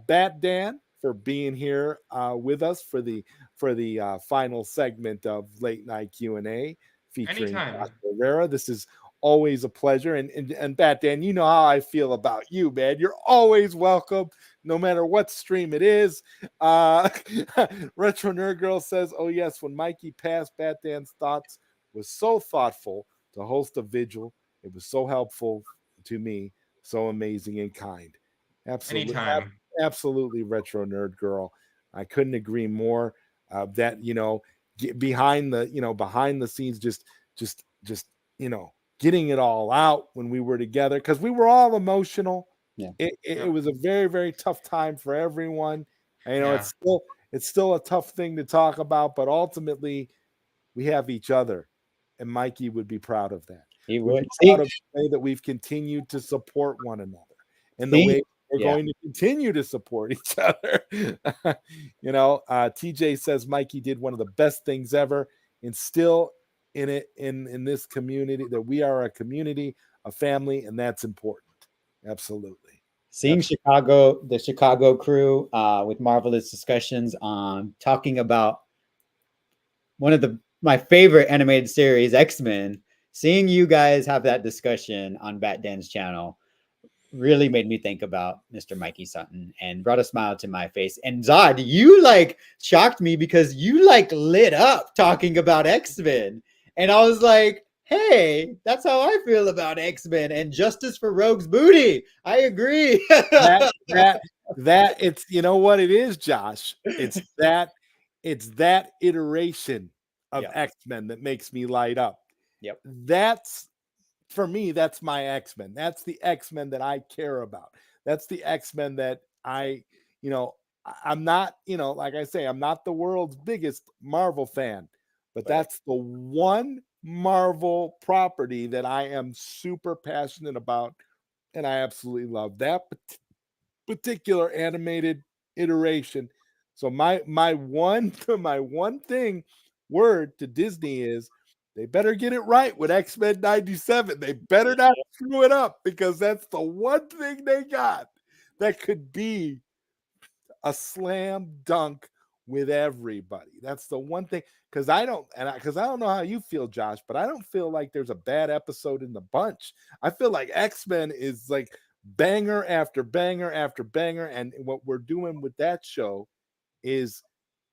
Speaker 2: Bat Dan for being here with us for the final segment of Late Night Q&A featuring Herrera. This is always a pleasure. And Bat Dan, you know how I feel about you, man. You're always welcome, no matter what stream it is. Retro Nerd Girl says, oh yes, when Mikey passed, Bat Dan's thoughts was so thoughtful to host a vigil. It was so helpful to me, so amazing and kind. Absolutely. Absolutely, Retro Nerd Girl. I couldn't agree more. That, you know, behind the scenes, just getting it all out when we were together, because we were all emotional.
Speaker 3: Yeah.
Speaker 2: It was a very, very tough time for everyone. And, you know, it's still a tough thing to talk about, but ultimately we have each other, and Mikey would be proud of that.
Speaker 3: He would.
Speaker 2: Be proud of the way that we've continued to support one another, and the way we're going to continue to support each other. You know, TJ says Mikey did one of the best things ever, and still in this community, that we are a community, a family, and that's important. Absolutely.
Speaker 3: Seeing the Chicago crew with marvelous discussions on talking about one of my favorite animated series, X-Men, seeing you guys have that discussion on Bat Dan's channel really made me think about Mr. Mikey Sutton and brought a smile to my face. And Zod, you like shocked me because you like lit up talking about X-Men. And I was like, hey, that's how I feel about X-Men and justice for Rogue's booty. I agree.
Speaker 2: that it's, you know what it is, Josh? It's that iteration of X-Men that makes me light up.
Speaker 3: Yep.
Speaker 2: That's, for me, that's my X-Men. That's the X-Men that I care about. That's the X-Men that I'm not, like I say, I'm not the world's biggest Marvel fan, but that's the one Marvel property that I am super passionate about, and I absolutely love that particular animated iteration. So my one word to Disney is, they better get it right with X-Men 97. They better not screw it up, because that's the one thing they got that could be a slam dunk with everybody. That's the one thing, because I don't know how you feel, Josh, but I don't feel like there's a bad episode in the bunch. I feel like X-Men is like banger after banger after banger, and what we're doing with that show is,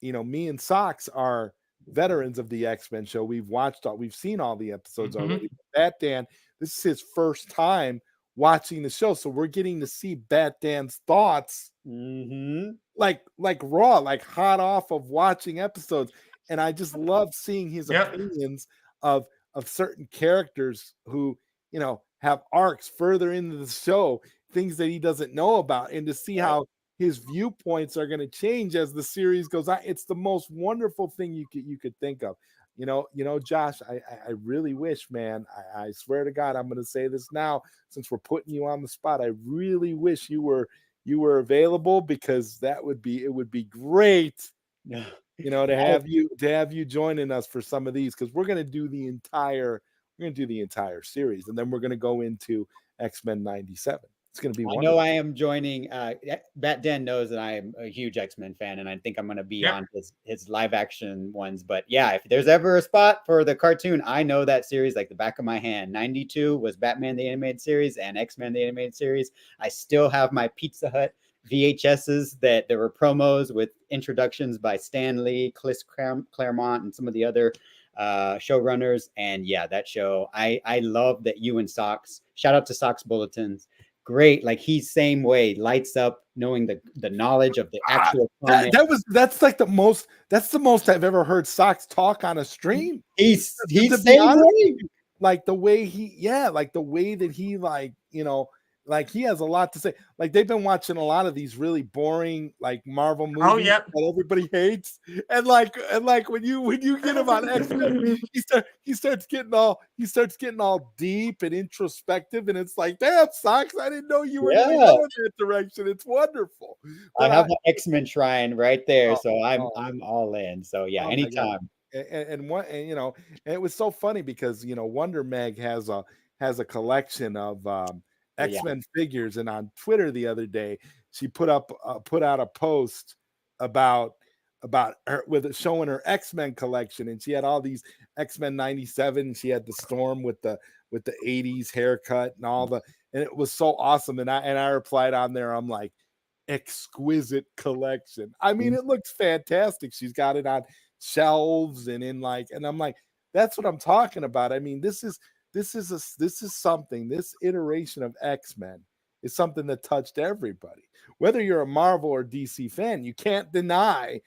Speaker 2: me and Socks are veterans of the X-Men show. We've seen all the episodes already. Bat Dan, this is his first time watching the show, so we're getting to see Bat Dan's thoughts, like raw, like hot off of watching episodes. And I just love seeing his opinions of certain characters who, have arcs further into the show, things that he doesn't know about, and to see how his viewpoints are going to change as the series goes on. It's the most wonderful thing you could think of. Josh, I really wish, man, I swear to God, I'm going to say this now, since we're putting you on the spot. I really wish you were available, because it would be great, to have you joining us for some of these, because we're going to do the entire series, and then we're going to go into X-Men 97. It's going to be wonderful.
Speaker 3: I know I am joining. Bat Dan knows that I am a huge X-Men fan, and I think I'm going to be on his live action ones. But yeah, if there's ever a spot for the cartoon, I know that series like the back of my hand. 92 was Batman the Animated Series and X-Men the Animated Series. I still have my Pizza Hut VHSs that there were promos with introductions by Stan Lee, Chris Claremont, and some of the other showrunners. And yeah, that show, I love that you and Socks, shout out to Socks Bulletins. Great, like he's same way, lights up knowing the knowledge of the actual
Speaker 2: that's the most I've ever heard Socks talk on a stream.
Speaker 3: He's same way.
Speaker 2: Like the way that he Like he has a lot to say. Like they've been watching a lot of these really boring like Marvel movies
Speaker 5: Oh, yep.
Speaker 2: that everybody hates, and like when you get him on X-Men, he starts getting all deep and introspective, and it's like, damn, Socks, I didn't know you were going to
Speaker 3: Yeah.
Speaker 2: go in that direction. It's wonderful.
Speaker 3: I
Speaker 2: But
Speaker 3: have an X-Men shrine right there,
Speaker 2: Oh,
Speaker 3: so I'm
Speaker 2: oh.
Speaker 3: all in. So yeah,
Speaker 2: Oh my God.
Speaker 3: anytime.
Speaker 2: And you know, and it was so funny because you know Wonder Meg has a collection of
Speaker 3: Oh, yeah.
Speaker 2: X-Men figures, and on Twitter the other day she put out a post about her with showing her X-Men collection, and she had all these X-Men 97. She had the Storm with the 80s haircut and all the, and it was so awesome. And I replied on there, I'm like, exquisite collection. I mean, it looks fantastic. She's got it on shelves and in like, and I'm like, that's what I'm talking about. I mean, this is something, this iteration of X-Men is something that touched everybody. Whether you're a Marvel or DC fan, you can't deny,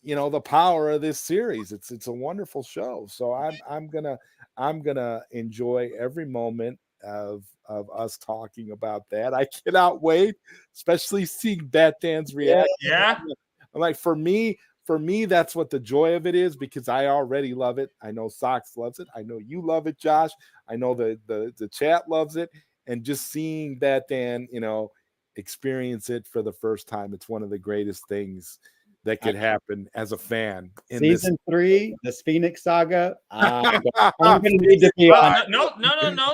Speaker 2: you know, the power of this series. It's a wonderful show. So I'm gonna enjoy every moment of us talking about that. I cannot wait, especially seeing Batman's reaction.
Speaker 5: Yeah.
Speaker 2: I'm like, for me, that's what the joy of it is, because I already love it. I know Socks loves it. I know you love it, Josh. I know the chat loves it. And just seeing Batman, you know, experience it for the first time, it's one of the greatest things that could happen as a fan. In
Speaker 3: Season 3, the Phoenix Saga. I'm
Speaker 2: this.
Speaker 3: gonna need to be on.
Speaker 5: No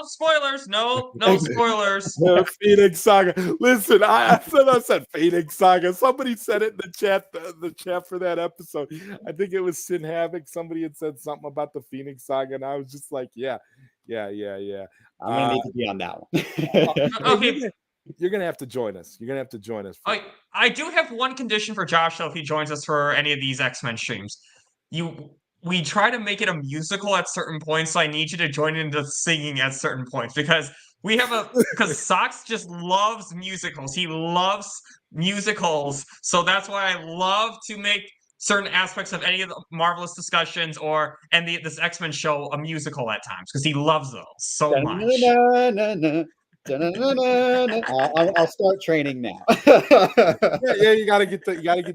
Speaker 5: spoilers. No spoilers.
Speaker 2: The Phoenix Saga. Listen, I said Phoenix Saga. Somebody said it in the chat for that episode. I think it was Sin Havoc. Somebody had said something about the Phoenix Saga, and I was just like, yeah.
Speaker 3: I'm gonna need to be on that one.
Speaker 5: Okay.
Speaker 2: You're gonna have to join us. You're gonna have to join us.
Speaker 5: I do have one condition for Josh, though, if he joins us for any of these X-Men streams. We try to make it a musical at certain points, so I need you to join into singing at certain points, because Socks just loves musicals. He loves musicals, so that's why I love to make certain aspects of any of the Marvelous discussions this X-Men show a musical at times, because he loves those so much.
Speaker 3: I'll start training now.
Speaker 2: Yeah, you gotta get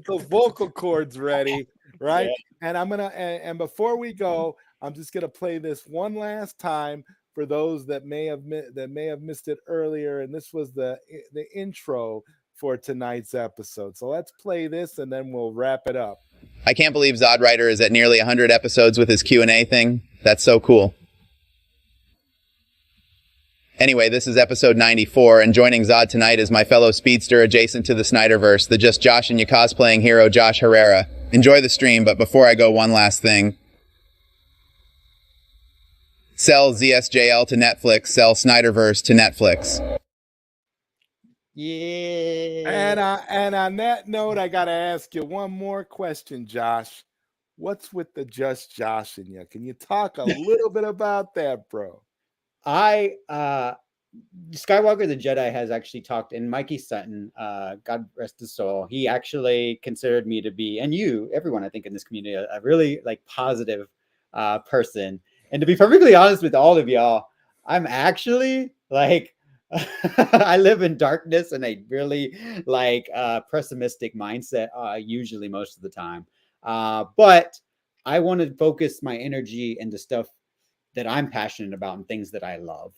Speaker 2: those vocal cords ready, right? Yeah. And and before we go, I'm just gonna play this one last time for those that may have missed it earlier. And this was the intro for tonight's episode. So let's play this, and then we'll wrap it up.
Speaker 1: I can't believe ZodWriter is at nearly 100 episodes with his Q&A thing. That's so cool. Anyway, this is episode 94, and joining Zod tonight is my fellow speedster adjacent to the SnyderVerse, the Just Josh and you cosplaying hero, Josh Herrera. Enjoy the stream, but before I go, one last thing. Sell ZSJL to Netflix, sell SnyderVerse to Netflix.
Speaker 3: Yeah.
Speaker 2: And on that note, I gotta ask you one more question, Josh. What's with the Just Josh in you? Can you talk a little bit about that, bro?
Speaker 3: Skywalker the Jedi has actually talked, and Mikey Sutton, God rest his soul, he actually considered me to be, and everyone I think in this community, a really like positive person. And to be perfectly honest with all of y'all, I'm actually like I live in darkness and a really like pessimistic mindset usually most of the time. But I want to focus my energy into stuff that I'm passionate about and things that I love.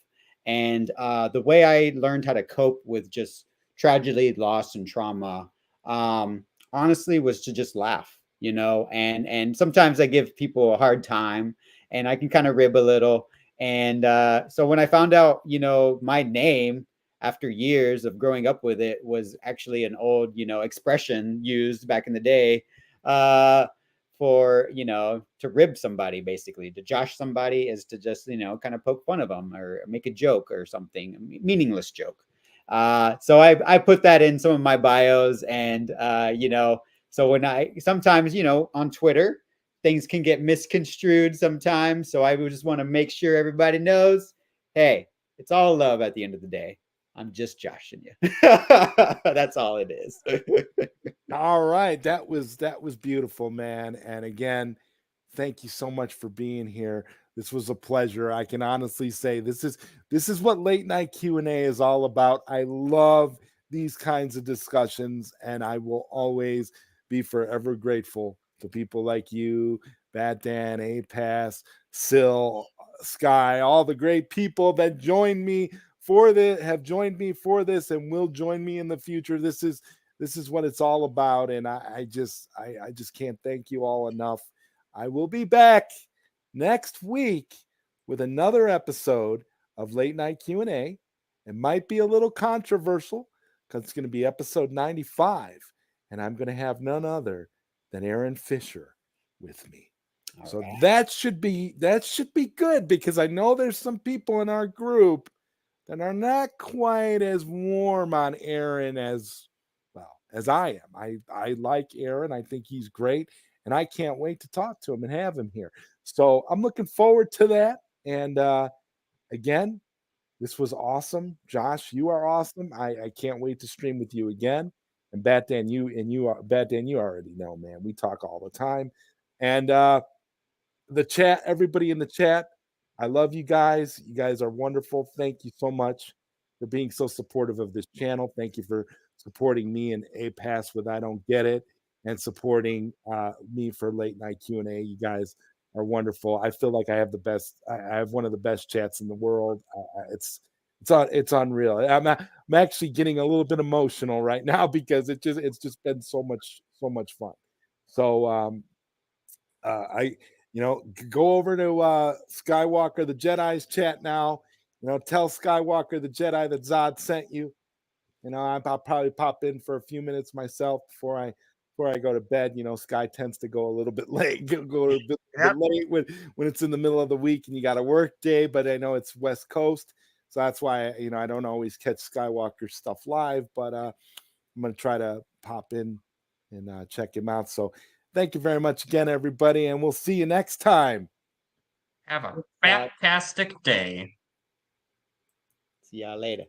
Speaker 3: And the way I learned how to cope with just tragedy, loss, and trauma, honestly, was to just laugh, you know. And sometimes I give people a hard time, and I can kind of rib a little. And so when I found out, you know, my name after years of growing up with it was actually an old, you know, expression used back in the day. For, you know, to rib somebody, basically to josh somebody is to just, you know, kind of poke fun of them or make a joke or something, a meaningless joke. So I put that in some of my bios, and you know, so when sometimes, you know, on Twitter things can get misconstrued sometimes, so I would just want to make sure everybody knows, hey, it's all love at the end of the day. I'm just joshing you. That's all it is.
Speaker 2: All right, that was beautiful, man. And again, thank you so much for being here. This was a pleasure. I can honestly say this is what late night Q&A is all about. I love these kinds of discussions, and I will always be forever grateful to people like you, Bad Dan, A-Pass, Sil, Sky, all the great people that joined me for this, have joined me for this, and will join me in the future. This is what it's all about, and I just can't thank you all enough. I will be back next week with another episode of Late Night Q&A. It might be a little controversial because it's going to be episode 95, and I'm going to have none other than Aaron Fisher with me.
Speaker 3: All
Speaker 2: So
Speaker 3: right.
Speaker 2: that should be good, because I know there's some people in our group that are not quite as warm on Aaron as I am. I like Aaron. I think he's great, and I can't wait to talk to him and have him here. So I'm looking forward to that. And again, this was awesome. Josh, you are awesome. I can't wait to stream with you again. And Bat Dan, you already know, man. We talk all the time. And the chat, everybody in the chat, I love you guys. You guys are wonderful. Thank you so much for being so supportive of this channel. Thank you for supporting me and A-Pass with I Don't Get It, and supporting me for Late Night Q&A. You guys are wonderful. I feel like I have the best. I have one of the best chats in the world. It's unreal. I'm actually getting a little bit emotional right now because it's just been so much fun. So go over to Skywalker the Jedi's chat now. Tell Skywalker the Jedi that Zod sent you. I'll probably pop in for a few minutes myself before I go to bed. Sky tends to go a little bit late, go a bit late when it's in the middle of the week and you got a work day. But I know it's West Coast, so that's why I don't always catch Skywalker stuff live. But I'm gonna try to pop in and check him out. So thank you very much again, everybody, and we'll see you next time.
Speaker 5: Have a fantastic day.
Speaker 3: See y'all later.